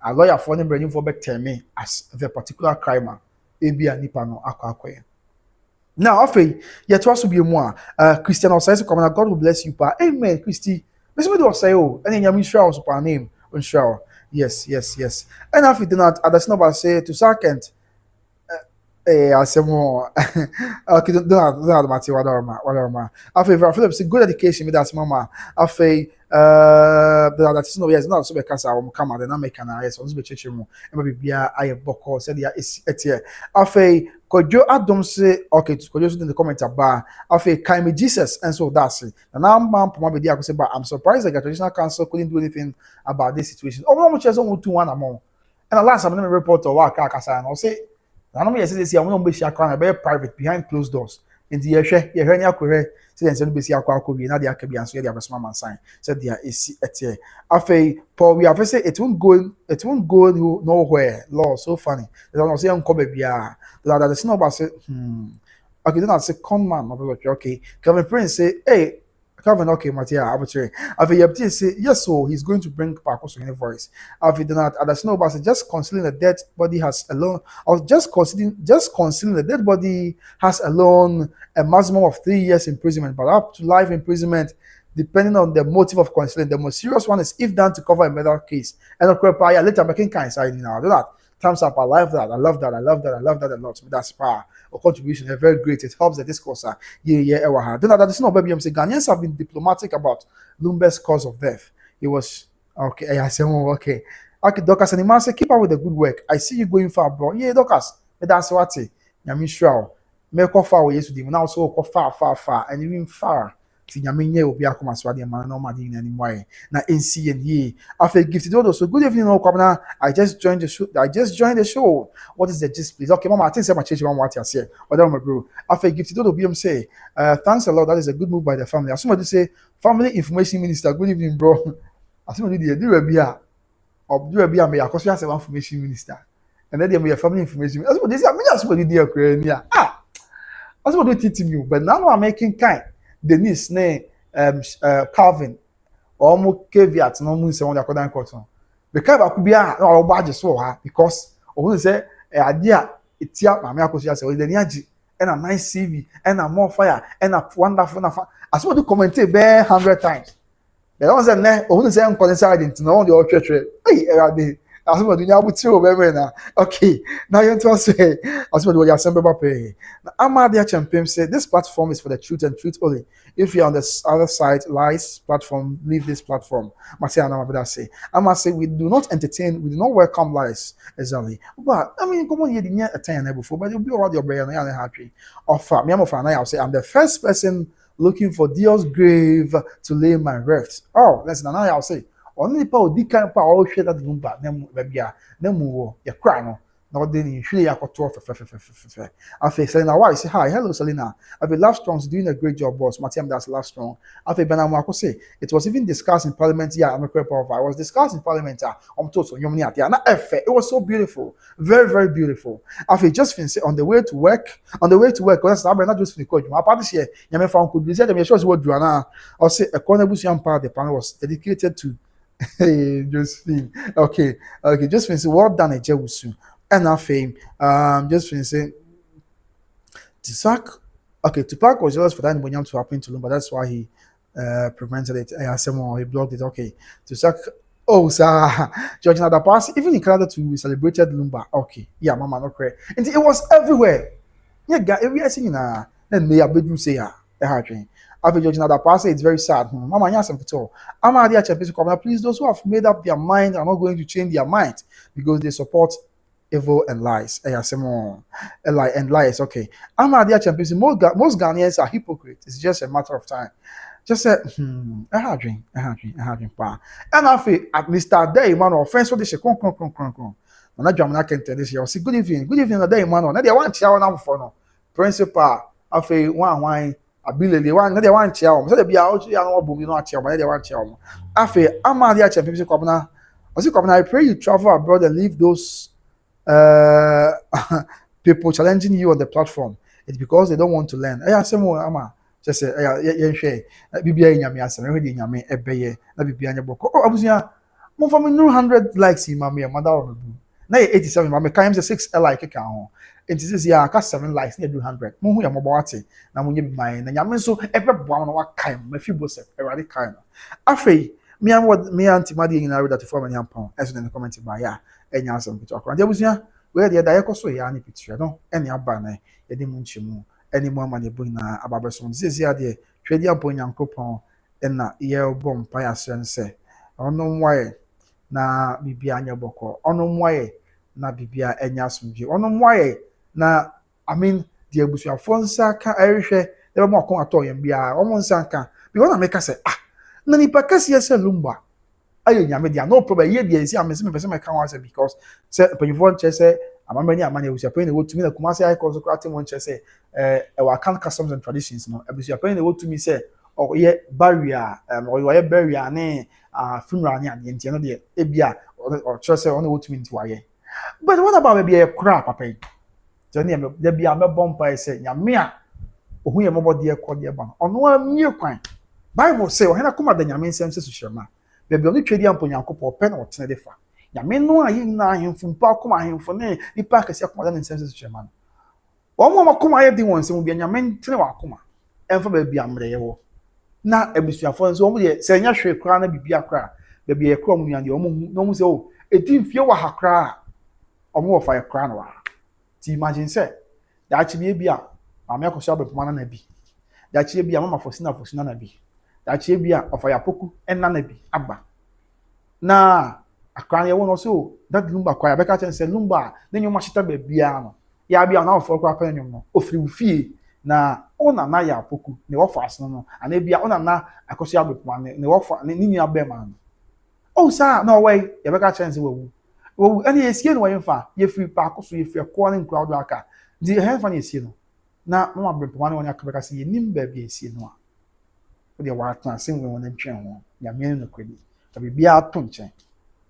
a lawyer for them bringing for back tell me as the particular crime be a nipa no akwa. Now, after yet was to be more Christian says come God will bless you, pa. Amen, Christy. Miss me do say oh, and then you sure super name unsure. Yes. And after that, that's not say to second. Asemo okay don't matter whatever after Vera Phillips good education with that mama after that is no yes not so be kasa o come and na make na yes on be cheche mu e be bia aye boko said ya etie after kojo adom say okay kojo so in the comment about after Kaimi Jesus and so that's it na man poma be dia ko say but I'm surprised that the traditional council couldn't do anything about this situation no much as on 2-1 among and the last time I report or work kasa and I say I know yes say I'm be share crown be private behind closed doors. Nti ye hwe ni akore say dem say no be see akwa bi na de akabi anso ye de abesma man sign. Said there is etie. Afei Paul we have say it won't go nowhere. Law so funny. They don't say unko be bia. That is not about say okay then I say come man okay. Kevin Prince say hey Kevin, okay, Matia, arbitrary. After Yabti say, yes, so he's going to bring Pakoso in a voice. After that, at the about just concealing the dead body has alone, or just concealing the dead body has alone a maximum of 3 years imprisonment, but up to life imprisonment, depending on the motive of concealing. The most serious one is if done to cover a murder case. And of course, later making kind side now. Do that. Thumbs up. I love that a lot. That's power or contribution. They're very great. It helps the discourse. Then that is not baby. I'm saying Ghanaians have been diplomatic about Lumba's cause of death. It was okay. I said, okay. Okay, Docas and the say keep up with the good work. I see you going far, bro. Yeah, Docas. But that's what it. Yami sure. Make far away yesterday. Now so far, and even far. Ti nyame nye obi akoma so ade man no made ni anymore na NC and ye after gifted all so good evening no kwabna I just joined the show what is the gist please okay mama I think say my church one what you say other my bro after gifted all obi say thanks a lot that is a good move by the family as somebody say family information minister good evening bro as somebody dey do we bia me Akosua say information minister and then dey family information as somebody say me as somebody dey akra ni as somebody teach me but now I'm making kind Denise ne Calvin omo caveat no mu se won dey akodan court no be ka ba ku bia na obo age so ha because obo say ade a etia Mama Akosua say o dey ni age and a nice CV and a more fire and a wonderful as what do comment be 100 times the one say ne obo say on concern didn't no on the church hey ade as what do nya buti o be na okay now you to say as what do you assemble pay now Amadia Champagne say this platform is for the truth and truth only. If you're on the other side, lies platform, leave this platform. I must say, we do not entertain, we do not welcome lies, exactly. But I mean, come on, you didn't attend before, but you'll be all your brain and happy. I'll say, I'm the first person looking for Dio's grave to lay my rest. Oh, listen, now I'll say, only people who can't all share that Lumba, Nemu, your crown. Now then you really have to Afe Selena why say hi hello Selena Afe Love Strong's doing a great job boss Matiam that's Love Strong Afe Benamako say it was even discussed in parliament I'm a crap of I was discussed in parliament it was so beautiful very beautiful Afe just finished on the way to work because I'm not just for the coach my party here Yame found could be said them shows what Duana or say Ekuona Busian part the panel was dedicated to Josephine okay just finished well done a Jewusu and our fame, just finishing Tüpac was jealous for that when to happen to Lumba. That's why he prevented it. He blocked it. Okay, Tüpac Oh, sir, George Nadapas, even in Canada too, we celebrated Lumba. Okay, yeah, mama, no credit. And it was everywhere. Yeah, guy, every I sing na then may I bedroom say ya. After George Nadapas, it's very sad. Mama, yes, I'm for I'm at the Champions. Please, those who have made up their mind are not going to change their mind because they support evil and lies. Yeah, some more and lies. Okay, I'm at the Champions. Most Ghanaians are hypocrites. It's just a matter of time. Just said, I had drink, pa. And I feel at Mr. Day, man, or friends for this, con. And I jam, I can tell this year. Say, good evening, the day, man. Now they want chow now for no. Principal, I feel one wine, ability, one, they want chow. So they be out, you know, boom, you know, chow, but they want chow. I feel, I'm at the champion, Commoner. I pray you travel abroad and leave those people challenging you on the platform. It's because they don't want to learn. I say more, Ama. Just say, yeah, share. BBA nyame asem, ehwe nyame ebeye, na BBA nyaboko. Oh, abusia, mo fa me no 100 likes in mama, mother of bu. Na 87 mama, kan say 6 like ka ho. Enti say ya ka 7 likes na do 100. Mo hu ya mo bawate, na mo nye bi man, na nyame so ebeboa no wa kan, mafi bosef, ewade kan. Afei, me anti madi nyina read that for me ampon. Eso na comment ba ya, enya asem bi to akwa. Ndi abusia, we dey da yekoso ya ni picture no, ene aba na ye de mu nchimu. Any more money bring na ababeson. This is here, Trade up on Yankopon, and na year bomb paya sense. Ono why na bibia anya boko. Ono why na bibia enya sumji. Ono why na I mean the abusia fonsa ka ehwe ebe mo akon ato yem bia. Omo nsa ka. Because na make say na ni pakasi yese Lumba. Ayo nyame dia no problem ye dia isi amese me pese me kan wa say because say penifo che say amamani amani abusia pay na wotumi na kumase ai cause ko atem won che say our can customs and traditions no abusia pay na wotumi say or ye barrier or ye barrier ne funeral ne ade ntia no de ebia or che say on wotumi nti waye. But what about maybe a crap papa? So there be a bomb by say nyame a ohu ye mobo de ekọ de ba ono amie kwan. Bible say o hena kuma da nyame nsem se suhirema. Bebe onu twedi ampo Nyankopɔ pɛ na ɔtene de fa. Nyame no ayi na ahemfo mpa akoma ahemfo ne nipa akese akoma da nsem se suhirema no. Omo makoma ye din won nsem bia nyame ntene wa akoma. Emfa ba bia mre ye wo. Na abusuafo nso omo de se nya hwe kra na bibia kra. Bebe ye kra omo nyande omo no mo se o edi mfie wa ha kra. Omo wo fa ye kra na wa. Ti imagine say da achi bia maame akoso abepoma na bi. Da achi bia mama fosina na bi. Dachi bia of ya poku enna na bi aba na akran ye won so that Lumba kwa ya beka chen say Lumba na nyoma hita ba bia no ya bia na ofo kwa pa nyom no ofiri ufie na ona na ya poku ne wo fa aso no ana bia ona na akoso abepoma ne wo fa ni nua be ma no oh sa no way ya beka chen say wo ani esie no wo fa ye free pa akoso ye free Ekuona crowd aka di he fa na esie no na mama abepoma ne won akabeka say ye nim ba bia esie no the water sing we want to train Yamian no credit. To be to nchen.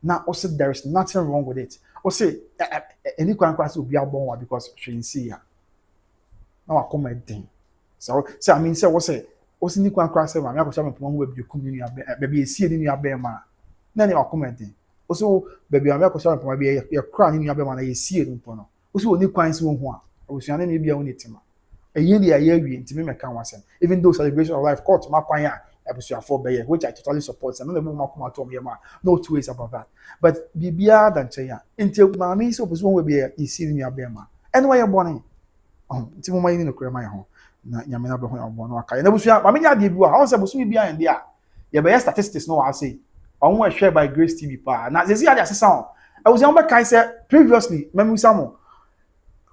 Now also there is nothing wrong with it. Or say any class will be born because she see ya. Now I come thing. So I mean say what say also any class say I go shame pon we be community baby see ni ya be ma. Na I come thing. Also baby I go shame pon be ya cry ni ya be ma na ye see ni pon no. Also oni kwan se wo ho a. Osuane na bia wo netima. Even though celebration of life court my panya for which I totally support and no two ways about that. But bibia than chaya until mommy so was one will be a see in your bema. And why you're born? It's more in the career my home. Yamina born waka. And I was I mean ya debut house was me behind there. Yeah, but statistics no I say. I want to share by Grace TV pa. Now they see how sound. I was on back said previously, memory some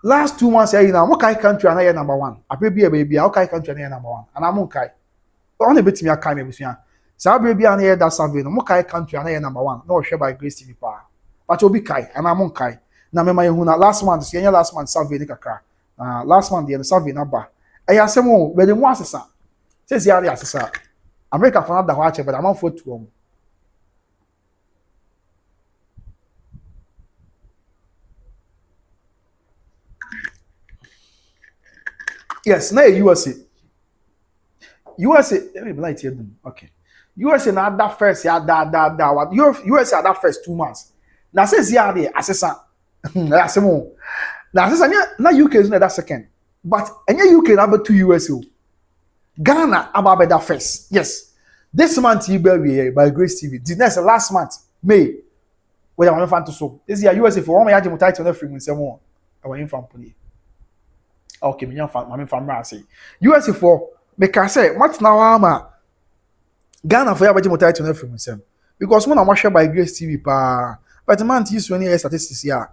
last 2 months here now, what country and I number one. I be a baby, okay country and number one. And I'm okay. On a bit me a kind of business. So baby and here that's something. Okay country and I number one. No share by Grace TV pa. But you'll be kai and I'm okay. Now my last month, see last month survey the kakra. Last month the survey number. I say more where the one assessor. Says the other assessor. America for another watch, but I'm on foot to yes, now USA. Let me light here. Okay. USA na that first ya da. USA at that first 2 months. Now says yeah there assessor. That's more. Now assessor na UK is not that second. But any UK number 2 USA. Ghana about that first. Yes. This month you by Grace TV. The next last month May we are fan to so this year USA for one my agent title na free mun say mo I want fan pony okay me fan my fan bra say USA for make I say what now ama Ghana for agent title na free mun say because mo na mo share by Grace TV pa but man use any statistics here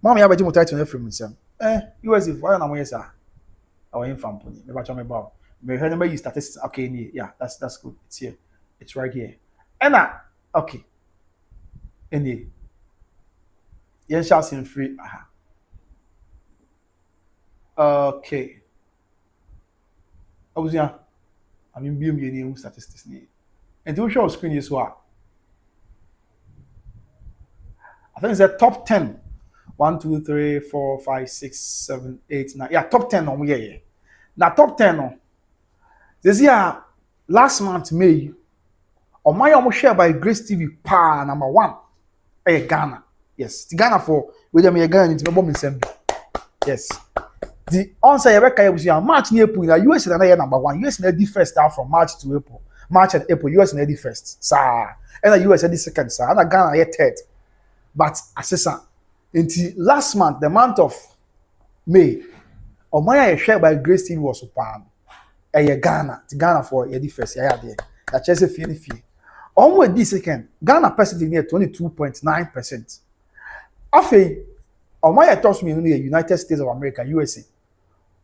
mama ya agent title na free mun say USA for na mo yes I want fan pony me ba cho me ba me hear number use statistics okay yeah that's good it's here it's right here and okay any yen shall seem free okay obusua I mean be any statistics ni and to show screen is what I think it's the top 10 1 2 3 4 5 6 7 8 9 yeah top 10 on here now top 10 on this year last month May on my almost share by Grace TV pa number 1 Ghana. Yes. The Ghana for with them Ghana into bomb in yes. The answer you was March in April. US is number 1. US in the first start from March to April. March and April. US in the first. Sir. And the US in the second. Sir. And Ghana here third. But assessor until last month, the month of May, on my share by Grace TV was super. Ghana. The Ghana for the first. Yeah, there. That just a fee. Onward this second, Ghana percentage near 22.9%. After, on my toss me in the United States of America, USA.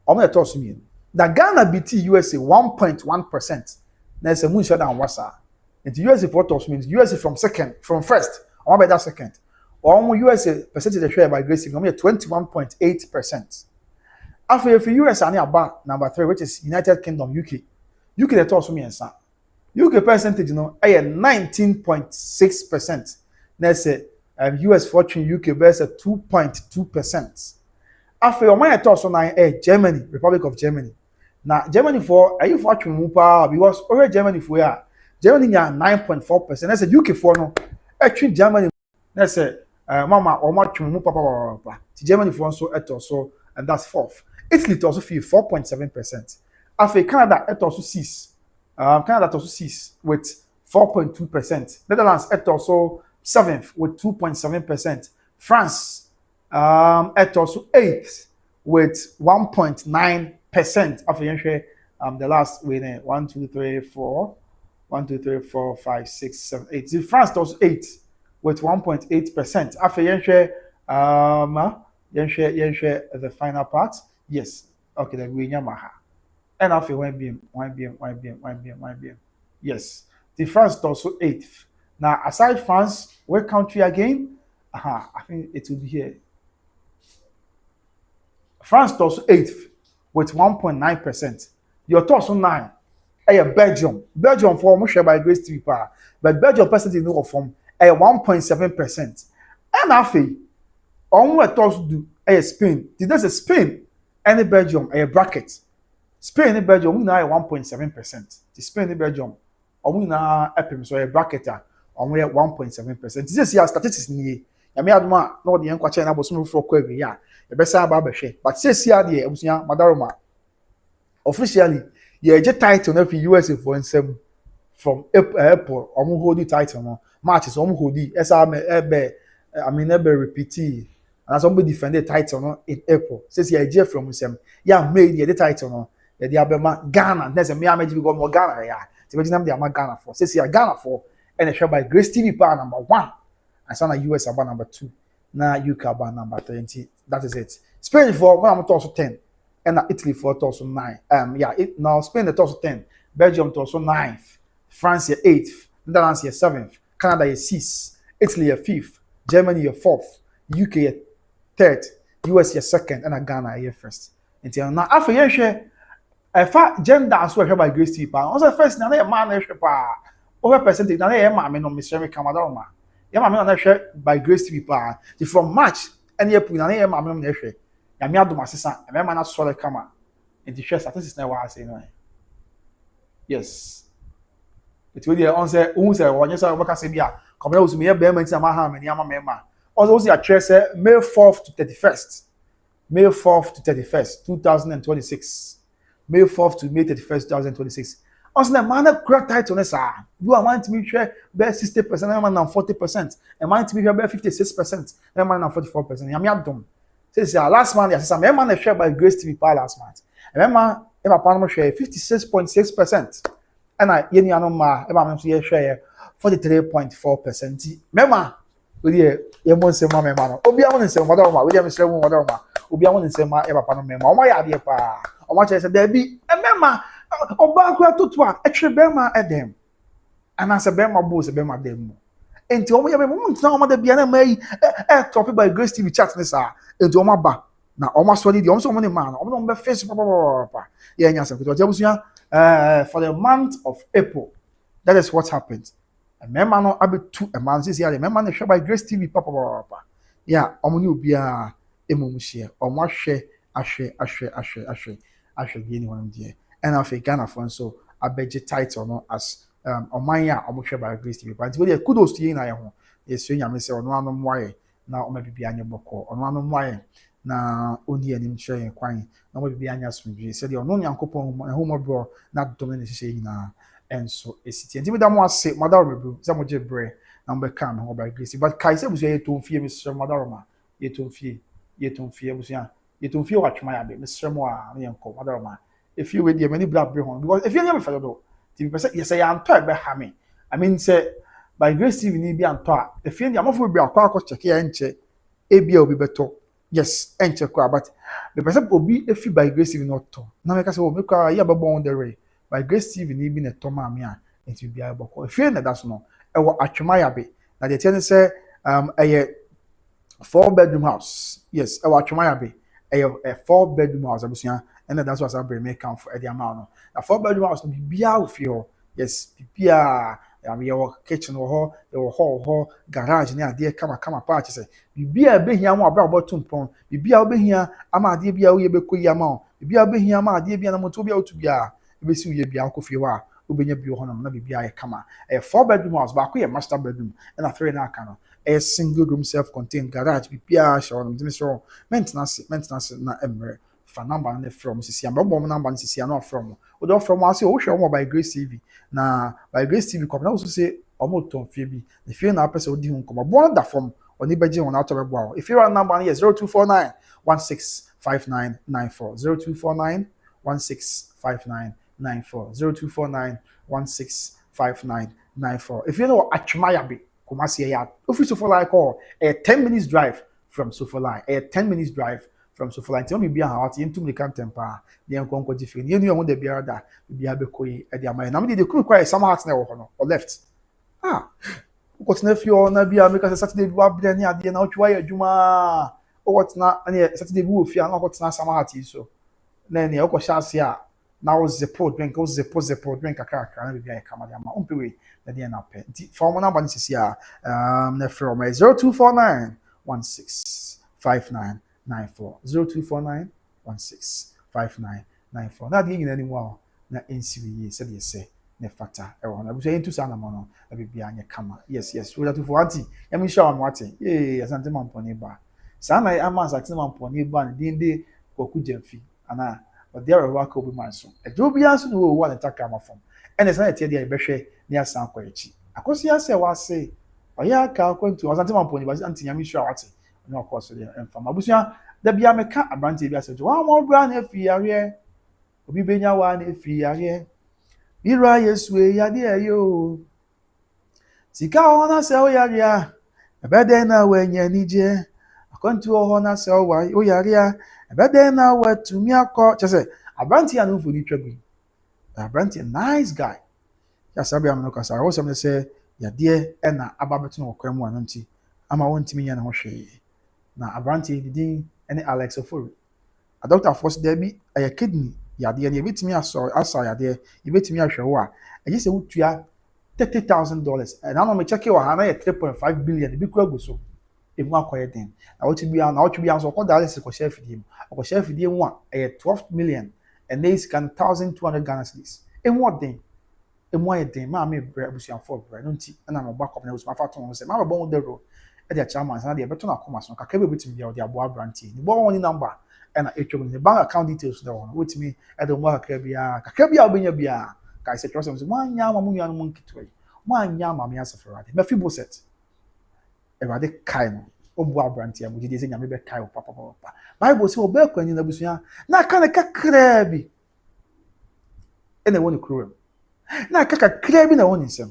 On my toss me that Ghana BT USA 1.1%. There's a moon shut down wasa. And the USA for toss means USA from first, on by that second. On USA percentage share by Grace, 21.8%. After if US are near number 3, which is United Kingdom, UK. UK they toss me and son. UK percentage, 19.6%. Let's say US fortune UK versus 2.2%. After your money toss on Germany, Republic of Germany. Now Germany for are you fortune mupa because over Germany for ya Germany 9.4%. Let's say UK for no actually Germany. Let's say mama or much mupa. Germany for so also and that's fourth. Italy also feel 4.7%. After Canada it also 6. Canada also 6 with 4.2%. Netherlands at also 7th with 2.7%. France at also 8th with 1.9%. After the last winner 1 2 3 4 1 2 3 4 5 6 7 8. So France also 8 with 1.8%. After the final part. Yes. Okay, then we Yamaha. And after one BM. Yes. The France also 8th. Now, aside France, what country again? I think it will be here. France also 8th with 1.9%. Your also 9. Belgium. Belgium for almost share by Grace TV. But Belgium percentage no from 1.7%. And after, on what also do Spain. Did that's a Spain and Belgium bracket. Spain and Belgium, we now 1.7%. The Spain and Belgium, we now so a bracket on we 1.7%. This is your statistics ni. Ya me aduma no de enkwaa na bosom for kwa bi ya. E be sa ba behwe. But say the abusunya madaroma. Officially, ye je title na fi USA for nsem from April. Omo hold the title no. March is omo hold the esa ebe repeat. And somebody defend the title no in April. Says ye je from nsem. Ya made the title no. The Abema Ghana, there's a mere magic more Ghana. Yeah, the original the Ghana for. Says here Ghana for, and a show by Grace TV bar number 1, and some US about number 2. Now UK about number 20. That is it. Spain for one also 10, and Italy for also 9. Now Spain also 10, Belgium also 9th, France 8th, Netherlands 7th, Canada 6th, Italy 5th, Germany 4th, UK 3rd, US 2nd, and Ghana 1st. Until now, after you share. Gender as well by Grace TV. Also first na man na hwe pa. Over percentage na ma me no Mr. Kamadoma. Ya ma me na hwe by Grace TV pa. From March and April na ma me no hwe. Ya me adom asesa. Me ma na so le kama. And the share statistics na wa say no. Yes. It will be on say who say won say we can say bia. Come na me be man ti ma ha me ni ama me ma. Also say a say May 4th to 31st. May 4th to 31st, 2026. May 4th to May 31st, 2026. Also, the man that crack title is you are want me share be 60%, I man 40%, and man to me share be 56%, and man 44%. I'm not dumb. Say last month, yes, I'm man share by Grace TV last month. And man, if I pan share 56.6%, and I yeni anoma, if I'm share 43.4%. Mema, we ye mo nsema mema no. Obi awon nsema mother ma, we dey mesre mo mother ma. Obi awon nsema e papa no mema. O ma ya de pa. O ma che se da bi, mema oba akura totoa etwe bema edem ana se bema bo se bema dem mo enti o mo ye mo ntina o ma da bia na mai top by Grace TV chat ne sa enti o ma ba na o ma so di o so mo ne ma na o mo be face papa ye nya se ko je busuya for the month of April. That is what happened. Mema no abi tu a man says here mema na share by Grace TV papa yeah o mo ni obi a emu share o mo hwe ahwe bi ni won die and of Ghana for so abegye title no as omanya omohwe by Grace TV but we kudos to you na ye ho yesu nyame se ono ano moaye na o ma bibia anye boko ono ano moaye na oni anim hwe kwan na o bibia anya somdwe se de ono nyankopon ho mo bro na dom ne hye nyina enso esiti enti me da mo ase madaro bebu se mo je bre na mo be kam ho by Grace but kai se buso ye to fie me so madaro ma ye to fie buso ya ye to fie watchma ya be me so mo a ne enko madaro ma if you with the many black bring home because if you never follow the person yes I am talk about hammy I mean say by Grace TV ni bi anto a if you am for bi akwa check ya nche e bia obi beto yes enche kwa but the person obi if by Grace TV not to na make say o make ya be born the way by Grace TV ni bi na to ma me a enti bia boko if you na that's no e wo atwema ya be na the ten say a 4-bedroom house yes e wo atwema ya be a 4-bedroom house abusia and that's what I make count for the amount. A 4-bedroom house be bia with you. Yes, bia your kitchen or hall, garage near dear come party say. Bia be here more about 2 pound. Bia be here, ama dear bia we be yamon. Bia be here, ma dear bia no to be out to bia. You be see you be uncle fiwa. Ubenya bi honam na bia kama. A 4-bedroom house, but a master bedroom and a 3 cano. A single room self-contained garage bia show them maintenance na Angr. For number from CC and Bob number CC not from. Although from us, you show by Grace TV. Now, by Grace TV, come also say, almost on Phoebe. If you're not person, you come aboard that form on the budget on out of a wow. If you're a number here, 0249 165994. 0249 165994. 0249 165994. If you know Achmayabi, Kumasi, if you so like all a 10 minutes drive from Sofalai, a 10 minutes drive. From so for like tell me be out into me can temper the uncle different you know the beer that be a bekoy at the amount now they could require some hearts now or left what's nephew or na be a make us Saturday do up there near the now try juma or what's not any Saturday wolf ya not what's not some heart so then the oko chance here now the port drink goes the drink a crack and be a camera umpe na the na pen for number is here from 0249 165994 0249 165994. Now the anymore na NCV said yes say ne fata e wona buso into sana mono e bibia anye kama yes we that for anti e mi sure am wate asante mamponi ba sana ama asante mamponi ba ndi koku jamfi ana o there work obi manso e do bia so no wo na taka ma fom e ne sana tie dia e behwe ne asan kwa echi akosi ase wa se oya ka kwantu asante mamponi ba anti nyami sure wate no of course there and from abusia da bia meka abrante bia se wa mo bra na afi yare obi benya wa na afi yare bira yesu e yade ayo sika ona se o yare a ebede na wanya nije akontu o na se o wa o yare a ebede na watumi akọ chese abrante ya no funi twagu abrante nice guy ya sabi am no kasa o some say yade e na ababeto no kwemu anonti ama wontimi nya na ho hwe na abrante didin ene Alex Ofori a doctor force there be a kidney yade ne betimi asa yade betimi ahwe wo a eje se wutua $30,000 and now me check e wa na 3.5 billion bi kwa guso emu akoye den na what bi so ko Alex ko chef die mu a 12 million and they can 1,200 Ghana cedis emu den emu aye den ma me bre abusian for bre no nti na no back up na usma faton se ma ba bon dero e dia chairman sana dia beto na koma so ka kebe betimi dia abo abranti ni bo woni number e na etwom ni bank account details da won wetimi e do mo ka bia obenya bia kai se trust so man nya mamu nya no monkitwe man nya mama ya safarade me fi boset Erade kai no obu abranti am gidi se nyame be kai papa papa Bible say obe kwani na busua na aka na kakra bi ene woni kruem na aka kakra bi na woni nsem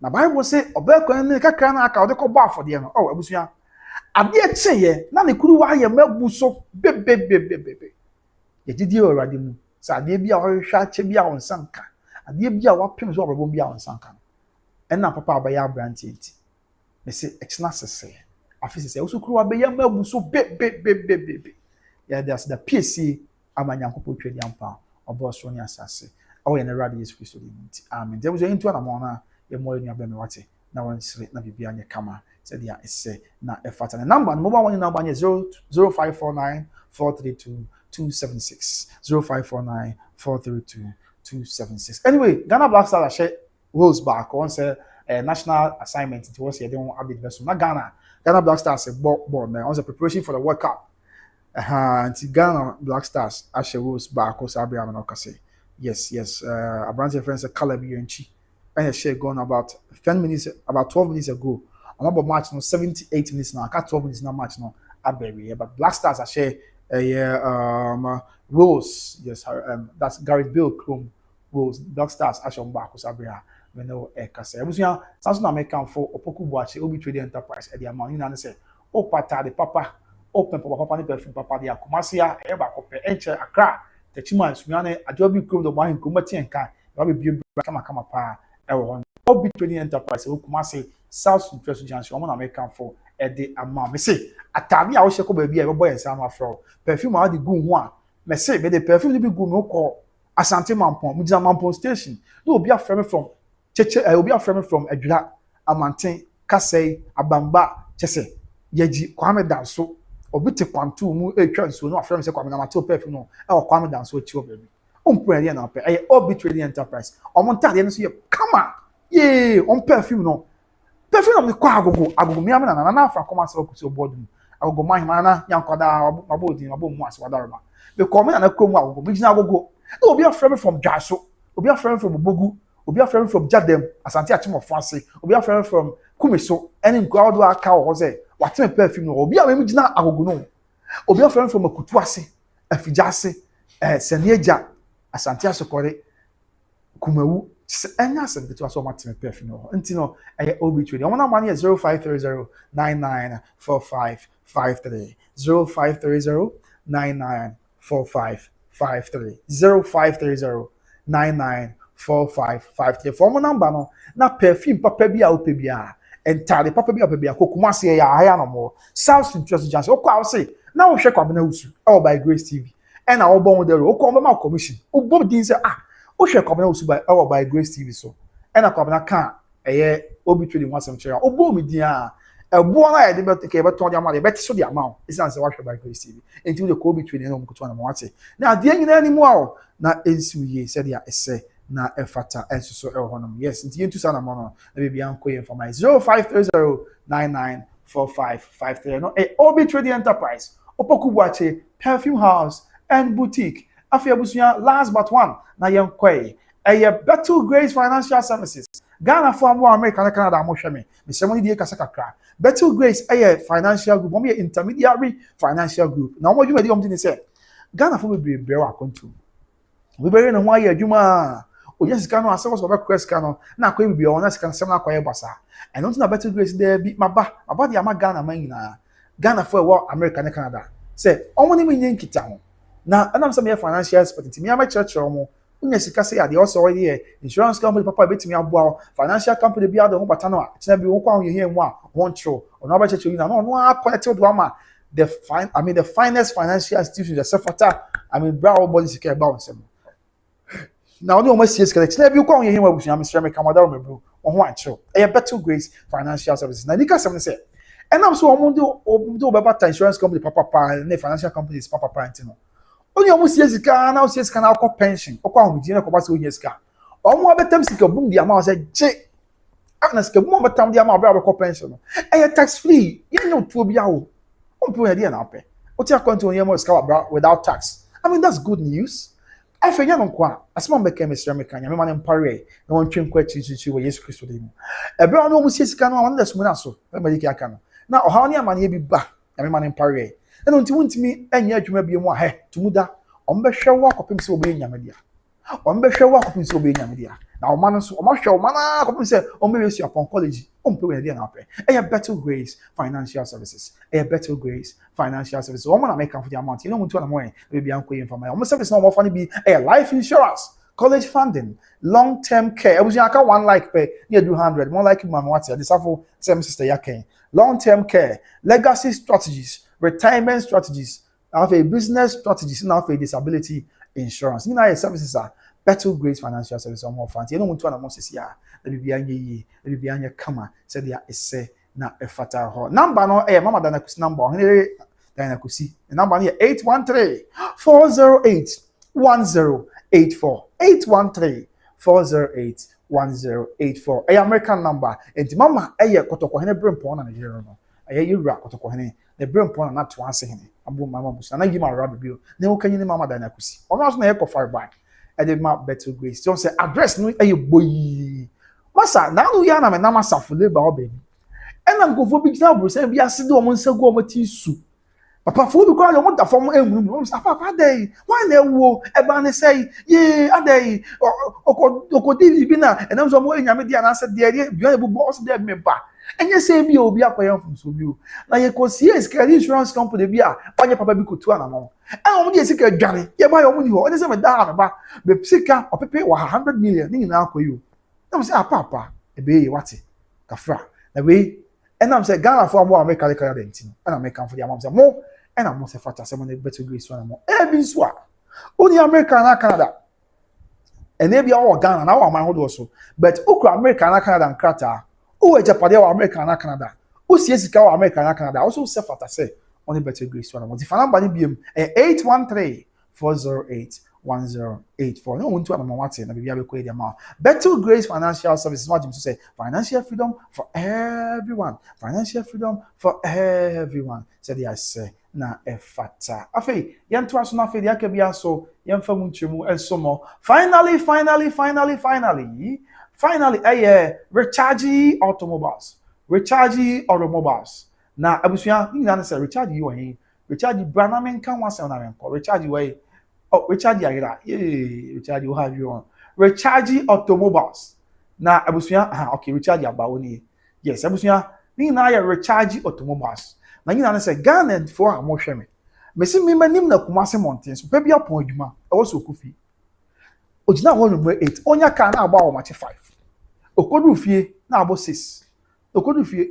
na Bible say obe kwani na kakra na aka ode ko bo afode no oh abusua ade cheye na ne kuru wa ye mabu so bebebebebe ye gidi o Erade mu sa ade bia o hwa che bia on sanka ade bia wa pem so obrabo bia on sanka ena papa abaya abranti enti me say exna sese afisi say usu kuru abaya mabu so bebebebebe yeah there's the PSC amanyankopo twedi ampa oboso ni asase awo ye na Erade Yesu Kristo di enti amen there was into na mo na ye mo enu abeme wate na won sire na bibia nye kama said ya ese na efata na number mobile one number nye 0549 432 276 0549 432 276 anyway Ghana Black Stars share rolls back on say national assignment it was here they won update version na Ghana Black Stars ball man on the preparation for the World Cup and Ghana Black Stars share rolls back on Abraham and Okase yes Abrante friends a Caleb Yenchi and share gone about 10 minutes about 12 minutes ago I'm about match no 78 minutes now. I got 12 minutes now match now. Aberry, but Black Stars I share Rose. Yes, that's Gareth Bill Chrome Rose. Black Stars I share Akosua Sabria. We know Ekase. Ebusia Samson American for Opoku Boache Obi Trading Enterprise. Eddie Amman. You know say Opata the Papa open Papa ni perfume Papa the Akumasia Eba Kope Enche Accra. Techima Sumiane Adobe Chrome the one Kumati and Kan. You have be kama pa. Ewo Obi Trading Enterprise. Okumasi South Central Junction, one American for Eddie Amman. Me say, atami a wo sheko ba bia e boy ensan afro. Perfume a de gu ho a. Me say, me the perfume ni bi gu no call Asantehene Mampon, Mudia Mampon station. No obi aframe from Cheche, obi aframe from Adwira, Amanten, Kasei, Abamba, Chese. Yeji Kwame Danso. Obi te kwantu mu etwa nso no aframe say Kwame na mato perfume no. E o Kwame Danso chi obi. Ompre dey na pe. E Obi Trading Enterprise. Omontade no so ye kama. Ye, on perfume no. Perfume of the agogo mi amana na afa come as okusi obodum agogo man na yankwada abodi abom as wadarba be come na kromu agogo bi gina agogo no obi aframe from Jaso obi aframe from Bogu obi aframe from Jadem Asante Achimo Fancy obi aframe from Kumeso any crowd do aka o say watem perfume no obi am gina agogo no obi aframe from Akutuase Afijase Senieja Asante Asokore Kumewu enya asem to aso matem perfume no nti no Obi Trading one number is 0530994553 0530994553 0530994553 for my number no na perfume papa bia ope bia entare papa bia ope bia kokumase ya haya no mo South Central Junction okwa say na wo hwe kwabena usu all by Grace TV and our bomb there okwa ma commission obo din say o hwe kwabena usu by Grace TV so and akwabena kan Obi Trading wasem chere obo mi din a ebo na ya de be ton dia ma de bet so dia ma is na say wa hwe by Grace TV enti we de Obi Trading no mkuto na mo wate na de nyina ni mu a na ensu ye say dia ese na efata enso so honom yes nti yentu sana mo no na be bia nko for my 0530994553 no Obi Trading Enterprise Opoku Boache Perfume House and Boutique afia busuya last but one na yenkwe Better Grace Financial Services Ghana for more America and Canada mo hwe me semoni die kasa kakra Better Grace financial group mo intermediary financial group na mo dwuma di omti ni say Ghana for be brewa kontu we be no ho aye adwuma oye sika no ase so be cross sika no na akwa bi ona sika nsem na akwa basa and not na Better Grace there bi maba di ama Ghana man nyina Ghana for America and Canada say omo ni menye nkita ho na anam say me financial expert me ama church omo unya sika say ade also already insurance company papa betimi aboa financial company bi ade ho bata no a kina bi wo kwa ho yehia mu a won tro ono aba church na no connected do ama the finest financial institution the sefata brow body sika ba onsem na oni o ma sie sika kina bi wo kwa ho yehia mu abusu am sire me kamadaro me bro ho ancho Better Grace Financial Services na nika sem say enam so omo do be bata insurance company papa ne financial companies papa no onye omo sie sika na o sie sika na akọ pension okọ ahudi na ko ba se onye sika omo abetam sika bum di ama o se je na sika bum abetam di ama o akọ pension tax free ye no to bia o ompo ya di na ape o ti account onye mo sika without tax that's good news afenya no kwa asema mbeka mesra meka nya me man empare na won twenko achichichi wo Yesu Kristo dem ebe ono mu sika no won da sumu na so e ma dike aka no na oha ne amane bi ba na me man empare e no ntimuntimi anya adwuma bi mu a he tumuda ombehwe wo akopem se obe nyamedia ombehwe wo akopem se obe nyamedia na oma no so oma hwe oma na akopem se ombe yesu upon college ompe we dia na ape e better grace financial services better grace financial services o mo na make am for the amount you know muntu na mo e be anko yin for my o service na mo fa ni bi life insurance college funding long term care ebusu aka one like pay near 200 more like man what this afo same sister yaken long term care legacy strategies retirement strategies have a business strategies now for disability insurance you know services are better grace financial services or more fancy you know muntu na mo sisi ya na bibia nye yi na bibia nye kama said dia ese na efata ho number no mama dana kusi number ho ne dana kusi the number no 813 408 1084 813 408 1084 American number enti mama kotoko hene brempo na Nigeria no yura kotoko hene the brempo na to ase hene abu mama busa na gi ma rabi bio na wo kanyi ne mama dana kusi ono aso na far back e dey ma better grace don't say address no boy masa na no ya na me na masa fule ba obabi ena nkofo bi gina bro say bi asede o mo nsagu o mo ti su papa fo bi kwa mo da fom enwuru mo say papa dey why na ewo e ba ne say ye adey okodi bi na enam so mo enyame dia na ase de bi o ebu boss de me ba enye say bi obi akoya fun so bi o na ye ko CS credit insurance company bi a onye papa bi ko tu ana mo ena mo de sika dware ye ba yo mo ni ho ene say me da na ba be sika opepe wa 100 million ni na akoyo na say papa ebe ye wate kafra na we I'm say Ghana for more America like that thing and American for the amount say more and I'm say fata say money better grace one more e bi so only America and Canada and maybe all Ghana now our man hold also but okra America and Canada and krata o Japan or America and Canada o sika or America and Canada also say fata say only better grace one more the final bani biem 813 408 1084 no want to am what na bibia be ko dia ma better grace financial services what you say financial freedom for everyone said they say na efata afei yento aso na afei dia ka bia so yemfa mu nchemu ensomo finally recharge automobiles na abusuya ni na say recharge you ahin recharge branamen kan wasa na menko recharge way recharge Yagira. Recharge you have you on. Recharge automobiles. Na abusuya okay recharge abaoni. Yes, abusuya ni na ya recharge automobiles. Na ni na say Ghana for amohwe me. Mesi me manim na Kumase Mountains. Pe bia pon adwuma. E wo so kofi. Ogina ho no 8. Onya ka na agba wo mache 5. Okodu fie na abo 6. Okodu fie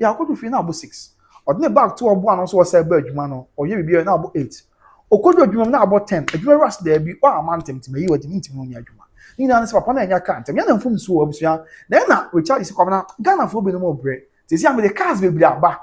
na abo 6. Odne back to obo ano so wo say ba adwuma no. Oye bibia na abo 8. Okodo adwuma na about 10 adwuma ras there bi o amantem tim yi wadi ntim no ni adwuma ni na se papa na nya ka ntem ya na mfum so abusua na recharge se kwabana Ghana fo bi no mo bre te si am the cars be bia ba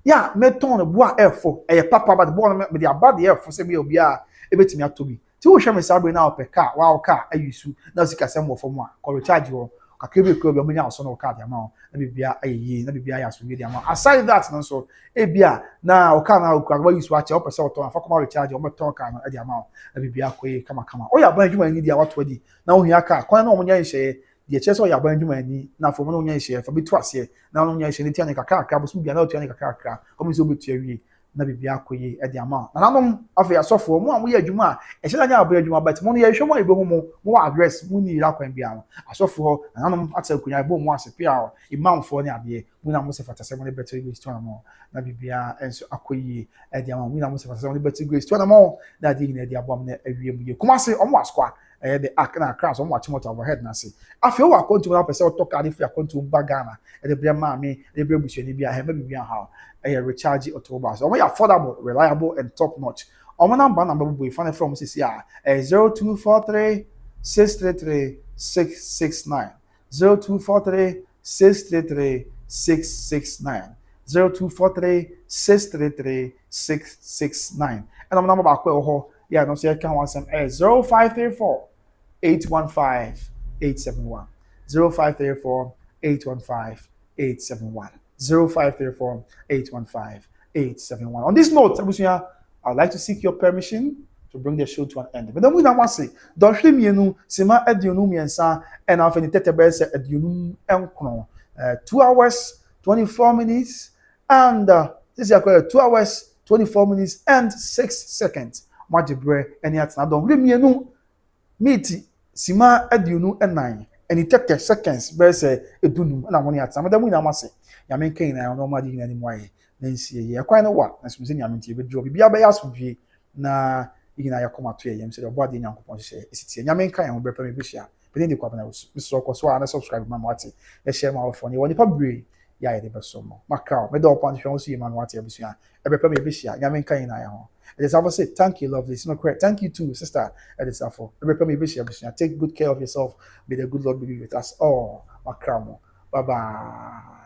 ya meton no boa efo papa but boa me the aba the efo se bi obi a ebetimi atobi ti wo hwe me sabre na ope car wa car ayusu na sika se mo fo mo a ko recharge wo kakebe ko bi mo nya so no car dia ma na bibia ayi na bibia ya so dia ma aside that no so ebia na o car na o kwa use watch o pese o ton afa come recharge o meton car no dia ma na bibia ko yi kama o ya ban adwuma ni dia wato adi na o hia car kwan na o nya nhye dia che so ya ban adwuma ni na fo mo no nya nhye fa bi to ase na no nya nhye ni tia ne kakaka bo so bia na o tia ne kakaka ko mi so betu awie na bibia ko yi e dia ma na nanom afa ya sofo mo am ye adwuma e hye na nya abo adwuma but mo no ye hwe mo ibe mo address mo ni ra kwan bia no asofo na nanom atakunya ibo mo ase pia imam fo ne ade mo na mo se fata se mo ne better grace to na mo na bibia enso akoyi e dia ma mo na mo se fata se mo ne better grace to na mo na di na dia bom na awie mu ye Kumase omo askwa the akna class omo achimota overhead na se afio wa kontu na pese otoka de fi akontu bagana e de bre ma me de bre busuani bia he ma bibia ha recharge automobiles omo ya affordable reliable and top notch omo number boy fan from cc 0243 633 669 0243 633 669 0243 633 669 and I'm number back ho yeah no say can want some 0534 815 871 0534 815 871 0534 815 871. On this note, I'd like to seek your permission to bring the show to an end. But then we now want to say, don't shame you, Sima Edionum Yansa, and I've been Tetabes at Unum Enkron. 2 hours, 24 minutes, and this is 2 hours, 24 minutes, and 6 seconds. Majibre, and yet now don't give me a new meaty, Sima Edionum and 9, and it took 10 seconds, Berse Edunum, and I want to then we now must say, Yamin Kane, I don't know my anymore. Then see, quite know what, as we say, Yamin, but Joby, be a bias with you. Na igina ya koma to yem say the body nyankopon hye esiti nyame kan ho bepa me bishia but then the kwabana so Akosua na subscribe man wati e share my phone you want pabre ya ye de beso mo makao me do upon hwe so man wati abusua e bepa me bishia nyame kan na ya ho it is I say thank you lovely it's not correct thank you too sister it is for e bepa me bishia abusua take good care of yourself may the good Lord be with us all makao bye bye.